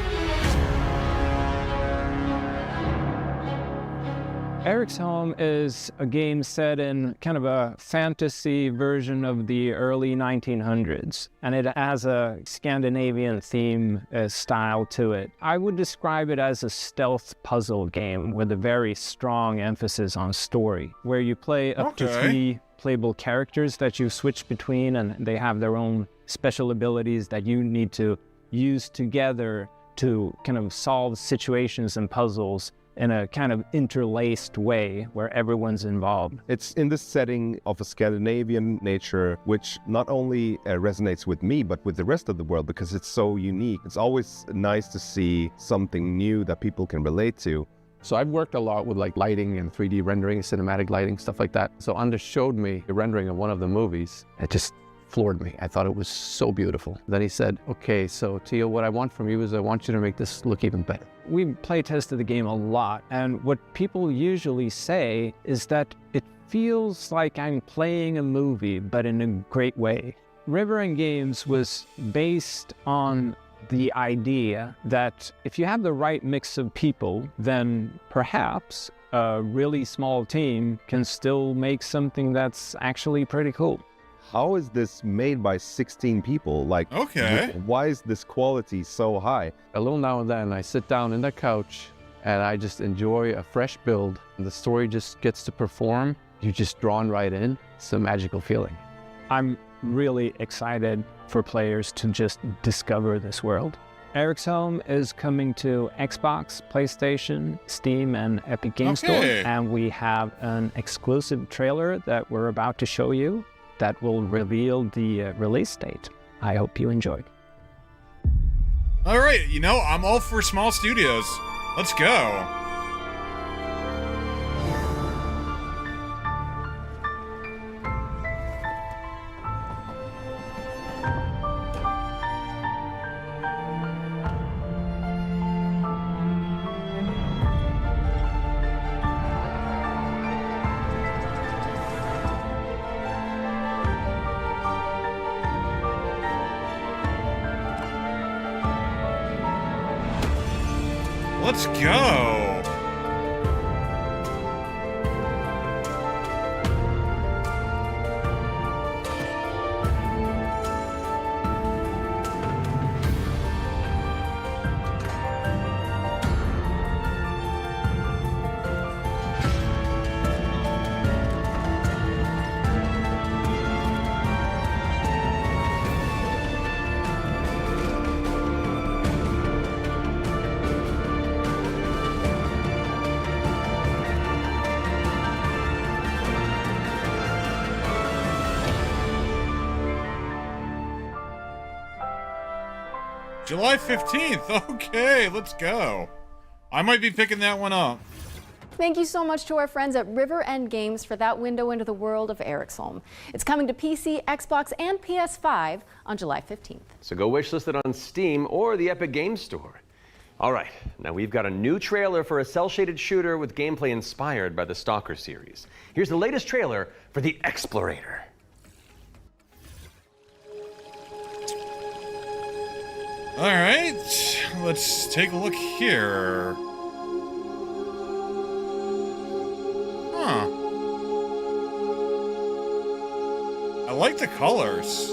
Eric's Home is a game set in kind of a fantasy version of the early 1900s, and it has a Scandinavian theme style to it. I would describe it as a stealth puzzle game with a very strong emphasis on story, where you play up to 3 playable characters that you switch between, and they have their own special abilities that you need to use together to kind of solve situations and puzzles in a kind of interlaced way where everyone's involved. It's in this setting of a Scandinavian nature, which not only resonates with me, but with the rest of the world, because it's so unique. It's always nice to see something new that people can relate to. So I've worked a lot with like lighting and 3D rendering, cinematic lighting, stuff like that. So Anders showed me the rendering of one of the movies. It just floored me. I thought it was so beautiful. Then he said, okay, so Theo, what I want from you is I want you to make this look even better. We play tested the game a lot, and what people usually say is that it feels like I'm playing a movie, but in a great way. River End Games was based on the idea that if you have the right mix of people, then perhaps a really small team can still make something that's actually pretty cool. How is this made by 16 people? Like, why is this quality so high? A little now and then I sit down in the couch and I just enjoy a fresh build. The story just gets to perform. You're just drawn right in. It's a magical feeling. I'm really excited for players to just discover this world. Eric's Home is coming to Xbox, PlayStation, Steam, and Epic Games Store. And we have an exclusive trailer that we're about to show you that will reveal the release date. I hope you enjoy. All right, you know, I'm all for small studios. Let's go. Let's go. July 15th. Okay, let's go. I might be picking that one up. Thank you so much to our friends at River End Games for that window into the world of Eric's Home. It's coming to PC, Xbox, and PS5 on July 15th. So go wishlist it on Steam or the Epic Games Store. All right, now we've got a new trailer for a cel-shaded shooter with gameplay inspired by the Stalker series. Here's the latest trailer for The Explorator. All right, let's take a look here. Huh. I like the colors.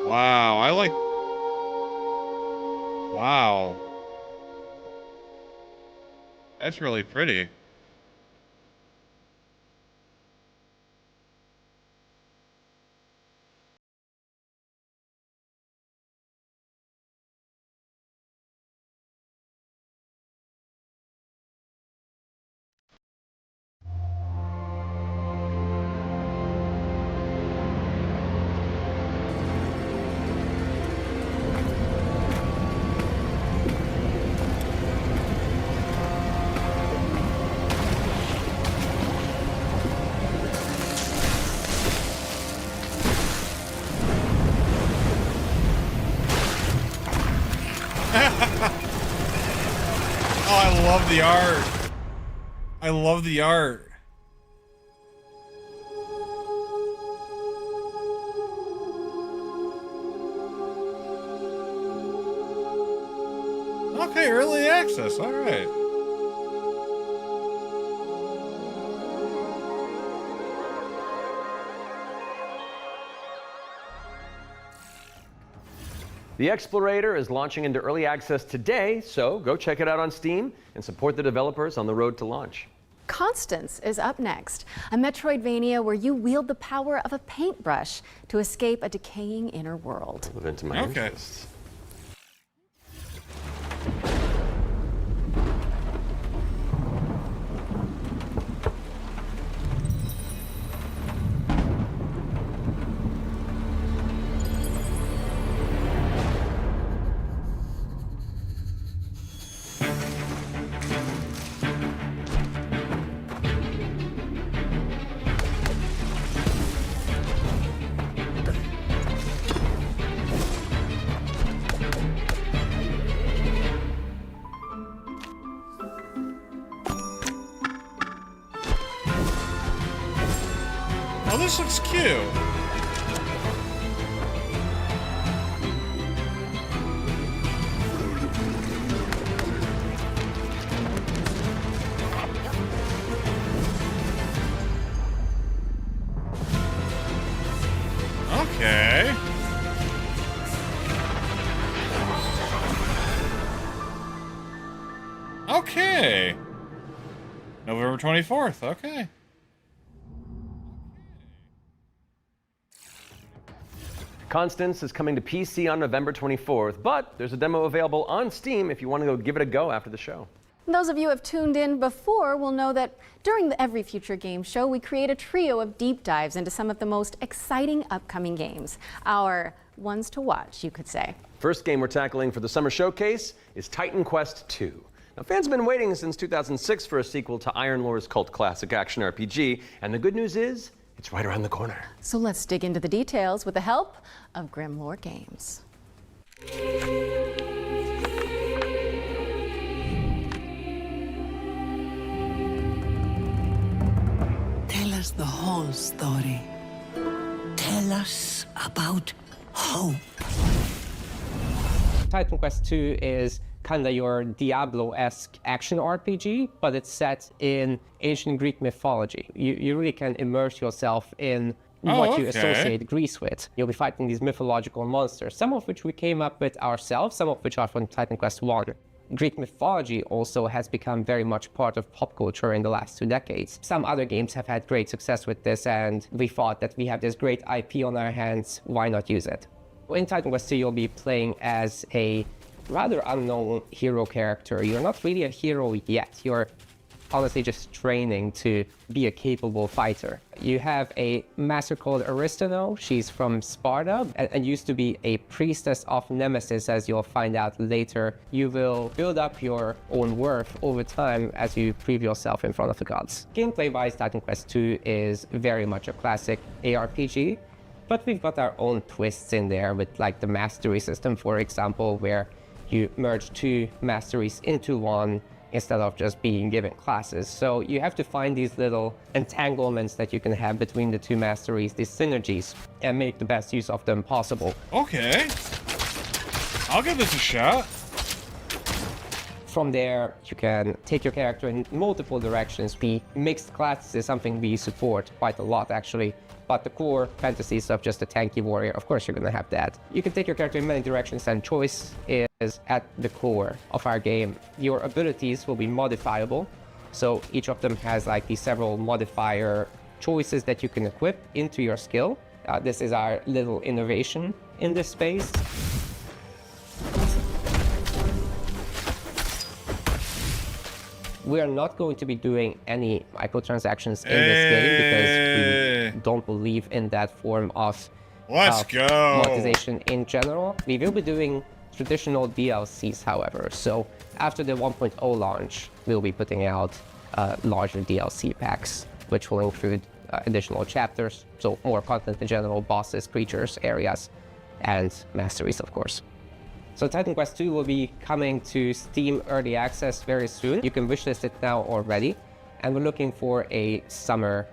Wow, I like... Wow. That's really pretty. Oh, I love the art. I love the art. Okay, early access. All right. The Explorator is launching into early access today, so go check it out on Steam and support the developers on the road to launch. Constance is up next, a Metroidvania where you wield the power of a paintbrush to escape a decaying inner world. Move into my interests. Oh, this looks cute. Okay. Okay. November 24th. Okay. Constance is coming to PC on November 24th, but there's a demo available on Steam if you want to go give it a go after the show. Those of you who have tuned in before will know that during the Every Future Game Show, we create a trio of deep dives into some of the most exciting upcoming games. Our ones to watch, you could say. First game we're tackling for the Summer Showcase is Titan Quest II. Now, fans have been waiting since 2006 for a sequel to Iron Lore's cult classic action RPG, and the good news is, it's right around the corner. So let's dig into the details with the help of Grim Lore Games. Tell us the whole story. Tell us about hope. Titan Quest II is kind of your Diablo-esque action RPG, but it's set in ancient Greek mythology. You really can immerse yourself in what you associate Greece with. You'll be fighting these mythological monsters, some of which we came up with ourselves, some of which are from Titan Quest I. Greek mythology also has become very much part of pop culture in the last 2 decades. Some other games have had great success with this, and we thought that we have this great IP on our hands, why not use it? In Titan Quest II, you'll be playing as a rather unknown hero character. You're not really a hero yet. You're honestly just training to be a capable fighter. You have a master called Aristano. She's from Sparta and used to be a priestess of Nemesis, as you'll find out later. You will build up your own worth over time as you prove yourself in front of the gods. Gameplay-wise, Titan Quest II is very much a classic ARPG, but we've got our own twists in there with like the mastery system, for example, where you merge 2 masteries into one instead of just being given classes. So you have to find these little entanglements that you can have between the 2 masteries, these synergies, and make the best use of them possible. Okay. I'll give this a shot. From there, you can take your character in multiple directions. The mixed classes is something we support quite a lot, actually. But the core fantasy stuff, just a tanky warrior, of course you're gonna have that. You can take your character in many directions, and choice is at the core of our game. Your abilities will be modifiable, so each of them has like these several modifier choices that you can equip into your skill. This is our little innovation in this space. We are not going to be doing any microtransactions in this game because we don't believe in that form of monetization in general. We will be doing traditional DLCs, however. So after the 1.0 launch, we'll be putting out larger DLC packs, which will include additional chapters, so more content in general, bosses, creatures, areas, and masteries, of course. So Titan Quest 2 will be coming to Steam Early Access very soon. You can wishlist it now already. And we're looking for a summer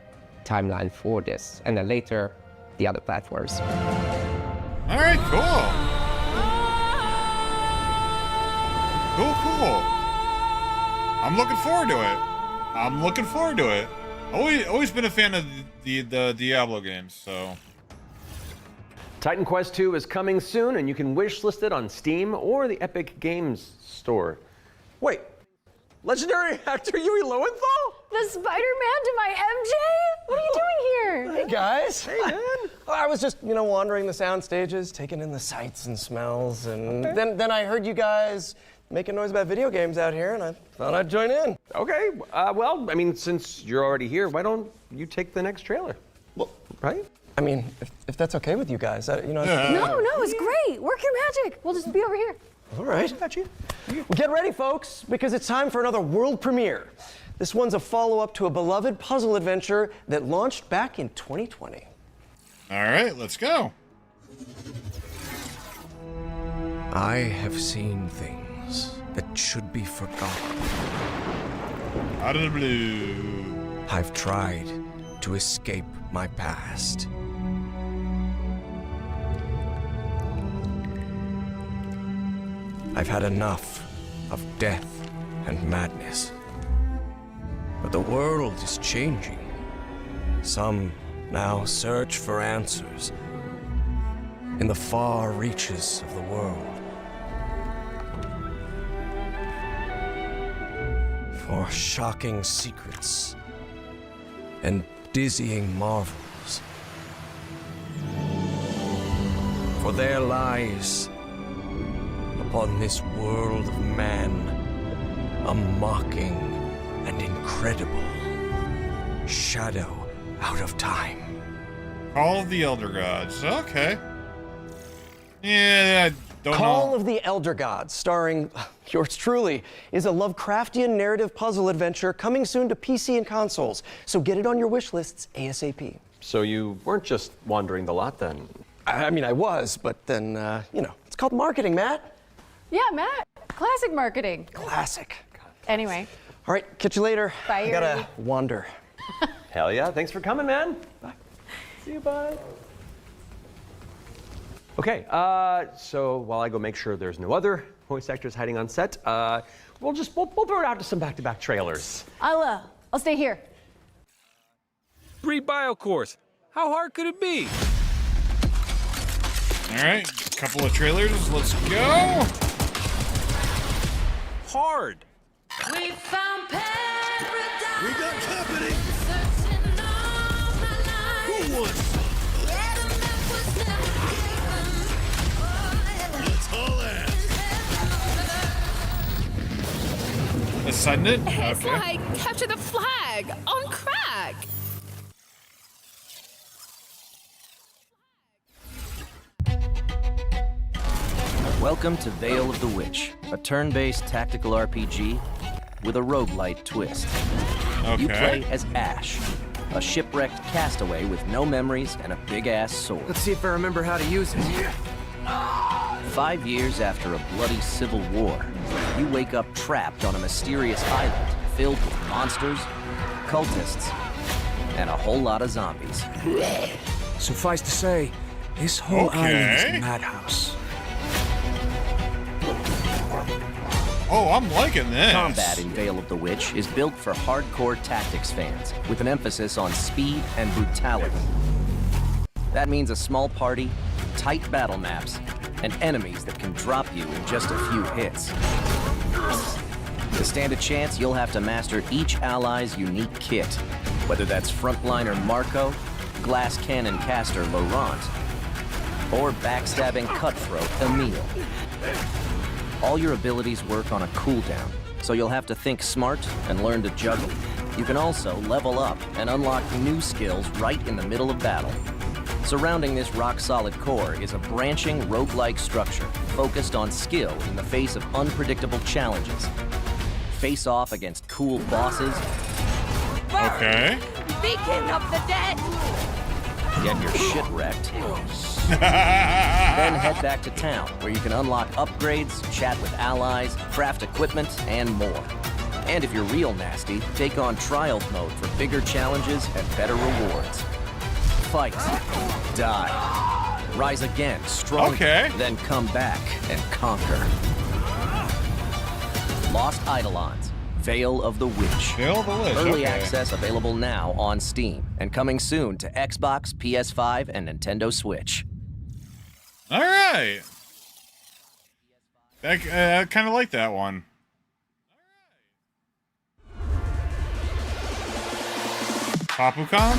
timeline for this. And then later, the other platforms. All right, cool. Cool. I'm looking forward to it. Always been a fan of the Diablo games, so. Titan Quest 2 is coming soon, and you can wishlist it on Steam or the Epic Games Store. Wait, legendary actor Yui Lowenthal? The Spider-Man to my MJ? What are you doing here? Hey guys. Hey man. I was just, wandering the sound stages, taking in the sights and smells, and then I heard you guys making noise about video games out here, and I thought I'd join in. Okay, well, I mean, since you're already here, why don't you take the next trailer? Well, right? I mean, if that's okay with you guys, No, it's great. Work your magic. We'll just be over here. All right. Got you. Well, get ready, folks, because it's time for another world premiere. This one's a follow-up to a beloved puzzle adventure that launched back in 2020. All right, let's go. I have seen things that should be forgotten. Out of the blue. I've tried to escape my past. I've had enough of death and madness. But the world is changing. Some now search for answers in the far reaches of the world. For shocking secrets and dizzying marvels. For there lies upon this world of man a mocking and incredible shadow out of time. Call of the Elder Gods. Okay. Yeah, I don't Call know. of the Elder Gods, starring yours truly, is a Lovecraftian narrative puzzle adventure coming soon to PC and consoles. So get it on your wish lists ASAP. So you weren't just wandering the lot then? I mean, I was, but then, it's called marketing, Matt. Yeah, Matt. Classic marketing. Classic. Anyway. All right, catch you later. Bye, I gotta wander. Hell yeah, thanks for coming, man. Bye. See you, bye. Okay, so while I go make sure there's no other voice actors hiding on set, we'll throw it out to some back-to-back trailers. I'll stay here. Breed Bio course. How hard could it be? All right, a couple of trailers. Let's go. Hard. We found paradise. We got company. Who wants some? Let's haul ass. Isn't it? It's Okay. like capture the flag on crack. Welcome to Veil of the Witch, a turn-based tactical RPG with a roguelite twist. You play as Ash, a shipwrecked castaway with no memories and a big-ass sword. Let's see if I remember how to use it. 5 years after a bloody civil war, you wake up trapped on a mysterious island filled with monsters, cultists, and a whole lot of zombies. Suffice to say, this whole island is a madhouse. Oh, I'm liking this. Combat in Veil of the Witch is built for hardcore tactics fans, with an emphasis on speed and brutality. That means a small party, tight battle maps, and enemies that can drop you in just a few hits. To stand a chance, you'll have to master each ally's unique kit, whether that's frontliner Marco, glass cannon caster Laurent, or backstabbing cutthroat Emile. All your abilities work on a cooldown, so you'll have to think smart and learn to juggle. You can also level up and unlock new skills right in the middle of battle. Surrounding this rock-solid core is a branching roguelike structure focused on skill in the face of unpredictable challenges. Face off against cool bosses. Okay. Beacon of the dead. get your shit wrecked, then head back to town, where you can unlock upgrades, chat with allies, craft equipment, and more. And if you're real nasty, take on Trials mode for bigger challenges and better rewards. Fight, die, rise again, stronger, then come back and conquer. Lost Eidolons, Veil of the Witch. Veil of the Witch, Early access available now on Steam, and coming soon to Xbox, PS5, and Nintendo Switch. All right. I kind of like that one. Papukan?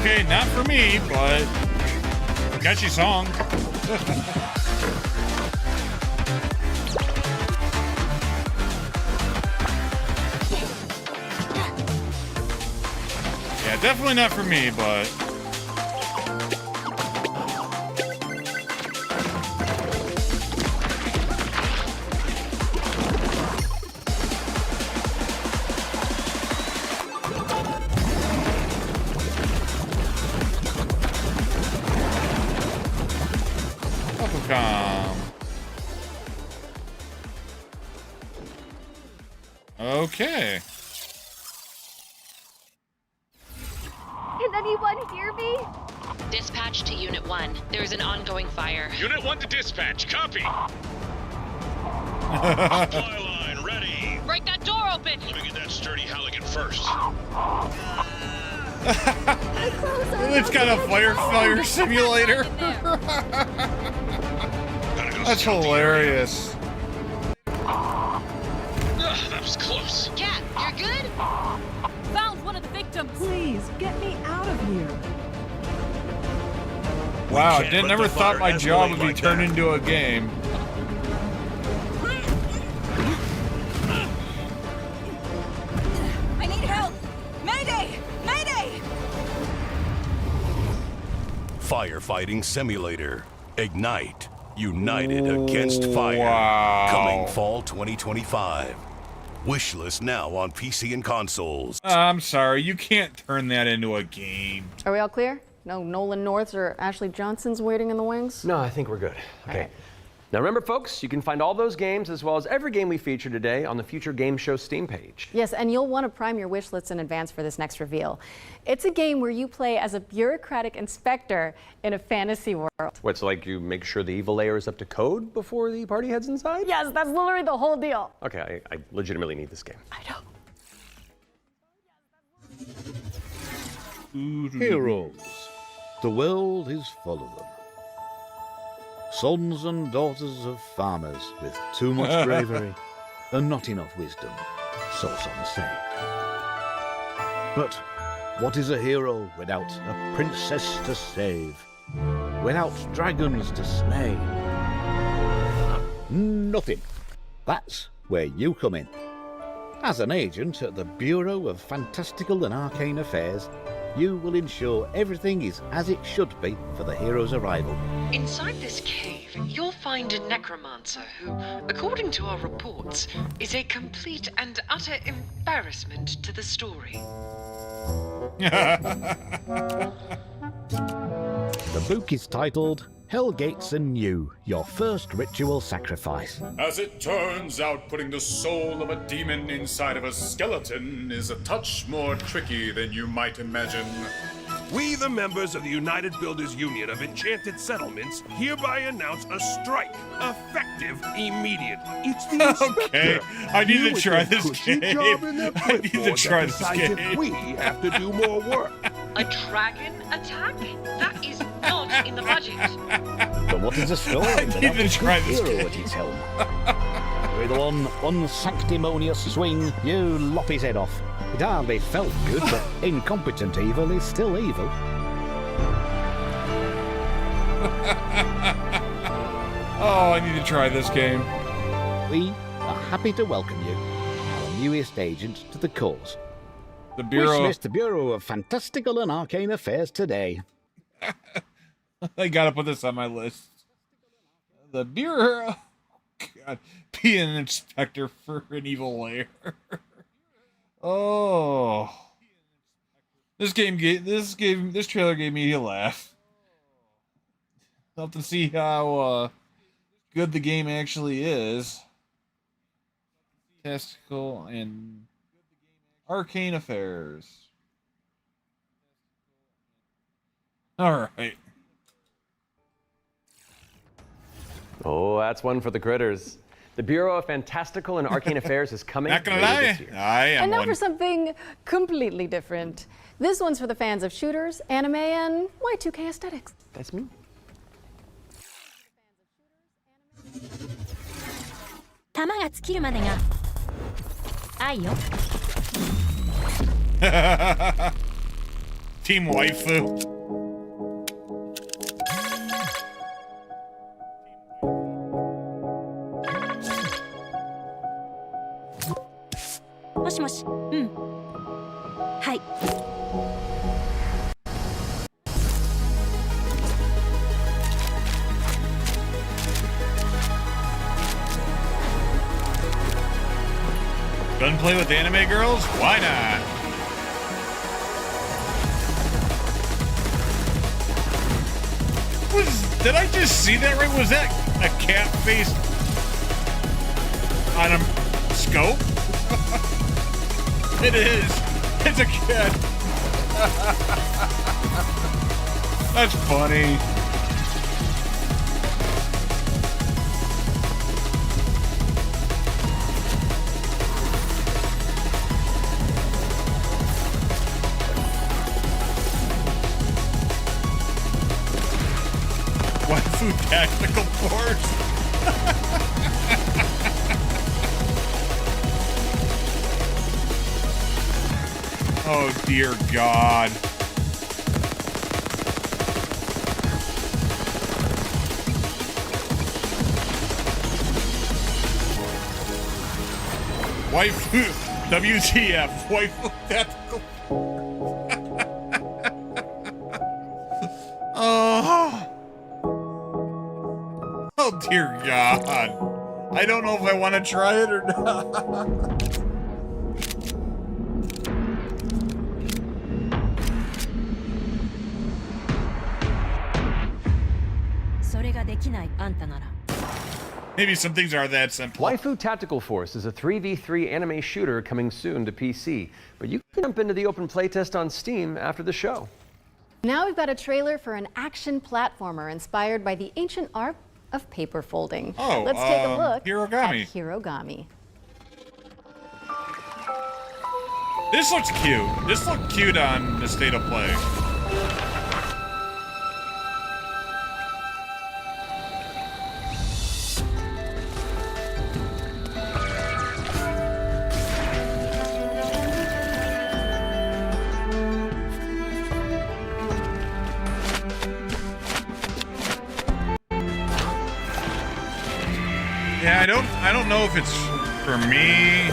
Okay, not for me, but catchy song. Yeah, definitely not for me, but okay. Can anyone hear me? Dispatch to Unit 1. There's an ongoing fire. Unit 1 to dispatch. Copy. Supply line ready. Break that door open. Let me get that sturdy Halligan first. It's got a fire simulator. That's hilarious. That was close. Cat, you're good? Found one of the victims. Please, get me out of here. Wow, I never thought my job would be turned into a game. I need help. Mayday! Mayday! Firefighting simulator. Ignite. United Against Fire. Wow. Coming fall 2025. Wishlist now on PC and consoles. I'm sorry, you can't turn that into a game. Are we all clear? No Nolan Norths or Ashley Johnsons waiting in the wings? No, I think we're good. Okay. Now remember, folks, you can find all those games as well as every game we feature today on the Future Game Show Steam page. Yes, and you'll want to prime your wish lists in advance for this next reveal. It's a game where you play as a bureaucratic inspector in a fantasy world. What's like you make sure the evil layer is up to code before the party heads inside? Yes, that's literally the whole deal. Okay, I legitimately need this game. I know. Heroes. The world is full of them. Sons and daughters of farmers with too much bravery and not enough wisdom, so some say. But what is a hero without a princess to save? Without dragons to slay? Nothing. That's where you come in. As an agent at the Bureau of Fantastical and Arcane Affairs, you will ensure everything is as it should be for the hero's arrival. Inside this cave, you'll find a necromancer who, according to our reports, is a complete and utter embarrassment to the story. The book is titled Hellgates Anew, Your First Ritual Sacrifice. As it turns out, putting the soul of a demon inside of a skeleton is a touch more tricky than you might imagine. We, the members of the United Builders Union of Enchanted Settlements, hereby announce a strike, effective immediate. It's the inspector. Okay, I need You to with try that this cushy game. job in that I need to clipboard try that this decides game. if we have to do more work. A dragon attack? That is not in the budget. But what is a story I without need to a try good this hero game. at its helm? With one unsanctimonious swing, you lop his head off. It hardly felt good, but incompetent evil is still evil. Oh, I need to try this game. We are happy to welcome you, our newest agent to the cause. The Bureau. Wish list the Bureau of Fantastical and Arcane Affairs today. I gotta put this on my list. The Bureau God. Be an inspector for an evil lair. Oh. This trailer gave me a laugh. I'll have to see how good the game actually is. Testicle and arcane affairs. All right. Oh, that's one for the critters. The Bureau of Fantastical and Arcane Affairs is coming Not gonna later lie, this year. I am And now one. for something completely different. This one's for the fans of shooters, anime, and Y2K aesthetics. That's me. 弾が尽きるまでが愛よ。 Team waifu. もしもし、うん。はい。 Gunplay with anime girls? Why not? Did I just see that right? Was that a cat face on a scope? It is. It's a cat. That's funny. Waifu Tactical Force. Oh dear God. Waifu WTF Waifu Tactical Force. Oh. Oh dear God. I don't know if I want to try it or not. それができないあんたなら。 Maybe some things are that simple. Waifu Tactical Force is a 3v3 anime shooter coming soon to PC, but you can jump into the open playtest on Steam after the show. Now we've got a trailer for an action platformer inspired by the ancient art of paper folding. Oh, let's take a look Hirogami. at Hirogami. This looks cute. This looked cute on the State of Play. Yeah, I don't know if it's for me.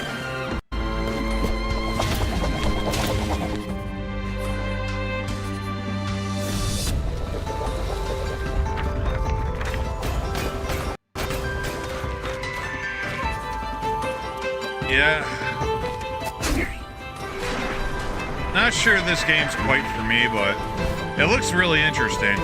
Yeah. Not sure this game's quite for me, but it looks really interesting.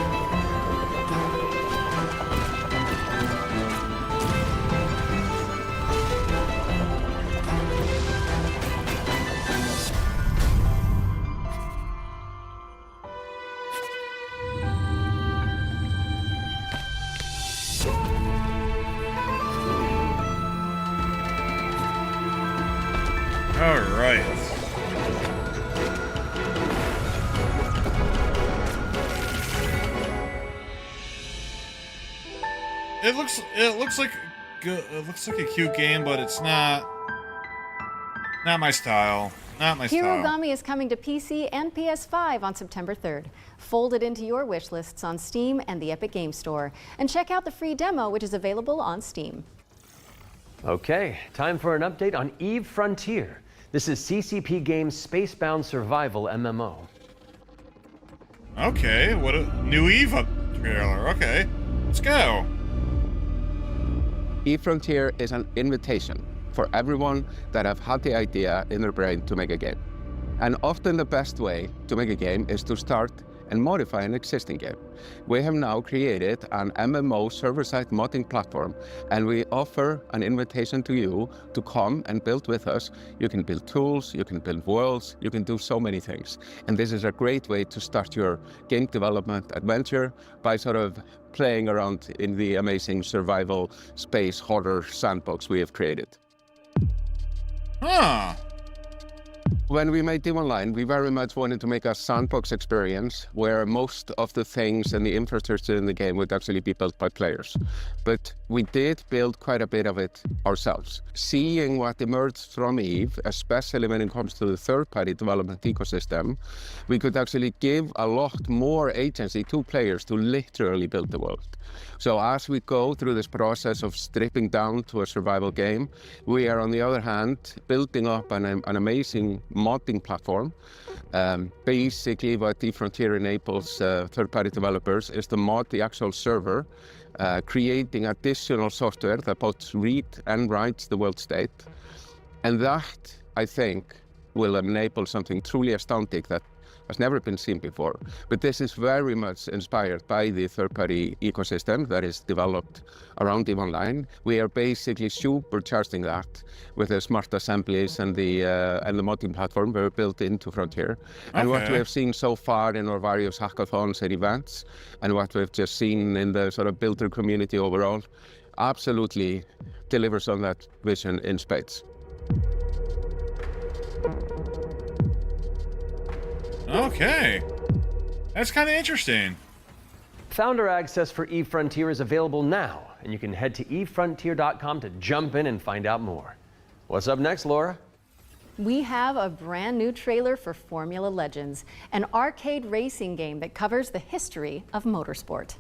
All right. It looks like good. It looks like a cute game, but it's not my style. Not my style. Hirogami is coming to PC and PS5 on September 3rd. Fold it into your wish lists on Steam and the Epic Games Store, and check out the free demo, which is available on Steam. Okay, time for an update on Eve Frontier. This is CCP Games' Spacebound Survival MMO. Okay, what a new Eve trailer. Okay, let's go. eFrontier is an invitation for everyone that have had the idea in their brain to make a game. And often the best way to make a game is to start and modify an existing game. We have now created an MMO server-side modding platform, and we offer an invitation to you to come and build with us. You can build tools, you can build worlds, you can do so many things. And this is a great way to start your game development adventure by sort of playing around in the amazing survival space horror sandbox we have created. Huh. When we made Team Online, we very much wanted to make a sandbox experience where most of the things and the infrastructure in the game would actually be built by players. But we did build quite a bit of it ourselves. Seeing what emerged from EVE, especially when it comes to the third-party development ecosystem, we could actually give a lot more agency to players to literally build the world. So as we go through this process of stripping down to a survival game, we are on the other hand building up an amazing modding platform. Basically what eFrontier enables third-party developers is to mod the actual server, creating additional software that both read and writes the world state. And that, I think, will enable something truly astounding that has never been seen before. But this is very much inspired by the third-party ecosystem that is developed around EVE Online. We are basically supercharging that with the smart assemblies and the modding platform we're built into Frontier. And what we have seen so far in our various hackathons and events, and what we've just seen in the sort of builder community overall, absolutely delivers on that vision in spades. Okay. That's kind of interesting. Founder access for eFrontier is available now, and you can head to efrontier.com to jump in and find out more. What's up next, Laura? We have a brand new trailer for Formula Legends, an arcade racing game that covers the history of motorsport.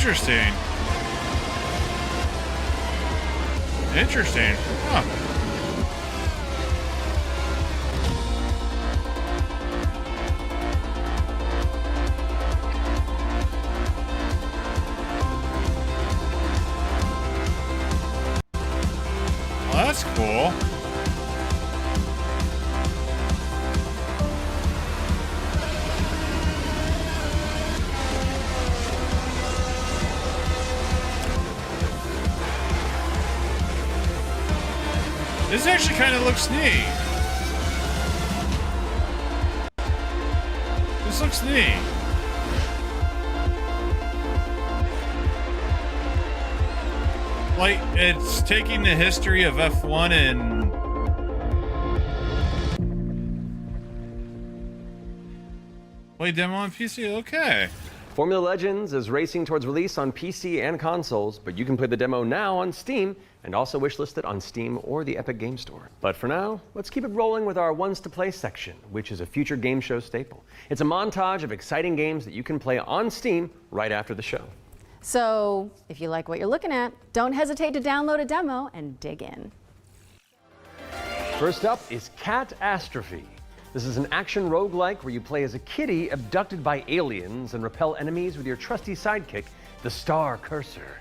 Interesting. Interesting. Huh. Well, that's cool. This actually kind of looks neat. This looks neat. Like, it's taking the history of F1 and... play demo on PC? Okay. Formula Legends is racing towards release on PC and consoles, but you can play the demo now on Steam and also wishlist it on Steam or the Epic Game Store. But for now, let's keep it rolling with our Ones to Play section, which is a future game show staple. It's a montage of exciting games that you can play on Steam right after the show. So if you like what you're looking at, don't hesitate to download a demo and dig in. First up is Catastrophe. This is an action roguelike where you play as a kitty abducted by aliens and repel enemies with your trusty sidekick, the Star Cursor.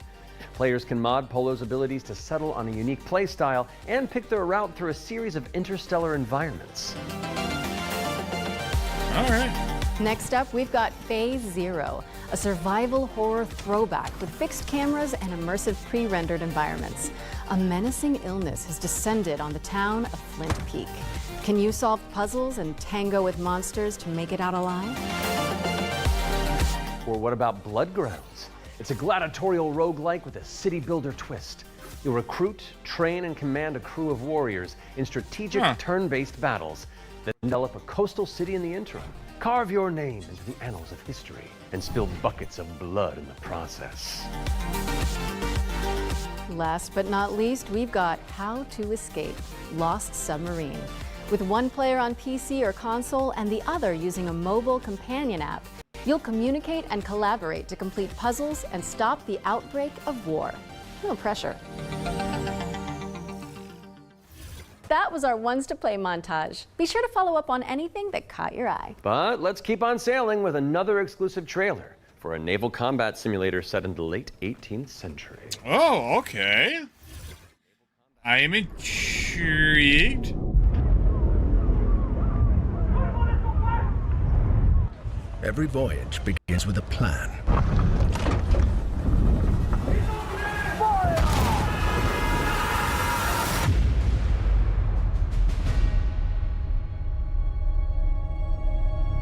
Players can mod Polo's abilities to settle on a unique playstyle and pick their route through a series of interstellar environments. All right. Next up, we've got Phase Zero, a survival horror throwback with fixed cameras and immersive pre-rendered environments. A menacing illness has descended on the town of Flint Peak. Can you solve puzzles and tango with monsters to make it out alive? Or what about Bloodgrounds? It's a gladiatorial roguelike with a city builder twist. You'll recruit, train, and command a crew of warriors in strategic turn-based battles that develop a coastal city in the interim. Carve your name into the annals of history and spill buckets of blood in the process. Last but not least, we've got How to Escape Lost Submarine. With one player on PC or console and the other using a mobile companion app, you'll communicate and collaborate to complete puzzles and stop the outbreak of war. No pressure. That was our Ones to Play montage. Be sure to follow up on anything that caught your eye. But let's keep on sailing with another exclusive trailer for a naval combat simulator set in the late 18th century. Oh, okay. I am intrigued. Every voyage begins with a plan.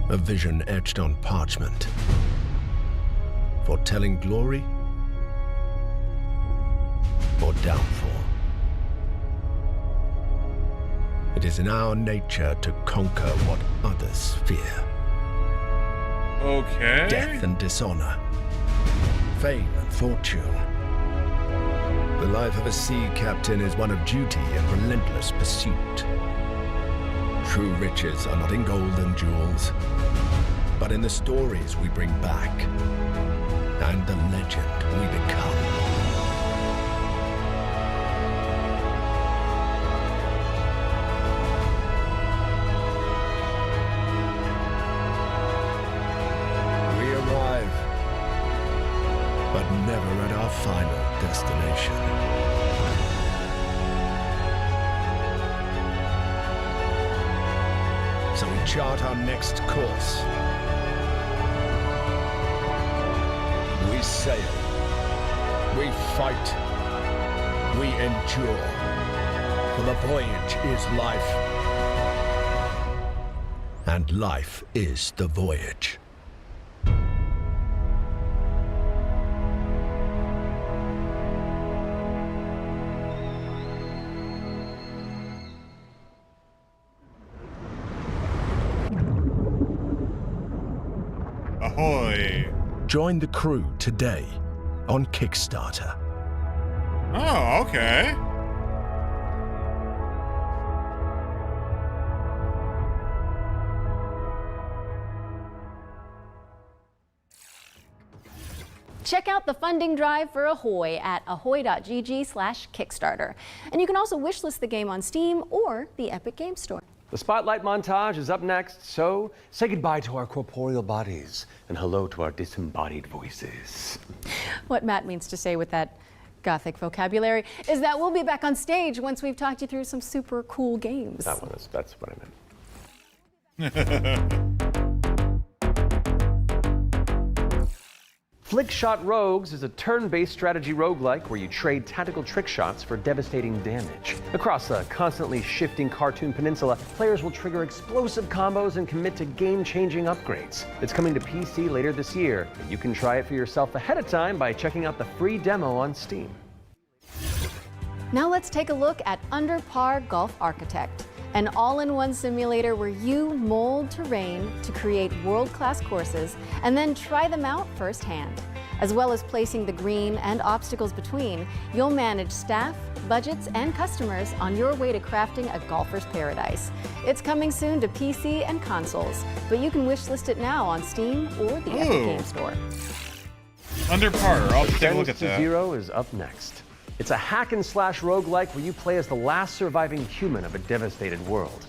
A vision etched on parchment, foretelling glory or downfall. It is in our nature to conquer what others fear. Okay. Death and dishonor, fame and fortune. The life of a sea captain is one of duty and relentless pursuit. True riches are not in gold and jewels, but in the stories we bring back and the legend we become. We arrive, but never at our final destination. So we chart our next course. We sail. We fight. We endure. For the voyage is life. And life is the voyage. Ahoy! Join the crew today on Kickstarter. Oh, okay. Check out the funding drive for Ahoy at ahoy.gg/Kickstarter. And you can also wishlist the game on Steam or the Epic Games Store. The Spotlight montage is up next, so say goodbye to our corporeal bodies and hello to our disembodied voices. What Matt means to say with that Gothic vocabulary is that we'll be back on stage once we've talked you through some super cool games. That's what I meant. Flickshot Rogues is a turn-based strategy roguelike where you trade tactical trick shots for devastating damage. Across a constantly shifting cartoon peninsula, players will trigger explosive combos and commit to game-changing upgrades. It's coming to PC later this year, and you can try it for yourself ahead of time by checking out the free demo on Steam. Now let's take a look at Under Par Golf Architect, an all-in-one simulator where you mold terrain to create world-class courses and then try them out firsthand. As well as placing the green and obstacles between, you'll manage staff, budgets, and customers on your way to crafting a golfer's paradise. It's coming soon to PC and consoles, but you can wishlist it now on Steam or the Epic Games Store. Under Par, I'll take a look at that. Zero is up next. It's a hack-and-slash roguelike where you play as the last surviving human of a devastated world.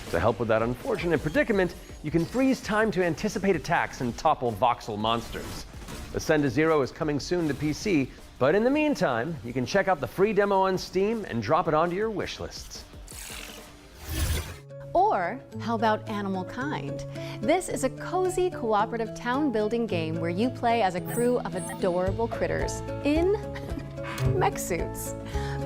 To help with that unfortunate predicament, you can freeze time to anticipate attacks and topple voxel monsters. Ascend to Zero is coming soon to PC, but in the meantime, you can check out the free demo on Steam and drop it onto your wish lists. Or how about Animal Kind? This is a cozy cooperative town building game where you play as a crew of adorable critters in mech suits.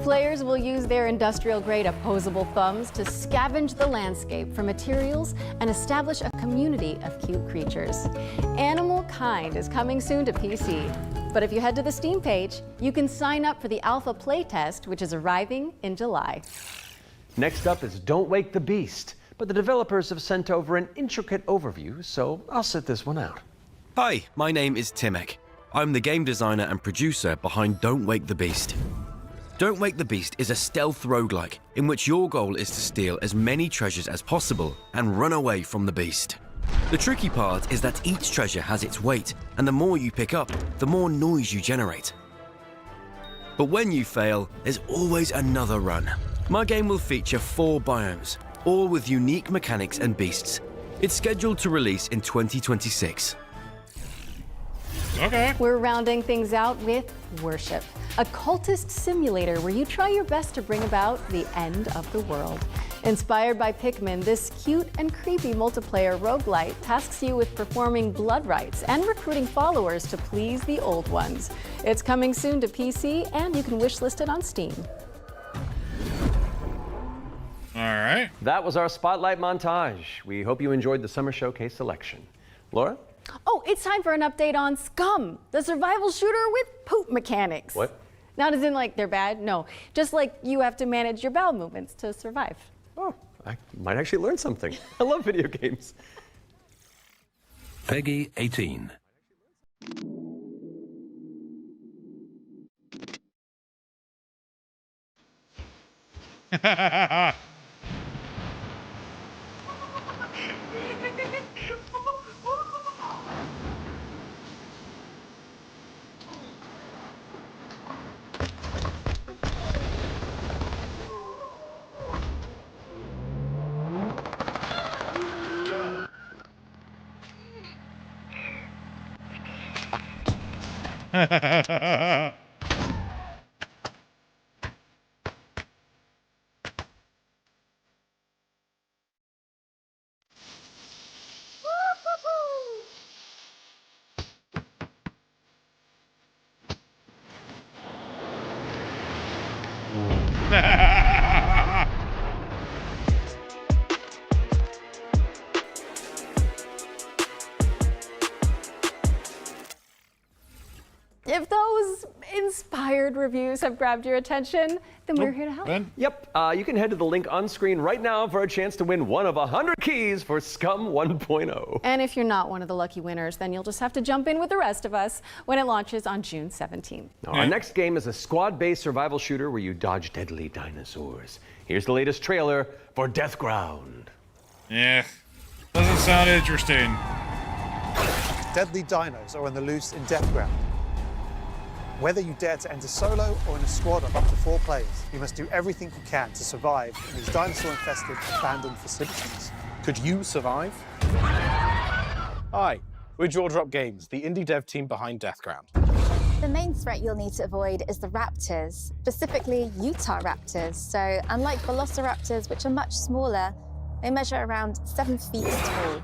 Players will use their industrial-grade opposable thumbs to scavenge the landscape for materials and establish a community of cute creatures. Animal Kind is coming soon to PC. But if you head to the Steam page, you can sign up for the alpha playtest, which is arriving in July. Next up is Don't Wake the Beast, but the developers have sent over an intricate overview, so I'll sit this one out. Hi, my name is Timek. I'm the game designer and producer behind Don't Wake the Beast. Don't Wake the Beast is a stealth roguelike in which your goal is to steal as many treasures as possible and run away from the beast. The tricky part is that each treasure has its weight, and the more you pick up, the more noise you generate. But when you fail, there's always another run. My game will feature 4 biomes, all with unique mechanics and beasts. It's scheduled to release in 2026. Okay. We're rounding things out with Worship, a cultist simulator where you try your best to bring about the end of the world. Inspired by Pikmin, this cute and creepy multiplayer roguelite tasks you with performing blood rites and recruiting followers to please the old ones. It's coming soon to PC, and you can wishlist it on Steam. All right. That was our Spotlight montage. We hope you enjoyed the Summer Showcase selection. Laura? Oh, it's time for an update on Scum, the survival shooter with poop mechanics. What? Not as in like they're bad, no. Just like you have to manage your bowel movements to survive. Oh, I might actually learn something. I love video games. Peggy 18. If those inspired reviews have grabbed your attention, then we're here to help. Yep, you can head to the link on screen right now for a chance to win one of 100 keys for Scum 1.0. And if you're not one of the lucky winners, then you'll just have to jump in with the rest of us when it launches on June 17th. Now, our next game is a squad-based survival shooter where you dodge deadly dinosaurs. Here's the latest trailer for Deathground. Yeah, doesn't sound interesting. Deadly dinos are on the loose in Deathground. Whether you dare to enter solo or in a squad of up to 4 players, you must do everything you can to survive in these dinosaur-infested, abandoned facilities. Could you survive? Hi, we're Jaw Drop Games, the indie dev team behind Deathground. The main threat you'll need to avoid is the raptors, specifically Utah raptors. So unlike velociraptors, which are much smaller, they measure around 7 feet tall.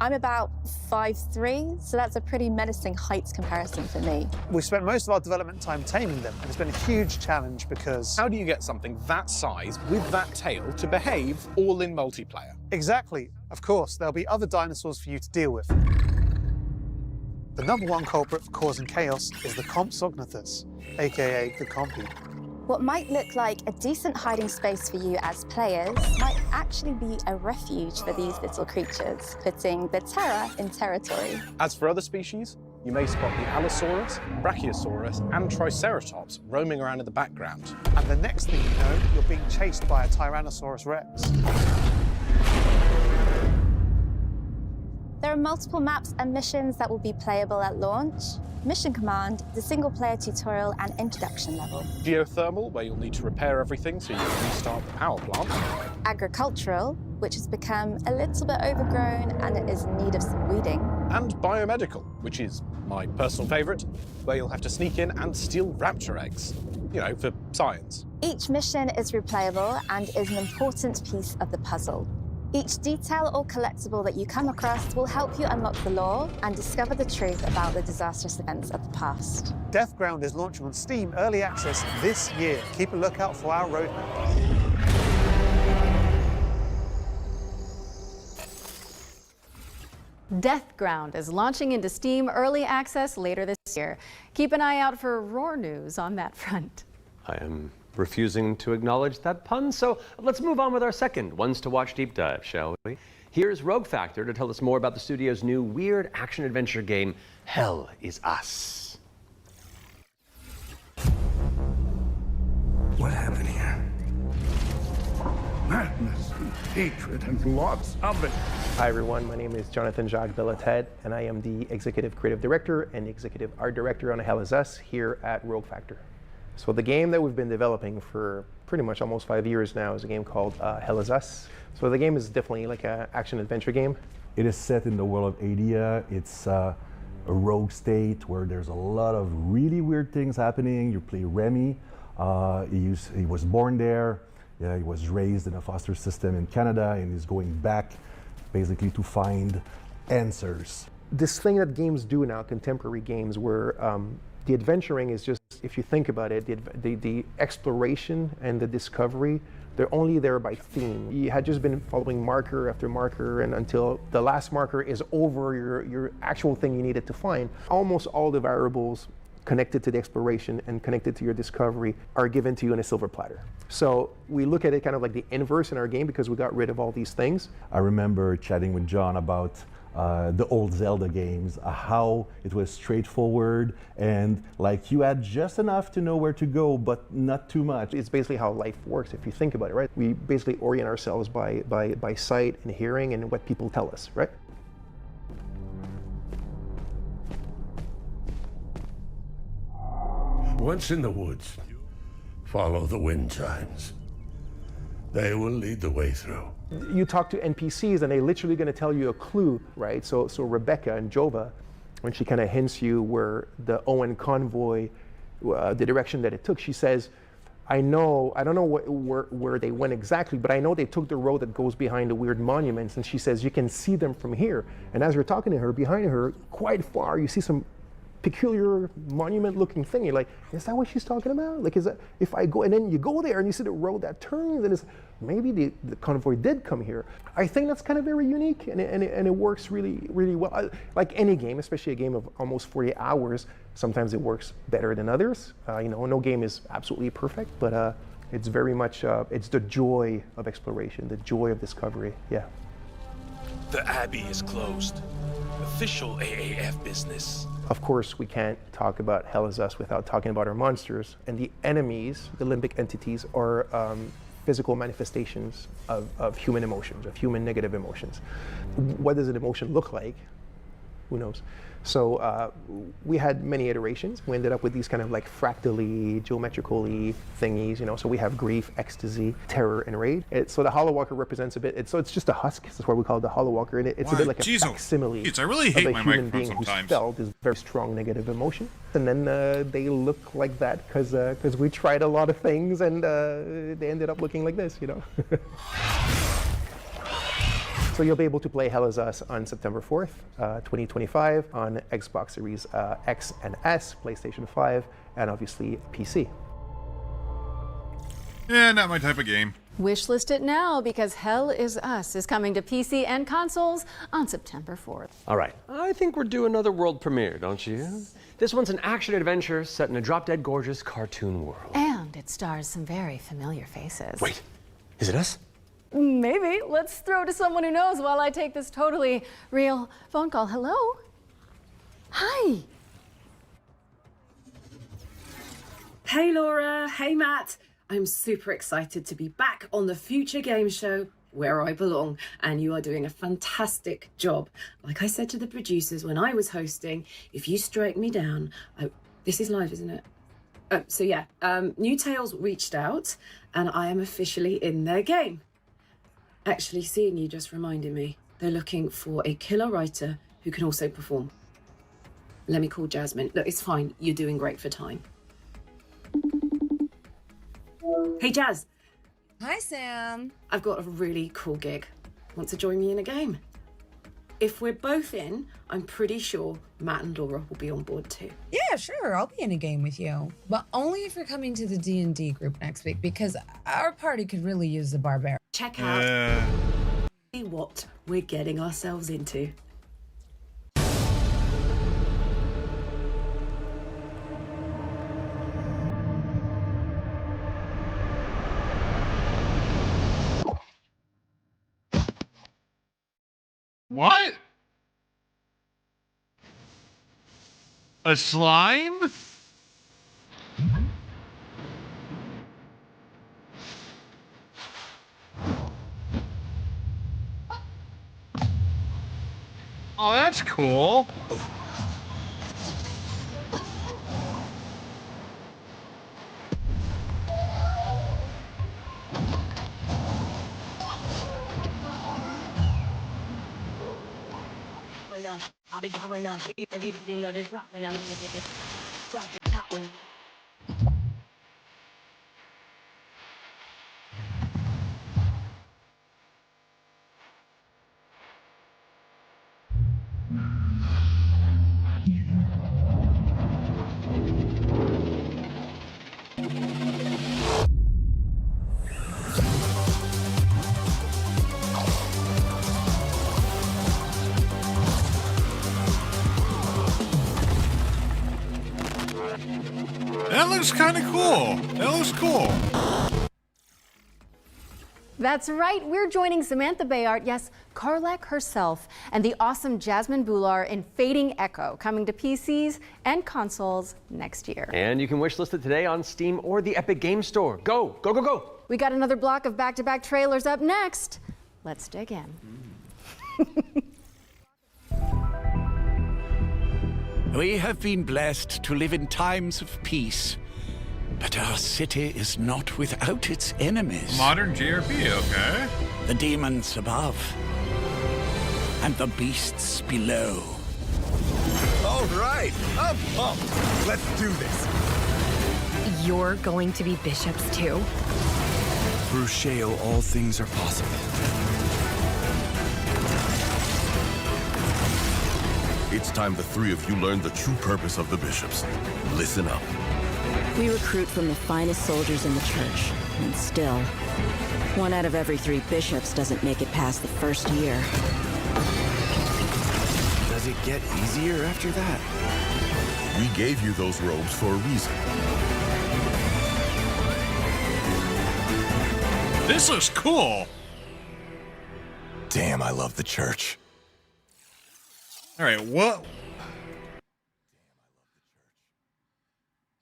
I'm about 5'3", so that's a pretty menacing height comparison for me. We've spent most of our development time taming them, and it's been a huge challenge because... How do you get something that size with that tail to behave all in multiplayer? Exactly. Of course, there'll be other dinosaurs for you to deal with. The #1 culprit for causing chaos is the Compsognathus, aka the Compy. What might look like a decent hiding space for you as players might actually be a refuge for these little creatures, putting the terror in territory. As for other species, you may spot the Allosaurus, Brachiosaurus, and Triceratops roaming around in the background. And the next thing you know, you're being chased by a Tyrannosaurus Rex. There are multiple maps and missions that will be playable at launch. Mission Command, the single-player tutorial and introduction level. Geothermal, where you'll need to repair everything so you can restart the power plant. Agricultural, which has become a little bit overgrown and it is in need of some weeding. And biomedical, which is my personal favourite, where you'll have to sneak in and steal raptor eggs. You know, for science. Each mission is replayable and is an important piece of the puzzle. Each detail or collectible that you come across will help you unlock the lore and discover the truth about the disastrous events of the past. Deathground is launching on Steam Early Access this year. Keep a lookout for our roadmap. Deathground is launching into Steam Early Access later this year. Keep an eye out for Roar news on that front. I am refusing to acknowledge that pun. So let's move on with our second Ones to Watch deep dive, shall we? Here's Rogue Factor to tell us more about the studio's new weird action-adventure game, Hell Is Us. What happened here? Madness and hatred and lots of it. Hi everyone, my name is Jonathan Jacques Bellated, and I am the Executive Creative Director and Executive Art Director on Hell Is Us here at Rogue Factor. So the game that we've been developing for pretty much almost 5 years now is a game called Hell Is Us. So the game is definitely like an action-adventure game. It is set in the world of Adia. It's a rogue state where there's a lot of really weird things happening. You play Remy. He was born there. Yeah, he was raised in a foster system in Canada, and he's going back basically to find answers. This thing that games do now, contemporary games, where the adventuring is just, if you think about it, the exploration and the discovery, they're only there by theme. You had just been following marker after marker, and until the last marker is over your actual thing you needed to find. Almost all the variables connected to the exploration and connected to your discovery are given to you in a silver platter. So we look at it kind of like the inverse in our game because we got rid of all these things. I remember chatting with John about the old Zelda games, how it was straightforward and like you had just enough to know where to go, but not too much. It's basically how life works if you think about it, right? We basically orient ourselves by sight and hearing and what people tell us, right? Once in the woods, follow the wind chimes. They will lead the way through. You talk to NPCs and they're literally going to tell you a clue, right? So Rebecca and Jova, when she kind of hints you where the Owen convoy, the direction that it took, she says, I don't know where they went exactly, but I know they took the road that goes behind the weird monuments. And she says, you can see them from here. And as you're talking to her, behind her, quite far, you see some peculiar monument-looking thing. You're like, is that what she's talking about? Like, is that if I go and then you go there and you see the road that turns and it's maybe the convoy did come here. I think that's kind of very unique and it works really, really well. Like any game, especially a game of almost 40 hours, sometimes it works better than others. No game is absolutely perfect, but it's very much it's the joy of exploration, the joy of discovery. Yeah. The Abbey is closed. Official AAF business. Of course, we can't talk about Hell Is Us without talking about our monsters. And the enemies, the limbic entities, are physical manifestations of human emotions, of human negative emotions. What does an emotion look like? Who knows? So we had many iterations. We ended up with these kind of like fractally, geometrically thingies, So we have grief, ecstasy, terror, and rage. So the Hollow Walker represents a bit, it's just a husk. That's why we call it the Hollow Walker. And it's a bit like a facsimile I really hate of a my human microphone being sometimes. who's felt is very strong negative emotion. And then they look like that because we tried a lot of things and they ended up looking like this, So you'll be able to play Hell Is Us on September 4th, 2025 on Xbox Series X and S, PlayStation 5, and obviously PC. Yeah, not my type of game. Wishlist it now because Hell Is Us is coming to PC and consoles on September 4th. All right, I think we're due another world premiere, don't you? This one's an action-adventure set in a drop-dead gorgeous cartoon world. And it stars some very familiar faces. Wait, is it us? Maybe. Let's throw to someone who knows while I take this totally real phone call. Hello? Hi. Hey Laura, hey Matt. I'm super excited to be back on the Future Game Show where I belong, and you are doing a fantastic job. Like I said to the producers when I was hosting, if you strike me down, this is live, isn't it? So yeah, New Tales reached out and I am officially in their game. Actually, seeing you just reminded me, they're looking for a killer writer who can also perform. Let me call Jasmine. Look, it's fine. You're doing great for time. Hey, Jazz. Hi, Sam. I've got a really cool gig. Want to join me in a game? If we're both in, I'm pretty sure Matt and Laura will be on board too. Yeah, sure. I'll be in a game with you. But only if you're coming to the D&D group next week, because our party could really use the barbarian. Check out what we're getting ourselves into. What? A slime? Oh, that's cool. That looks kind of cool. That looks cool. That's right, we're joining Samantha Bayard, yes, Karlak herself, and the awesome Jasmine Bular in Fading Echo, coming to PCs and consoles next year. And you can wishlist it today on Steam or the Epic Game Store. Go, go, go, go! We got another block of back-to-back trailers up next. Let's dig in. We have been blessed to live in times of peace, but our city is not without its enemies. Modern JRP, okay. The demons above, and the beasts below. All right, I'm pumped. Let's do this. You're going to be bishops too? Through Sheo, all things are possible. It's time the three of you learn the true purpose of the bishops. Listen up. We recruit from the finest soldiers in the church, and still, 1 out of every 3 bishops doesn't make it past the first year. Does it get easier after that? We gave you those robes for a reason. This looks cool. Damn, I love the church. All right, what?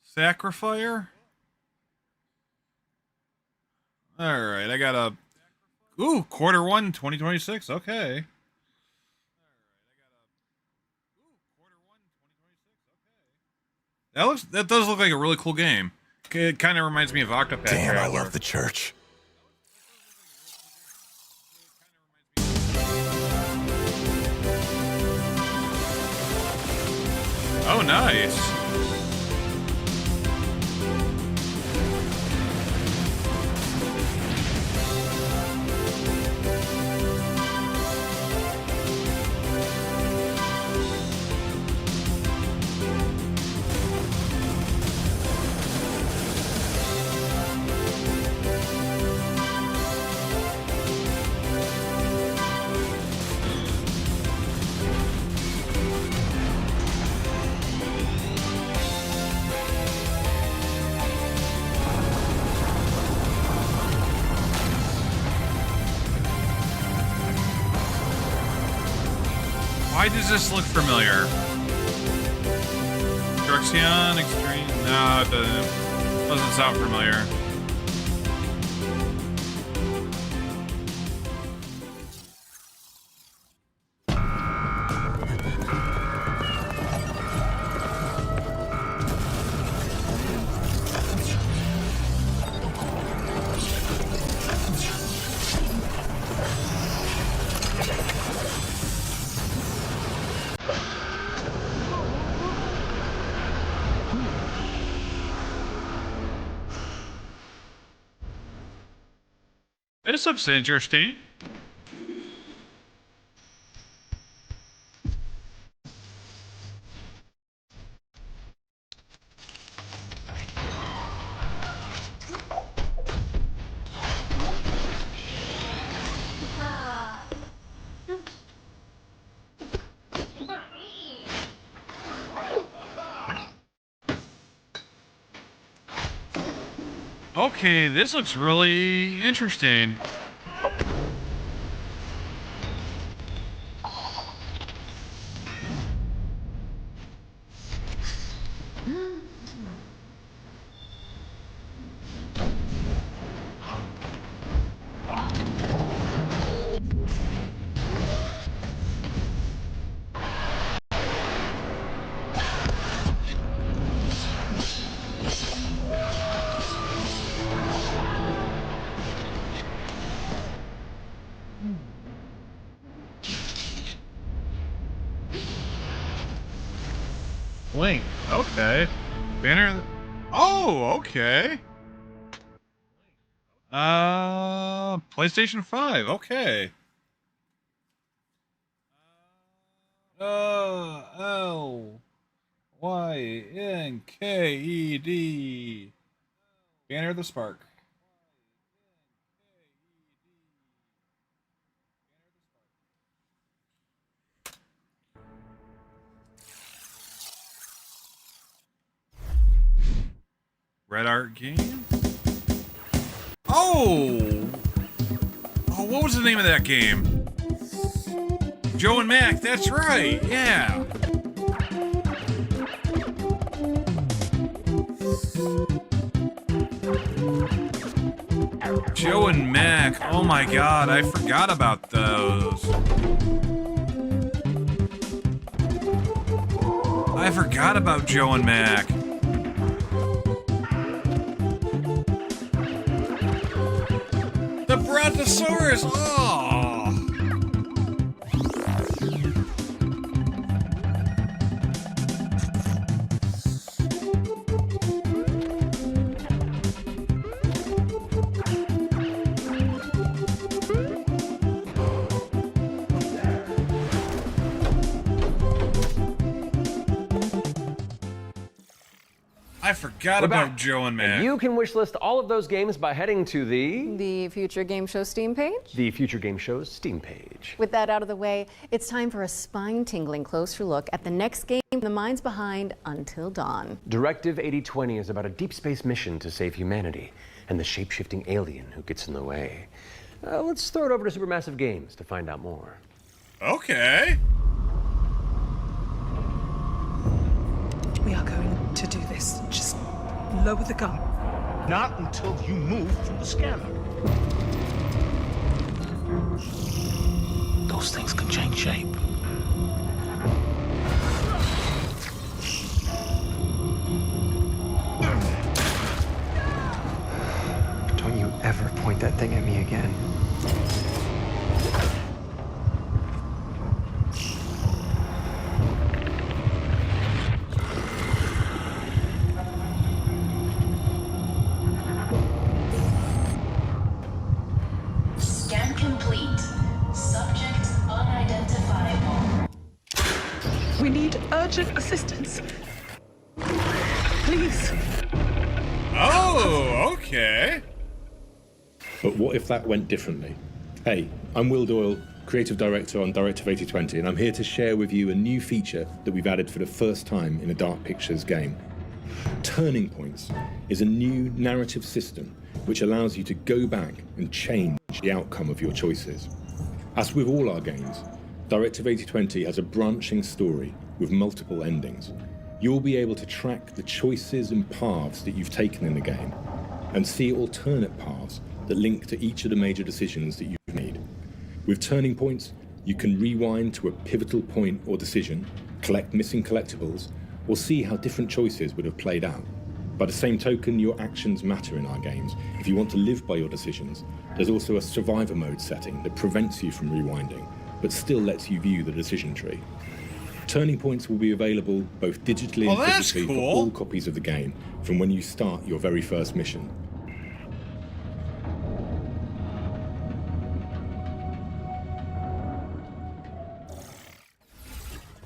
Sacrifier? All right, I got a... Ooh, Q1 2026, okay. That does look like a really cool game. It kind of reminds me of Octopath Damn, Traveler. I love the church. Oh, nice. Why does this look familiar? Druxion Extreme? No, it doesn't sound familiar. This looks interesting. Okay, this looks really interesting. Link. Okay. Banner. Oh, okay. PlayStation 5. Okay. LYNKED. Banner the Spark. Red Art game? Oh! Oh, what was the name of that game? Joe and Mac, that's right, yeah. Joe and Mac, oh my god, I forgot about those. I forgot about Joe and Mac. The Brontosaurus! Oh! I forgot about Joe and Mac. And you can wishlist all of those games by heading to the Future Game Show Steam page? The Future Game Show's Steam page. With that out of the way, it's time for a spine-tingling closer look at the next game the minds behind Until Dawn. Directive 8020 is about a deep space mission to save humanity and the shape-shifting alien who gets in the way. Let's throw it over to Supermassive Games to find out more. Okay. We are going to do this. Just lower the gun. Not until you move from the scanner. Those things can change shape. Don't you ever point that thing at me again. Scan complete. Subject unidentifiable. We need urgent assistance. Please. Oh, okay. But what if that went differently? Hey, I'm Will Doyle, Creative Director on Directive 8020, and I'm here to share with you a new feature that we've added for the first time in a Dark Pictures game. Turning Points is a new narrative system which allows you to go back and change the outcome of your choices. As with all our games, Directive 8020 has a branching story with multiple endings. You'll be able to track the choices and paths that you've taken in the game and see alternate paths that link to each of the major decisions that you've made. With Turning Points, you can rewind to a pivotal point or decision, collect missing collectibles, or see how different choices would have played out. By the same token, your actions matter in our games. If you want to live by your decisions, there's also a survivor mode setting that prevents you from rewinding, but still lets you view the decision tree. Turning Points will be available both digitally and physically for all copies of the game from when you start your very first mission.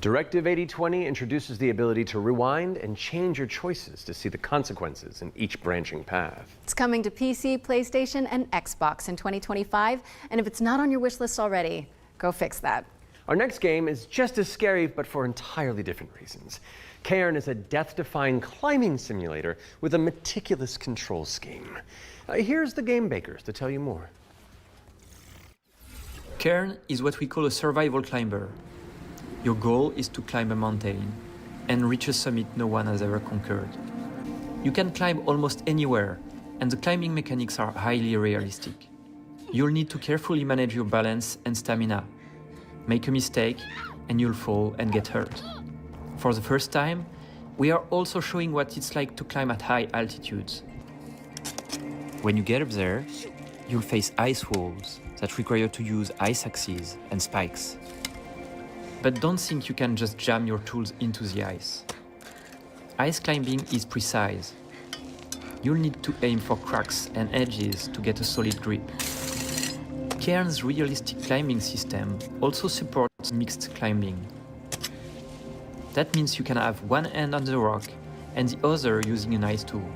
Directive 8020 introduces the ability to rewind and change your choices to see the consequences in each branching path. It's coming to PC, PlayStation, and Xbox in 2025, and if it's not on your wish list already, go fix that. Our next game is just as scary, but for entirely different reasons. Cairn is a death-defying climbing simulator with a meticulous control scheme. Here's the game bakers to tell you more. Cairn is what we call a survival climber. Your goal is to climb a mountain and reach a summit no one has ever conquered. You can climb almost anywhere, and the climbing mechanics are highly realistic. You'll need to carefully manage your balance and stamina. Make a mistake, and you'll fall and get hurt. For the first time, we are also showing what it's like to climb at high altitudes. When you get up there, you'll face ice walls that require you to use ice axes and spikes. But don't think you can just jam your tools into the ice. Ice climbing is precise. You'll need to aim for cracks and edges to get a solid grip. Cairn's realistic climbing system also supports mixed climbing. That means you can have one hand on the rock and the other using an ice tool.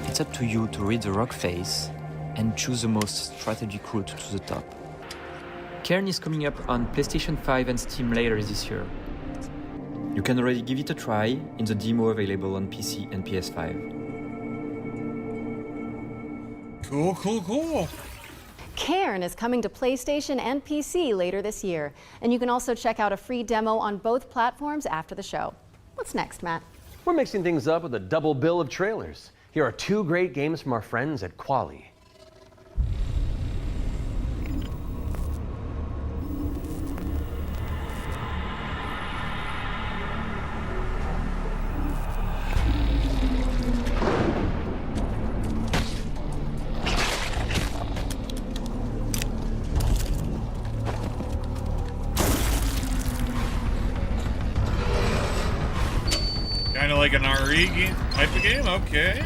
It's up to you to read the rock face and choose the most strategic route to the top. Cairn is coming up on PlayStation 5 and Steam later this year. You can already give it a try in the demo available on PC and PS5. Cool. Cairn is coming to PlayStation and PC later this year, and you can also check out a free demo on both platforms after the show. What's next, Matt? We're mixing things up with a double bill of trailers. Here are two great games from our friends at Quali. Kind of like an RE game, type of game, okay.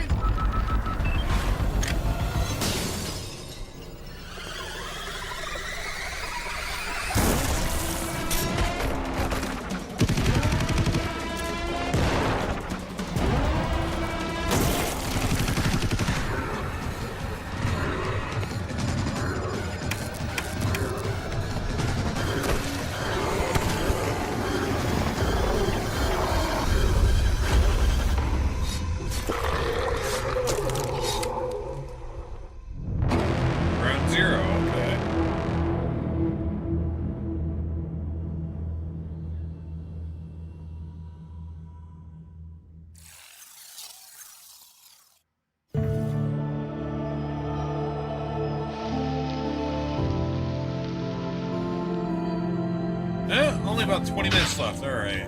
Only about 20 minutes left, alright.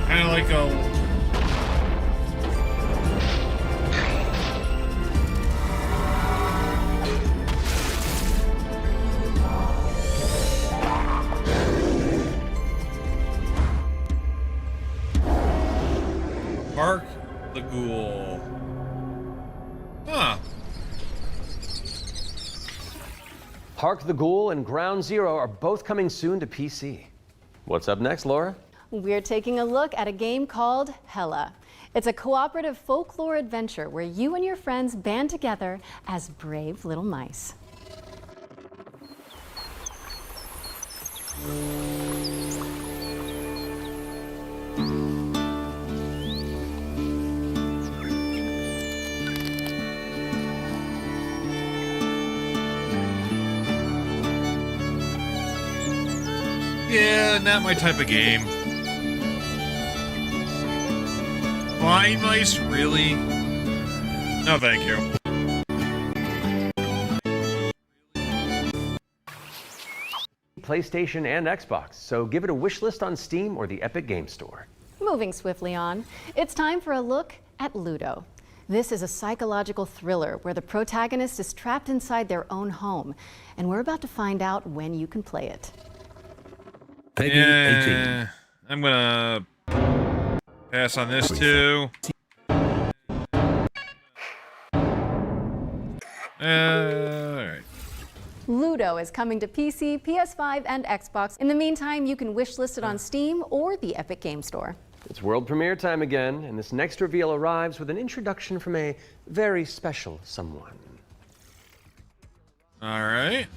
Kind of like a Bark the Ghoul. Huh. Hark the Ghoul and Ground Zero are both coming soon to PC. What's up next, Laura? We're taking a look at a game called Hella. It's a cooperative folklore adventure where you and your friends band together as brave little mice. Yeah, not my type of game. Flying mice, really? No, thank you. PlayStation and Xbox, so give it a wish list on Steam or the Epic Game Store. Moving swiftly on, it's time for a look at Ludo. This is a psychological thriller where the protagonist is trapped inside their own home, and we're about to find out when you can play it. Peggy 18. I'm gonna pass on this too. Alright. Ludo is coming to PC, PS5, and Xbox. In the meantime, you can wishlist it on Steam or the Epic Game Store. It's world premiere time again, and this next reveal arrives with an introduction from a very special someone. Alright.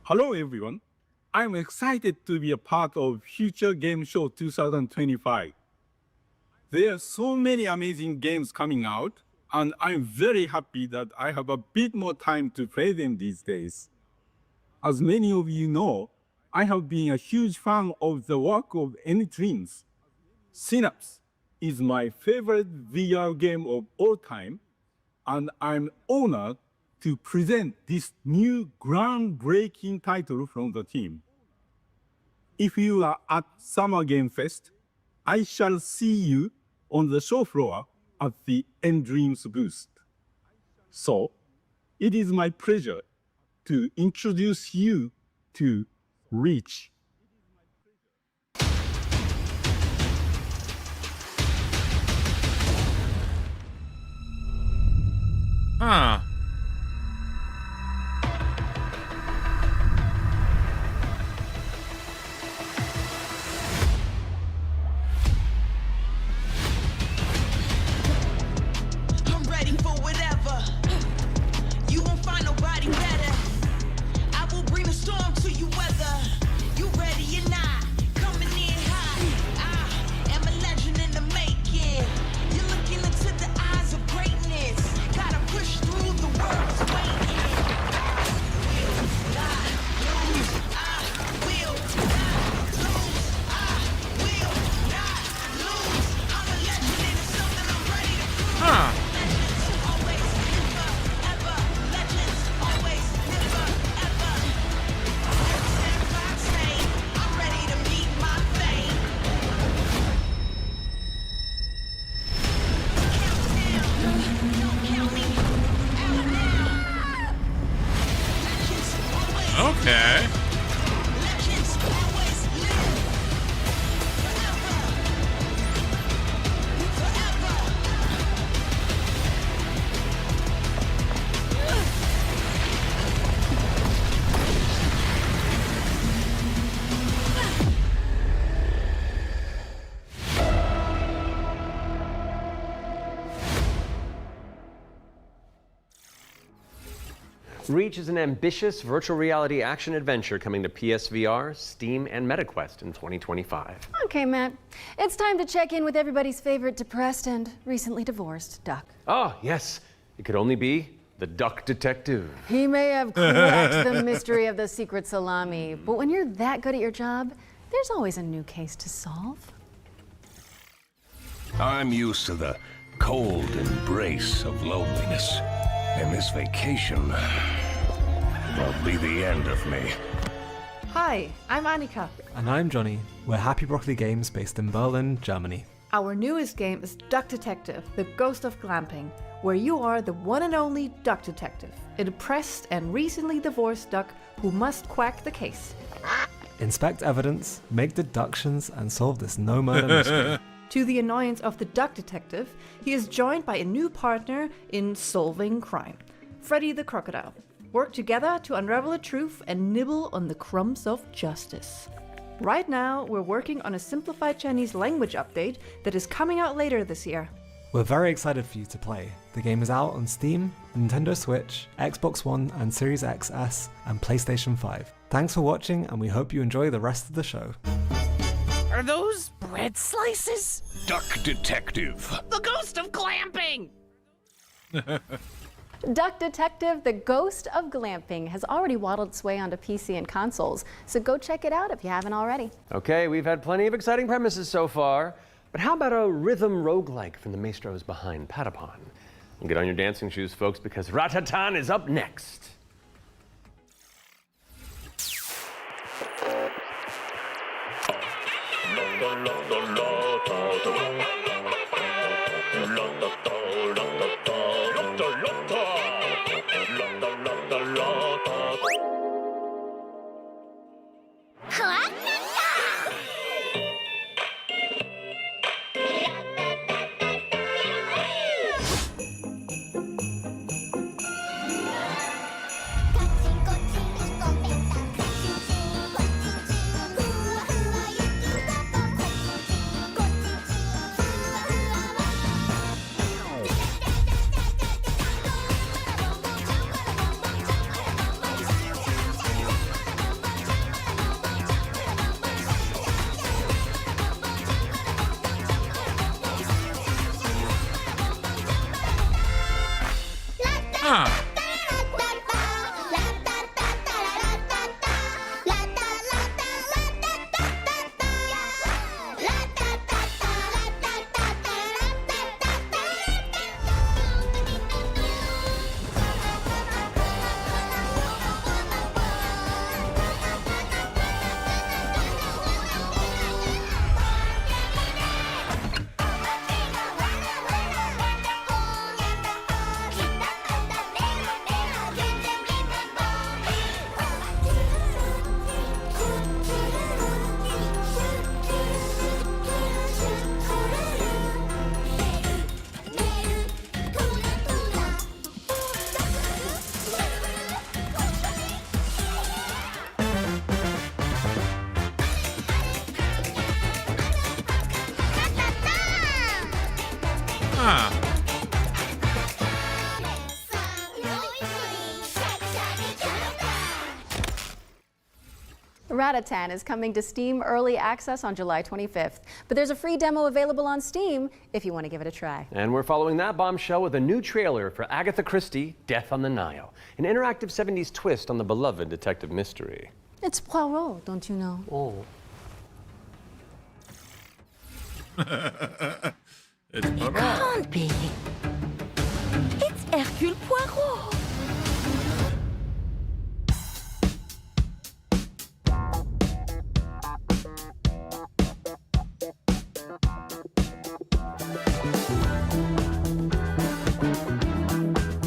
Hello everyone. I'm excited to be a part of Future Game Show 2025. There are so many amazing games coming out, and I'm very happy that I have a bit more time to play them these days. As many of you know, I have been a huge fan of the work of N-Dreams, Synapse, is my favorite VR game of all time, and I'm honored to present this new groundbreaking title from the team. If you are at Summer Game Fest, I shall see you on the show floor at the Dreams booth. So, it is my pleasure to introduce you to Reach. Huh. I'm ready for whatever. You won't find nobody better. I will bring a storm to you weather. You ready or not? Coming in hot. I am a legend in the making. You're looking into the eyes of greatness. Gotta push through the world's waiting. Huh. Okay. Reach is an ambitious virtual reality action adventure coming to PSVR, Steam, and MetaQuest in 2025. Okay, Matt. It's time to check in with everybody's favorite depressed and recently divorced duck. Oh, yes. It could only be the Duck Detective. He may have cracked the mystery of the secret salami, but when you're that good at your job, there's always a new case to solve. I'm used to the cold embrace of loneliness, and this vacation will be the end of me. Hi, I'm Annika. And I'm Johnny. We're Happy Broccoli Games based in Berlin, Germany. Our newest game is Duck Detective, the Ghost of Glamping, where you are the one and only duck detective, a depressed and recently divorced duck who must crack the case. Inspect evidence, make deductions, and solve this no-murder mystery. To the annoyance of the duck detective, he is joined by a new partner in solving crime, Freddy the Crocodile. Work together to unravel the truth and nibble on the crumbs of justice. Right now, we're working on a simplified Chinese language update that is coming out later this year. We're very excited for you to play. The game is out on Steam, Nintendo Switch, Xbox One and Series XS, and PlayStation 5. Thanks for watching, and we hope you enjoy the rest of the show. Are those bread slices? Duck Detective. The Ghost of Glamping! Duck Detective, the Ghost of Glamping, has already waddled its way onto PC and consoles, so go check it out if you haven't already. Okay, we've had plenty of exciting premises so far, but how about a rhythm roguelike from the maestros behind Patapon? Well, get on your dancing shoes, folks, because Ratatan is up next. Ratatan is coming to Steam Early Access on July 25th, but there's a free demo available on Steam if you want to give it a try. And we're following that bombshell with a new trailer for Agatha Christie, Death on the Nile, an interactive 70s twist on the beloved detective mystery. It's Poirot, don't you know? Oh. It's It can't be. It's Hercule Poirot.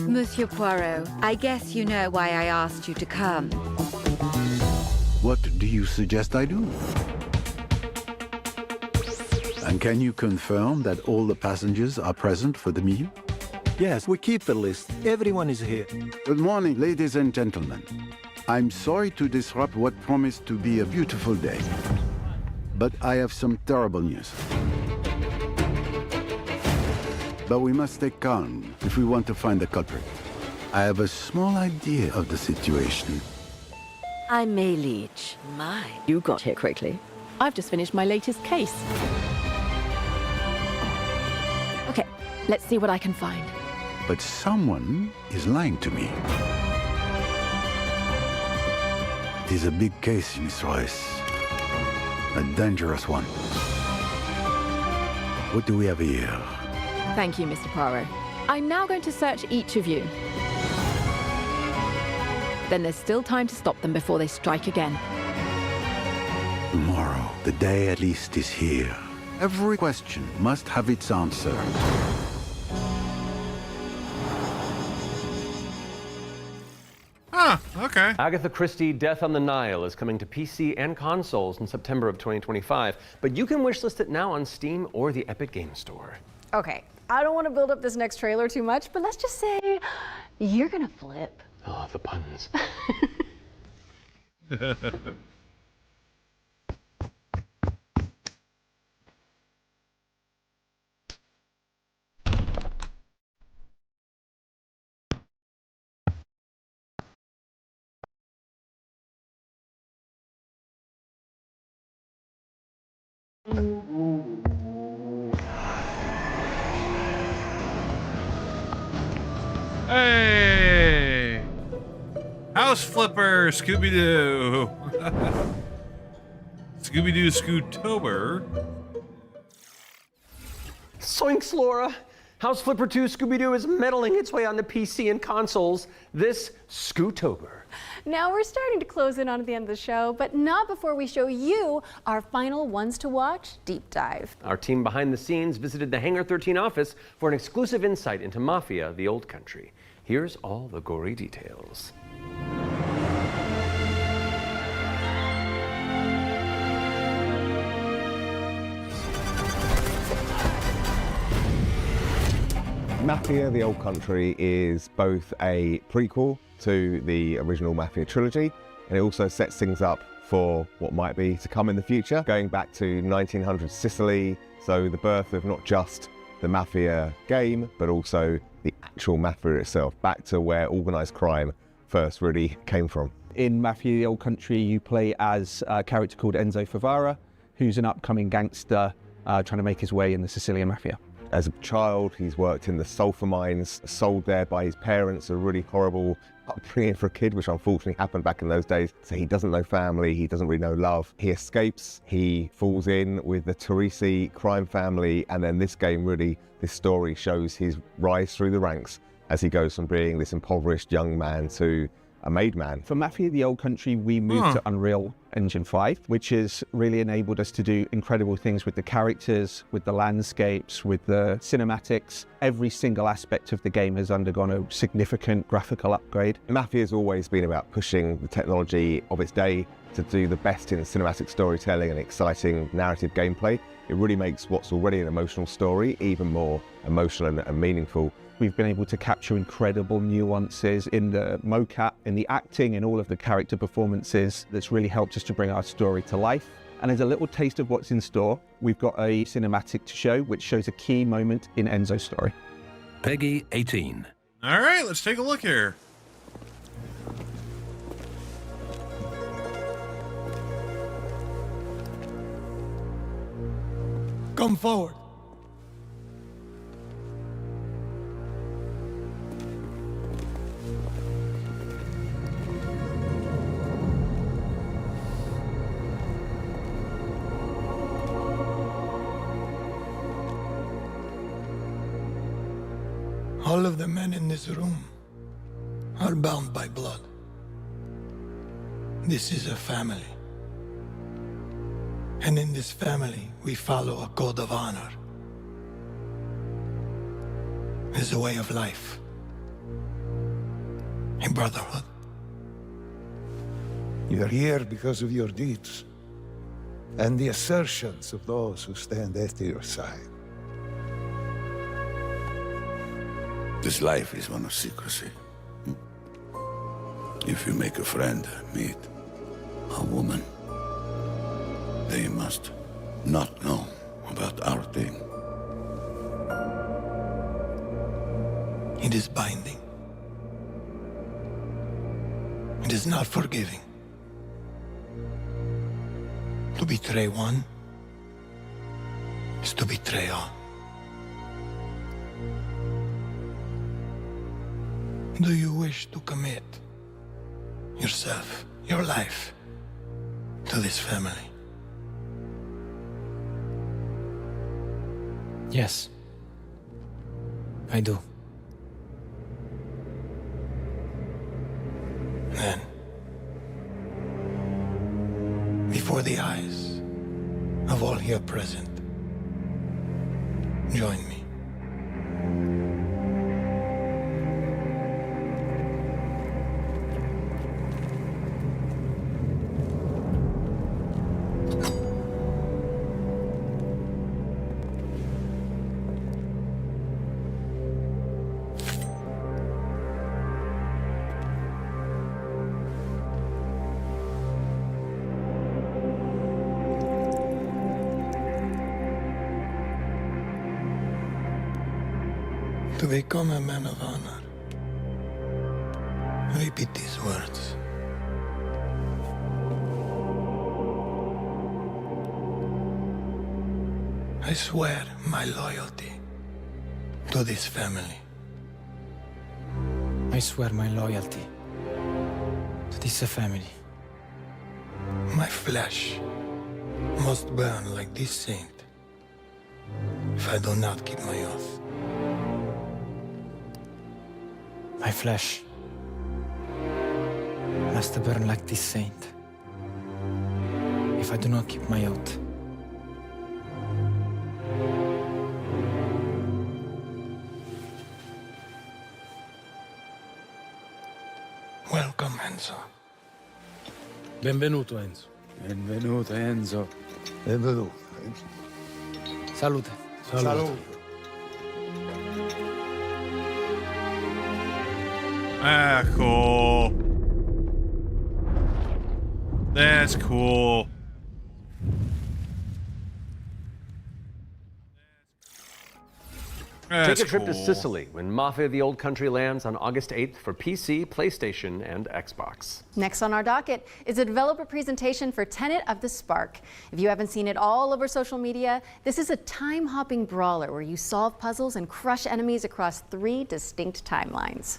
Monsieur Poirot, I guess you know why I asked you to come. What do you suggest I do? And can you confirm that all the passengers are present for the meal? Yes, we keep the list. Everyone is here. Good morning, ladies and gentlemen. I'm sorry to disrupt what promised to be a beautiful day, but I have some terrible news. But we must stay calm if we want to find the culprit. I have a small idea of the situation. I'm May Leach. My, you got here quickly. I've just finished my latest case. Okay, let's see what I can find. But someone is lying to me. It is a big case, Miss Royce. A dangerous one. What do we have here? Thank you, Mr. Poirot. I'm now going to search each of you. Then there's still time to stop them before they strike again. Tomorrow, the day at least is here. Every question must have its answer. Ah, okay. Agatha Christie, Death on the Nile is coming to PC and consoles in September of 2025, but you can wishlist it now on Steam or the Epic Game Store. Okay, I don't want to build up this next trailer too much, but let's just say you're gonna flip. Oh, the puns. Hey! House Flipper, Scooby-Doo. Scooby-Doo Scootober. Soinks, Laura! House Flipper 2 Scooby-Doo is meddling its way onto PC and consoles this Scootober. Now we're starting to close in on the end of the show, but not before we show you our final ones to watch deep dive. Our team behind the scenes visited the Hangar 13 office for an exclusive insight into Mafia, the Old Country. Here's all the gory details. Mafia, the Old Country is both a prequel to the original Mafia trilogy, and it also sets things up for what might be to come in the future, going back to 1900 Sicily, so the birth of not just the Mafia game, but also the actual Mafia itself, back to where organised crime first really came from. In Mafia, the Old Country, you play as a character called Enzo Favara, who's an upcoming gangster trying to make his way in the Sicilian Mafia. As a child, he's worked in the sulfur mines, sold there by his parents, a really horrible upbringing for a kid, which unfortunately happened back in those days. So he doesn't know family, he doesn't really know love. He escapes, he falls in with the Teresi crime family, and then this game really, this story shows his rise through the ranks as he goes from being this impoverished young man to a made man. For Mafia, the Old Country, we moved to Unreal Engine 5, which has really enabled us to do incredible things with the characters, with the landscapes, with the cinematics. Every single aspect of the game has undergone a significant graphical upgrade. Mafia has always been about pushing the technology of its day to do the best in cinematic storytelling and exciting narrative gameplay. It really makes what's already an emotional story even more emotional and meaningful. We've been able to capture incredible nuances in the mocap, in the acting, in all of the character performances that's really helped us to bring our story to life. And as a little taste of what's in store, we've got a cinematic to show which shows a key moment in Enzo's story. Peggy 18. All right, let's take a look here. Come forward. All of the men in this room are bound by blood. This is a family. And in this family, we follow a code of honor. It's a way of life. A brotherhood. You're here because of your deeds and the assertions of those who stand at your side. This life is one of secrecy. If you make a friend, meet a woman, they must not know about our thing. It is binding. It is not forgiving. To betray one is to betray all. Do you wish to commit yourself, your life, to this family? Yes, I do. Then, before the eyes of all here present, join me. To become a man of honor, repeat these words. I swear my loyalty to this family. I swear my loyalty to this family. My flesh must burn like this saint if I do not keep my oath. My flesh must burn like this saint if I do not keep my oath. Welcome, Enzo. Benvenuto, Enzo. Benvenuto, Enzo. Benvenuto. Salute. Salute. Ah, cool. That's cool. Take a trip to Sicily when Mafia of the Old Country lands on August 8th for PC, PlayStation, and Xbox. Next on our docket is a developer presentation for Tenet of the Spark. If you haven't seen it all over social media, this is a time-hopping brawler where you solve puzzles and crush enemies across 3 distinct timelines.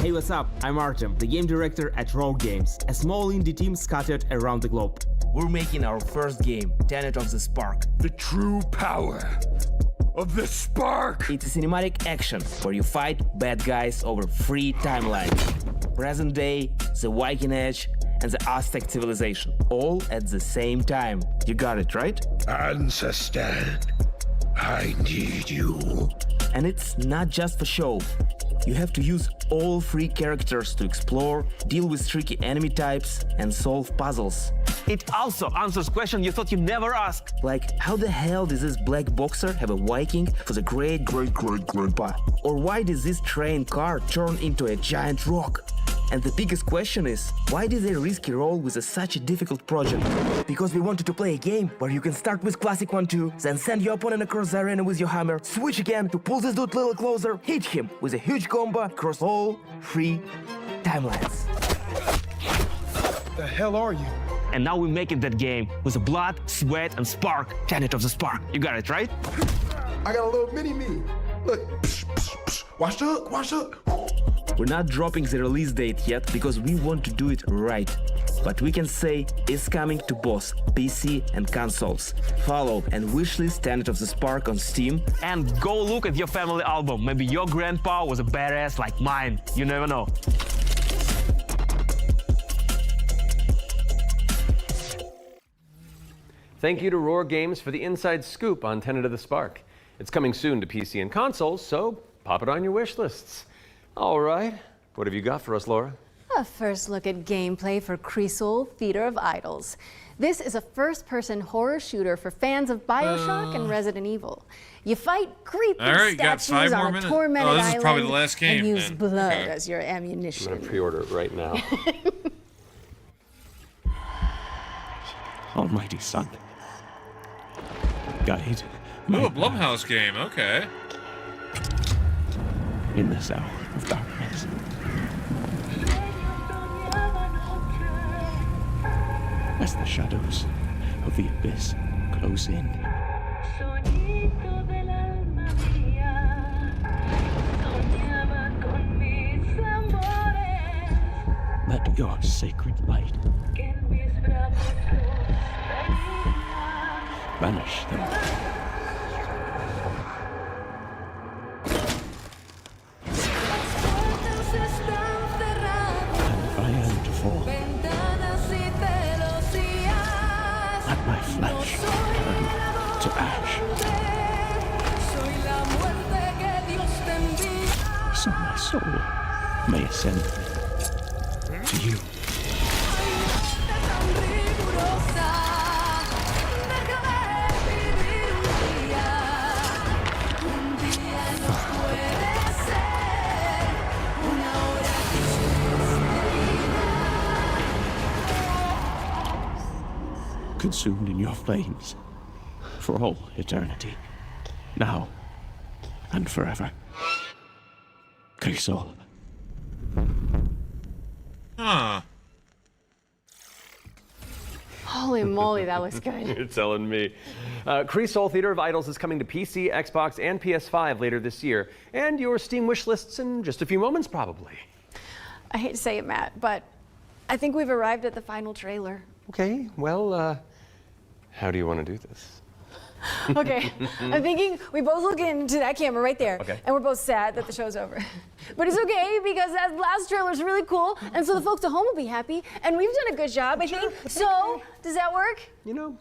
Hey, what's up? I'm Artem, the game director at Rogue Games, a small indie team scattered around the globe. We're making our first game, Tenet of the Spark. The true power of the Spark! It's a cinematic action where you fight bad guys over 3 timelines. Present day, the Viking Age, and the Aztec civilization, all at the same time. You got it, right? Ancestor, I need you. And it's not just for show. You have to use all 3 characters to explore, deal with tricky enemy types, and solve puzzles. It also answers questions you thought you'd never ask. Like, how the hell does this black boxer have a Viking for the great-great-great-grandpa? Or why does this train car turn into a giant rock? And the biggest question is, why did they risk a role with such a difficult project? Because we wanted to play a game where you can start with classic 1-2, then send your opponent across the arena with your hammer, switch again to pull this dude a little closer, hit him with a huge combo across all 3 timelines. the hell are you? And now we're making that game with the blood, sweat, and spark. Tenet of the Spark. You got it, right? I got a little mini-me. Look, wash up, wash up. We're not dropping the release date yet because we want to do it right. But we can say it's coming to both PC and consoles. Follow and wishlist Tenet of the Spark on Steam. And go look at your family album. Maybe your grandpa was a badass like mine. You never know. Thank you to Roar Games for the inside scoop on Tenet of the Spark. It's coming soon to PC and consoles, so pop it on your wish lists. All right, what have you got for us, Laura? A first look at gameplay for Creasol, Theater of Idols. This is a first-person horror shooter for fans of BioShock and Resident Evil. You fight creepy statues on a tormented this is probably the last game, and use then. blood Okay. as your I'm ammunition. gonna pre-order it right now. Almighty Son. Guide. Ooh, a Blumhouse game, okay. In this hour of darkness. As the shadows of the abyss close in. Let your sacred light banish them. And I am to fall. Let my flesh turn to ash. So my soul may ascend to you. Consumed in your flames for all eternity, now and forever. Creasol. Huh. Holy moly, that looks good. You're telling me. Creasol Theater of Idols is coming to PC, Xbox, and PS5 later this year, and your Steam wish lists in just a few moments, probably. I hate to say it, Matt, but I think we've arrived at the final trailer. Okay, well, how do you want to do this? Okay, I'm thinking we both look into that camera right there, Okay. and we're both sad that the show's over. But it's okay because that last trailer's really cool, and so the folks at home will be happy, and we've done a good job, I think. So, does that work? You know,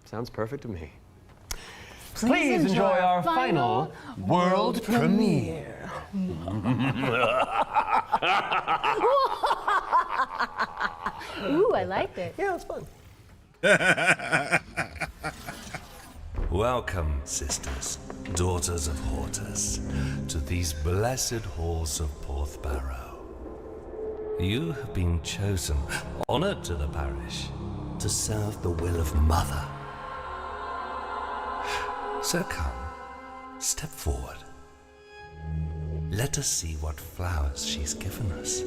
sounds perfect to me. Please enjoy our final world premiere. Ooh, I liked it. Yeah, it's fun. Welcome, sisters, daughters of Hortus, to these blessed halls of Porthbarrow. You have been chosen, honored to the parish, to serve the will of Mother. So come, step forward. Let us see what flowers she's given us.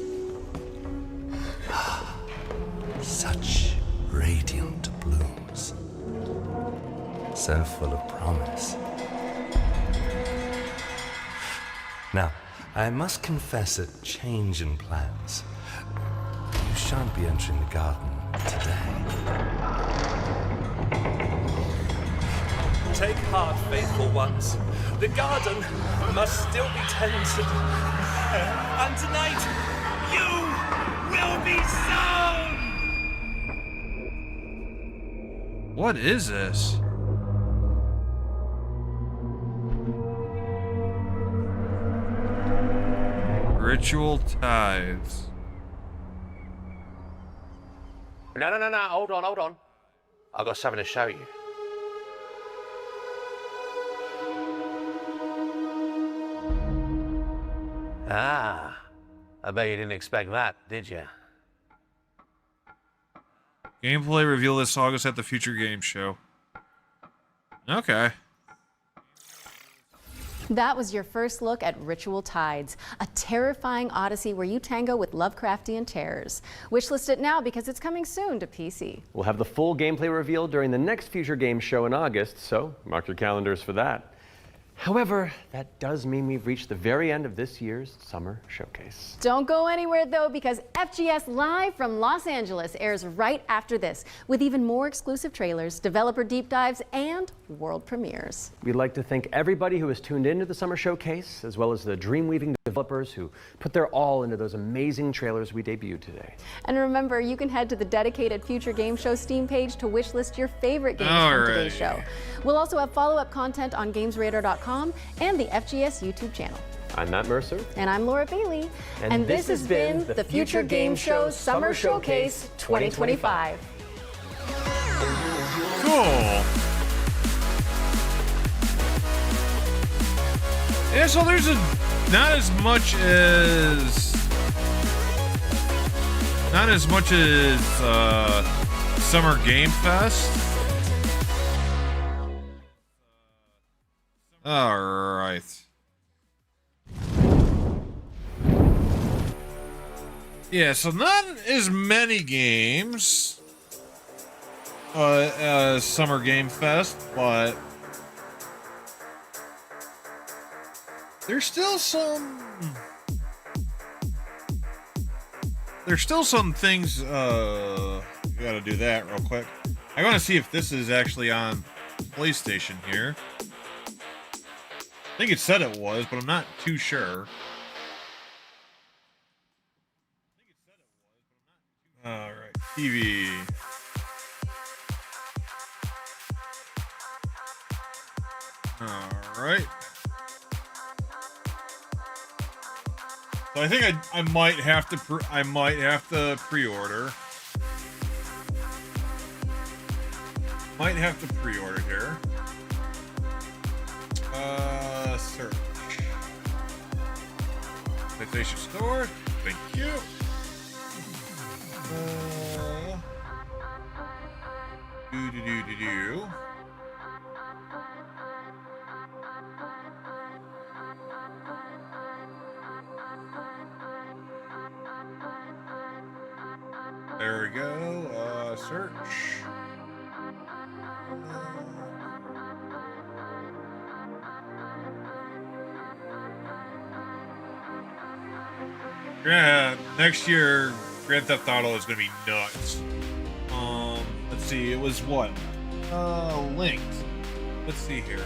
Such radiant blooms. So full of promise. Now, I must confess a change in plans. You shan't be entering the garden today. Take heart, faithful ones. The garden must still be tended. And tonight, you will be sown! What is this? Ritual tithes. No, hold on. I've got something to show you. Ah, I bet you didn't expect that, did you? Gameplay reveal this August at the Future Games Show. Okay. That was your first look at Ritual Tides, a terrifying odyssey where you tango with Lovecraftian terrors. Wishlist it now because it's coming soon to PC. We'll have the full gameplay revealed during the next Future Game Show in August, so mark your calendars for that. However, that does mean we've reached the very end of this year's Summer Showcase. Don't go anywhere though, because FGS Live from Los Angeles airs right after this, with even more exclusive trailers, developer deep dives, and world premieres. We'd like to thank everybody who has tuned into the Summer Showcase, as well as the Dreamweaving developers who put their all into those amazing trailers we debuted today. And remember, you can head to the dedicated Future Game Show Steam page to wishlist your favorite games from today's show. We'll also have follow-up content on GamesRadar.com and the FGS YouTube channel. I'm Matt Mercer. And I'm Laura Bailey. And this has been the Future Game Show Summer Showcase 2025. Cool. Yeah, so there's not as much as Summer Game Fest. All right. Yeah, so not as many games as Summer Game Fest, but there's still some things. We gotta do that real quick. I want to see if this is actually on PlayStation here. I think it said it was, but I'm not too sure. Alright, TV. Alright. So I think I might have to pre-order. Might have to pre-order here. Search. PlayStation Store. Thank you. Do. There we go. Search. Yeah, next year Grand Theft Auto is gonna be nuts. Let's see, it was what? Linked. Let's see here.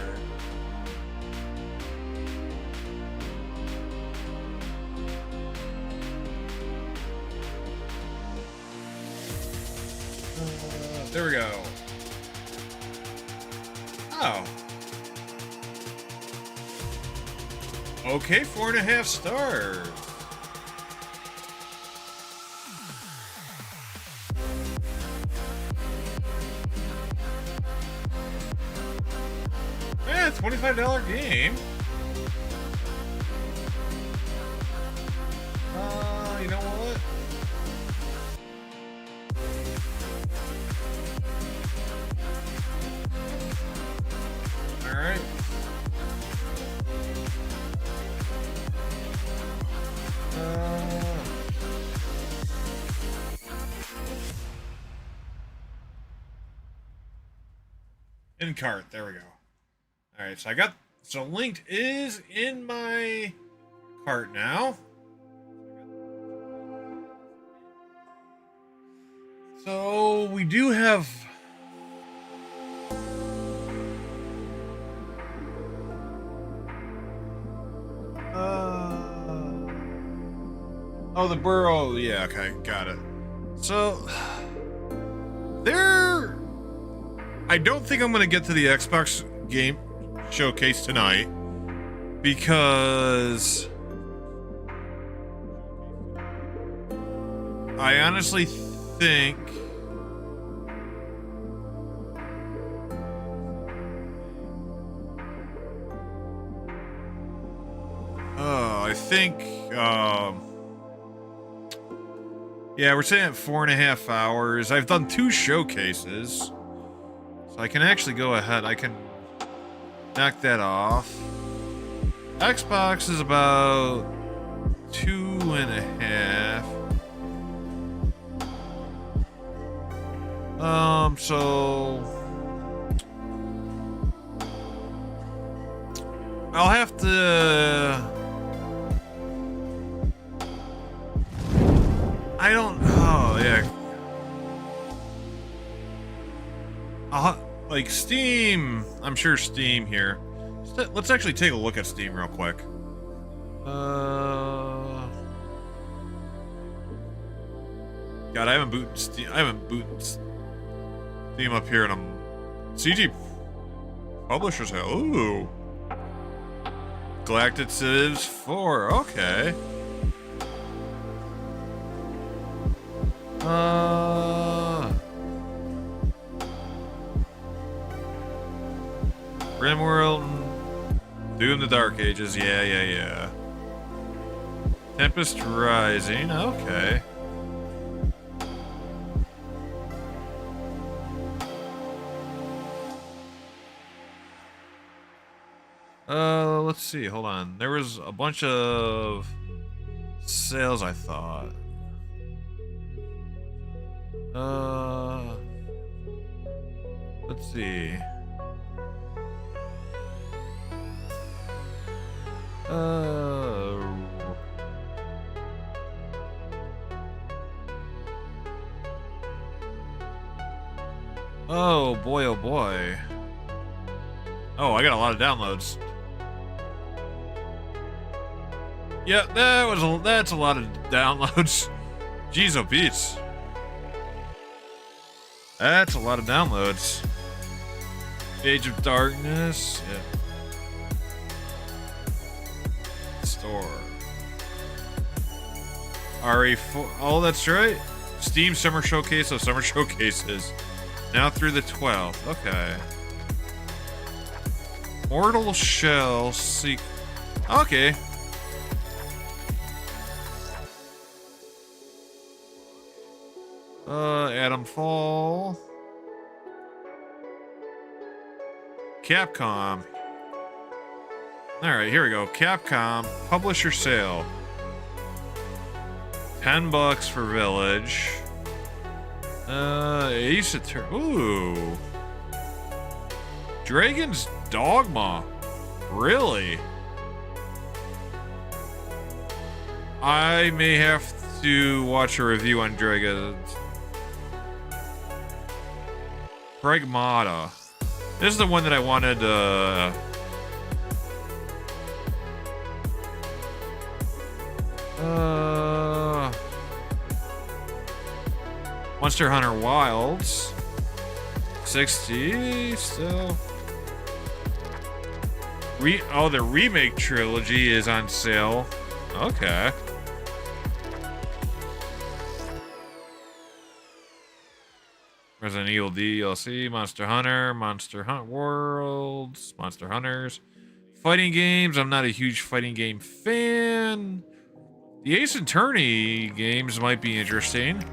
There we go. Oh. Okay, 4.5 stars. Yeah, $25 game. You know what? All right. In cart. There we go. All right, so Linked is in my cart now. So we do have oh, the Burrow. Yeah, okay, got it. So I don't think I'm going to get to the Xbox game showcase tonight because I honestly think yeah, we're sitting at 4.5 hours. I've done 2 showcases, so I can actually go ahead. I can knock that off. Xbox is about 2.5. So I'll have to. I don't. Oh yeah. Like Steam. I'm sure Steam here. Let's actually take a look at Steam real quick. God, I haven't booted Steam up here in a CG Publishers. Ooh. Galactic Civs 4. Okay. Rimworld, Doom the Dark Ages. Yeah. Tempest Rising. Okay. Let's see. Hold on. There was a bunch of sales, I thought. Let's see. Oh boy, oh boy. Oh, I got a lot of downloads. Yeah, that's a lot of downloads. Jeez, oh Pete's. That's a lot of downloads. Age of Darkness. Yeah. Store. RE4. Oh, that's right. Steam Summer Showcase of Summer Showcases. Now through the 12th. Okay. Mortal Shell Seek. Okay. Adam Fall. Capcom. Alright, here we go. Capcom. Publisher sale. $10 for Village. Ace Attorney. Ooh. Dragon's Dogma. Really? I may have to watch a review on Dragon's. Pragmata. This is the one that I wanted, Monster Hunter Wilds. 60 still. The remake trilogy is on sale. Okay. Resident Evil DLC, Monster Hunter, Monster Hunt Worlds, Monster Hunters. Fighting games, I'm not a huge fighting game fan. The Ace Attorney games might be interesting.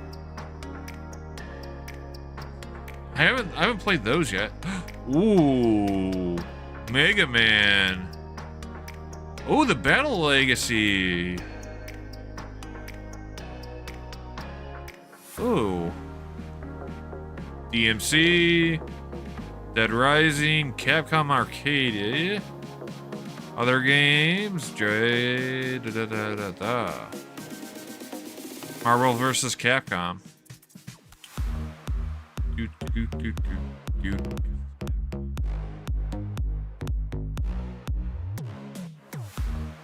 I haven't played those yet. Ooh, Mega Man. Oh, the Battle Legacy. Ooh. DMC, Dead Rising, Capcom Arcade. Other games, Marvel vs. Capcom.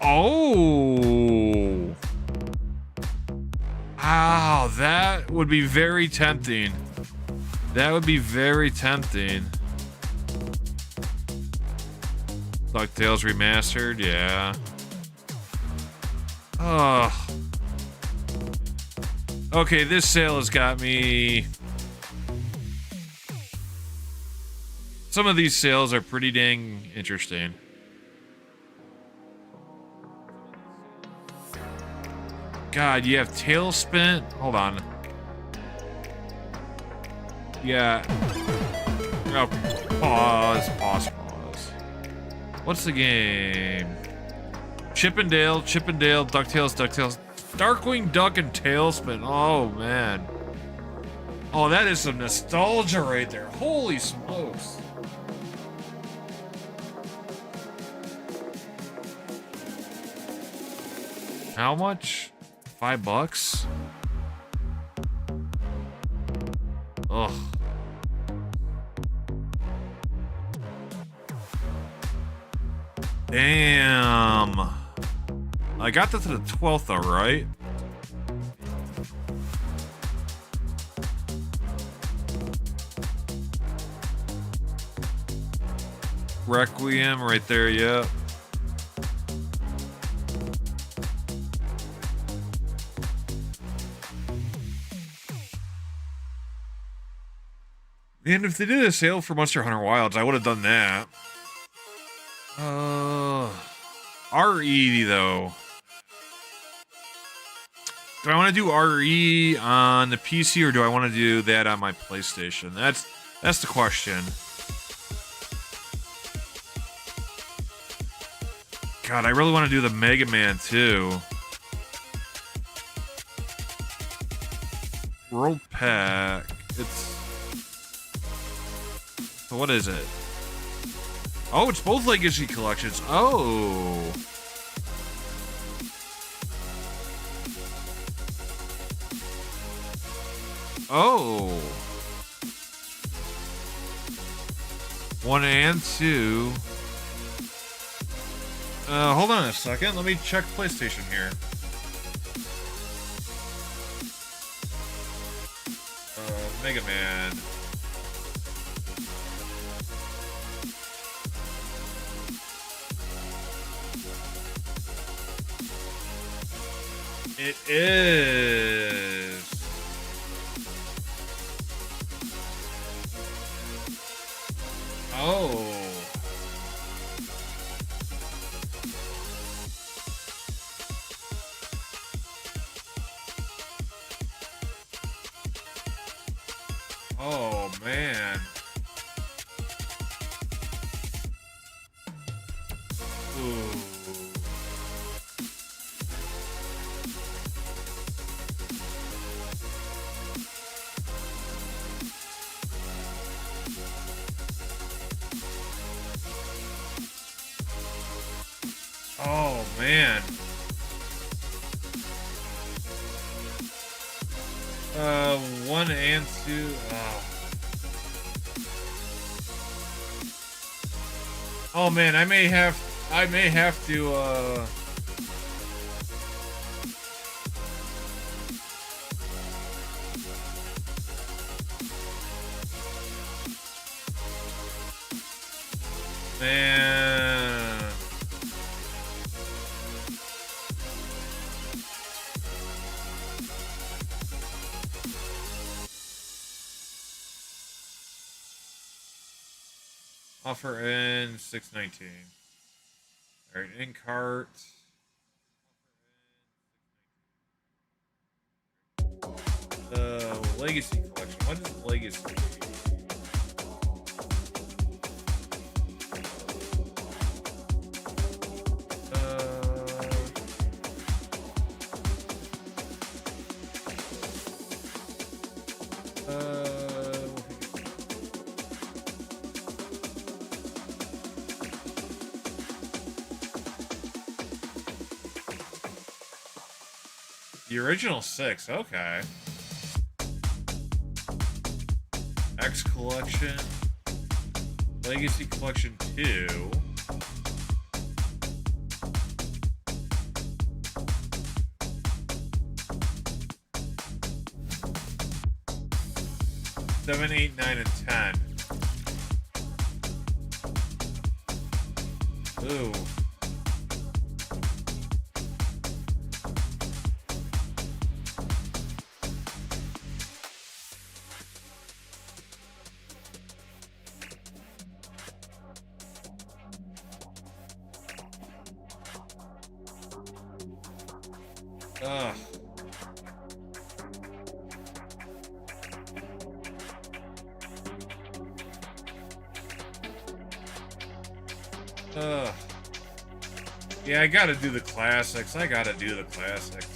Oh! Wow, that would be very tempting. That would be very tempting. DuckTales Remastered, yeah. Oh. Okay, this sale has got me. Some of these sales are pretty dang interesting. God, you have Tailspin. Hold on. Yeah. Oh, pause. What's the game? Chippendale, DuckTales, Darkwing Duck, and Tailspin. Oh, man. Oh, that is some nostalgia right there. Holy smokes. How much? $5? Ugh. Damn. I got that to the 12th though, right? Requiem right there, yeah. And if they did a sale for Monster Hunter Wilds, I would have done that. RE though. Do I want to do RE on the PC or do I want to do that on my PlayStation? That's the question. God, I really want to do the Mega Man too. World Pack. So what is it? Oh, it's both Legacy Collections. Oh. Oh. 1 and 2. Hold on a second. Let me check PlayStation here. Mega Man. It is. Oh. Oh, man. Ooh. Oh, man. 1 and 2. Oh man, I may have to man. Offer in 619. All right, in cart. Legacy collection. What is Legacy? The original 6, okay. X Collection. Legacy Collection 2. Seven, 8, 9, and 10. Ooh. Ugh. Ugh. Yeah, I gotta do the classics. I gotta do the classics.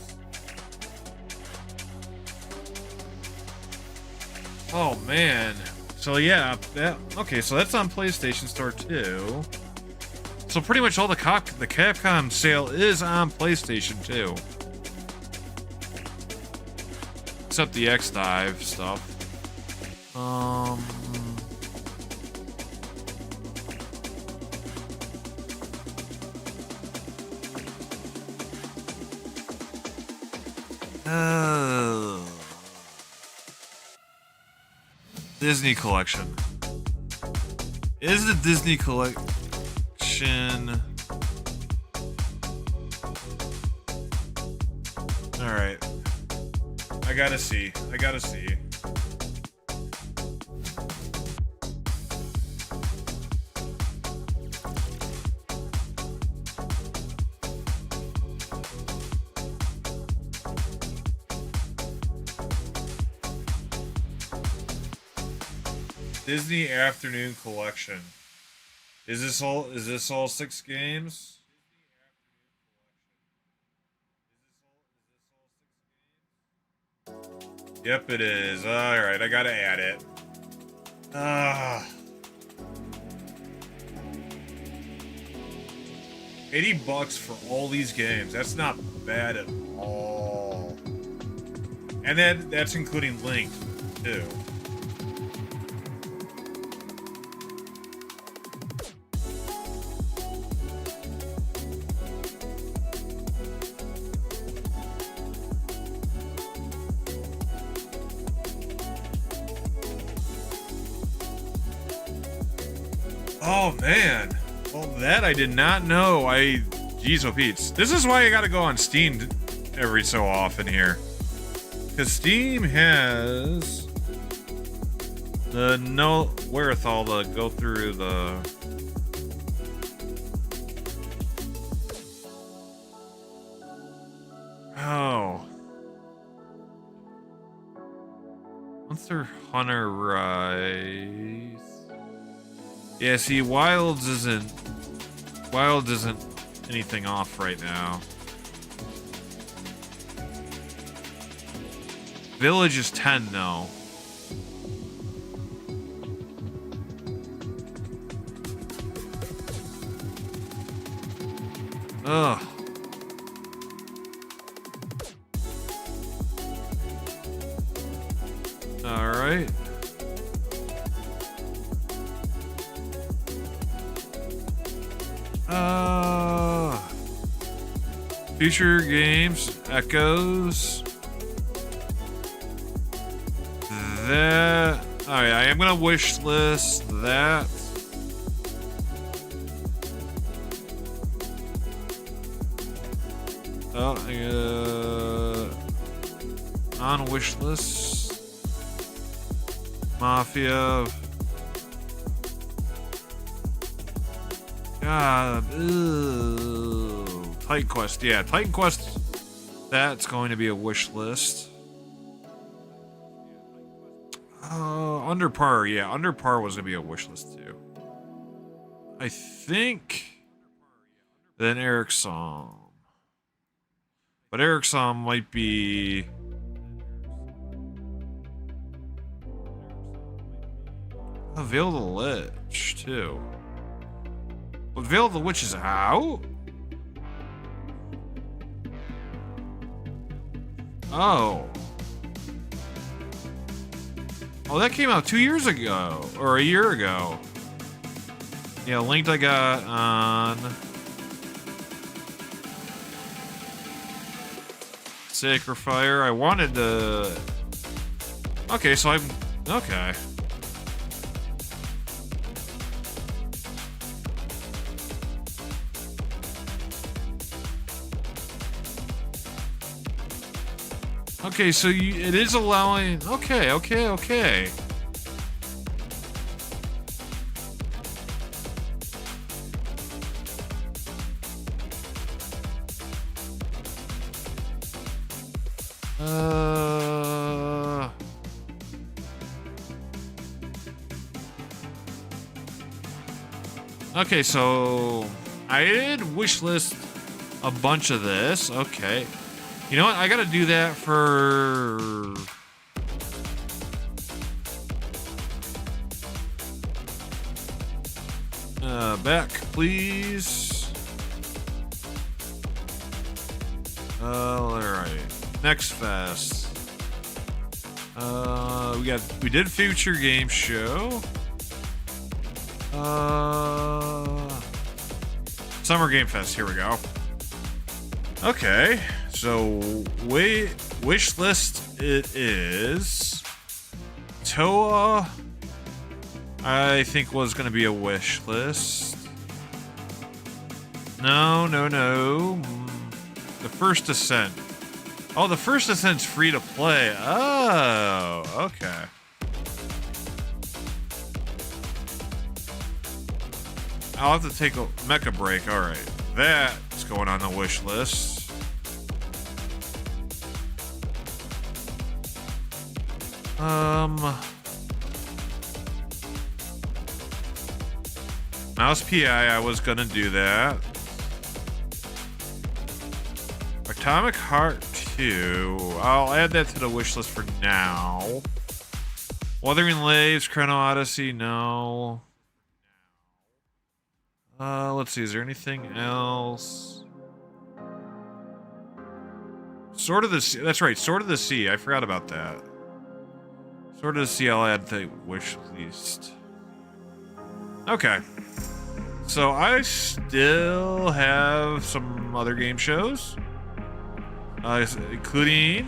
Oh man. So yeah, okay, so that's on PlayStation Store too. So pretty much all the Capcom sale is on PlayStation 2. Except the X-Dive stuff. Disney Collection. Is the Disney Collection... Alright. I gotta see. I gotta see. Disney Afternoon Collection. Is this all 6 games? Yep, it is. Alright, I gotta add it. $80 for all these games. That's not bad at all. And that's including Link, too. Oh man, well that I did not know. Jeez, oh Pete's. This is why I gotta go on Steam every so often here, because Steam has the no wherewithal to go through the. Oh, Monster Hunter Rise. Yeah, see, Wilds isn't anything off right now. Village is 10 though. Ugh. All right. Future games, Echoes. That. Alright, I am gonna wish list that. On wish list. Mafia. God. Ew. Titan Quest, yeah, Titan Quest. That's going to be a wish list. Under Par, yeah, Under Par was gonna be a wish list too. I think. Then Eric Som, but Eric Som might be. Veil of the Lich too. But Veil of the Witch is out. Oh. Oh, that came out 2 years ago. Or a year ago. Yeah, Linked I got on... Sacred Fire. I wanted to... Okay, so I'm... Okay. Okay, so it is allowing... Okay. Okay, so... I did wishlist a bunch of this. Okay. You know what? I gotta do that for... back, please. Alright. Next fest. We did Future Game Show. Summer Game Fest, here we go. Okay, so wish list it is. Toa, I think was gonna be a wish list. No. The First Ascent. Oh, the First Ascent's free to play. Oh, okay. I'll have to take a mecha break. All right, that's going on the wish list. Mouse PI, I was gonna do that. Atomic Heart 2. I'll add that to the wish list for now. Wuthering Waves, Chrono Odyssey, no. Let's see, is there anything else? Sword of the Sea, that's right, Sword of the Sea, I forgot about that. Sword of the Sea, I'll add to wish list. Okay. So I still have some other game shows. Including...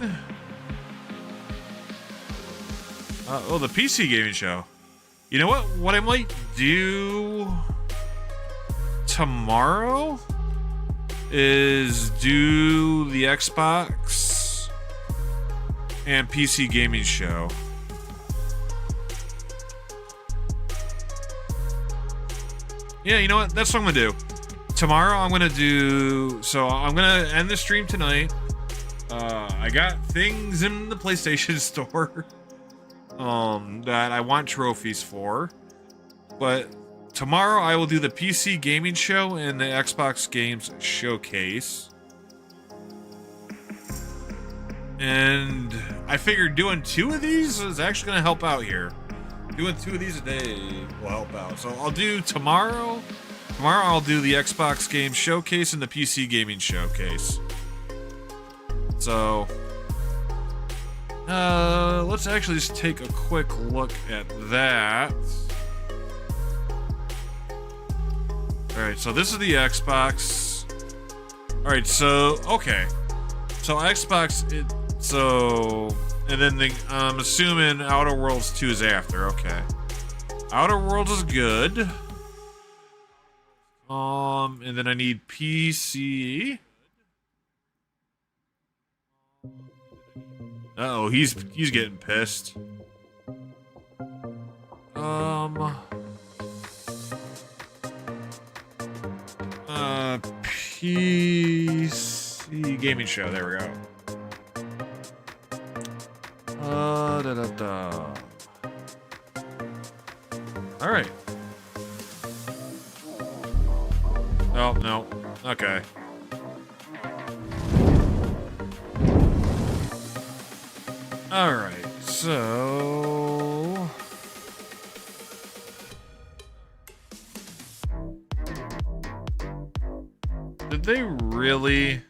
the PC gaming show. You know what? What I might do tomorrow is do the Xbox and PC gaming show. Yeah, you know what? That's what I'm gonna do. Tomorrow I'm gonna do... So I'm gonna end the stream tonight. I got things in the PlayStation Store that I want trophies for. But tomorrow I will do the PC gaming show and the Xbox Games Showcase. And I figured doing 2 of these is actually going to help out here. Doing 2 of these a day will help out. So I'll do tomorrow. Tomorrow I'll do the Xbox Games Showcase and the PC Gaming Showcase. So, let's actually just take a quick look at that. Alright, so this is the Xbox. Alright, so, okay. So Xbox, and then I'm assuming Outer Worlds 2 is after, okay. Outer Worlds is good. And then I need PC. Uh-oh, he's getting pissed. PC gaming show, there we go. Alright. Oh, no. Okay. Alright, so... Did they really...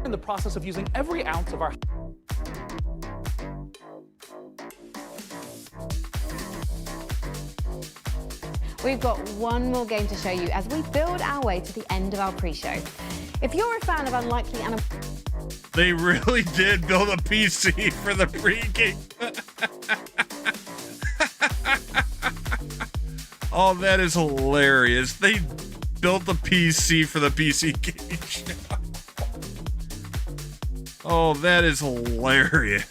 In the process of using every ounce of our... We've got one more game to show you as we build our way to the end of our pre-show. If you're a fan of unlikely They really did build a PC for the pre-game. Oh, that is hilarious. They built the PC for the PC gaming show. Oh, that is hilarious.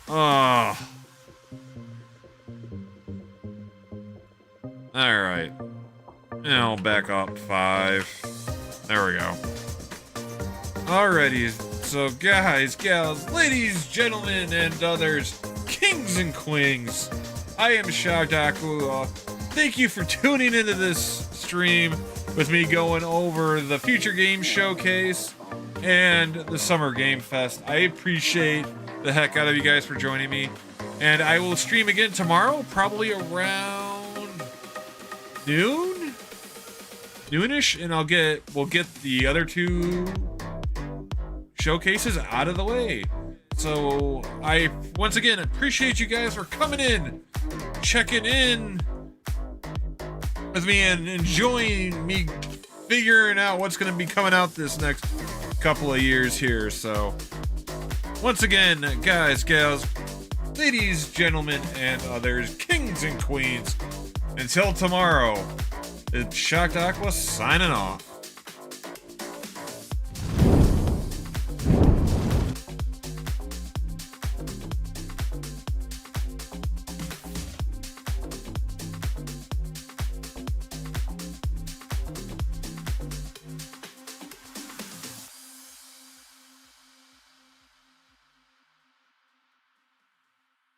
Oh. Alright. Now back up 5. There we go. Alrighty, so guys, gals, ladies, gentlemen, and others, kings and queens, I am ShockedAqua. Thank you for tuning into this stream with me going over the Future Game Showcase and the Summer Game Fest. I appreciate the heck out of you guys for joining me. And I will stream again tomorrow, probably around noonish, and we'll get the other two showcases out of the way. So I once again appreciate you guys for coming in, checking in with me, and enjoying me figuring out what's going to be coming out this next couple of years here. So once again, guys, gals, ladies, gentlemen, and others, kings and queens, until tomorrow, it's ShockedAqua signing off.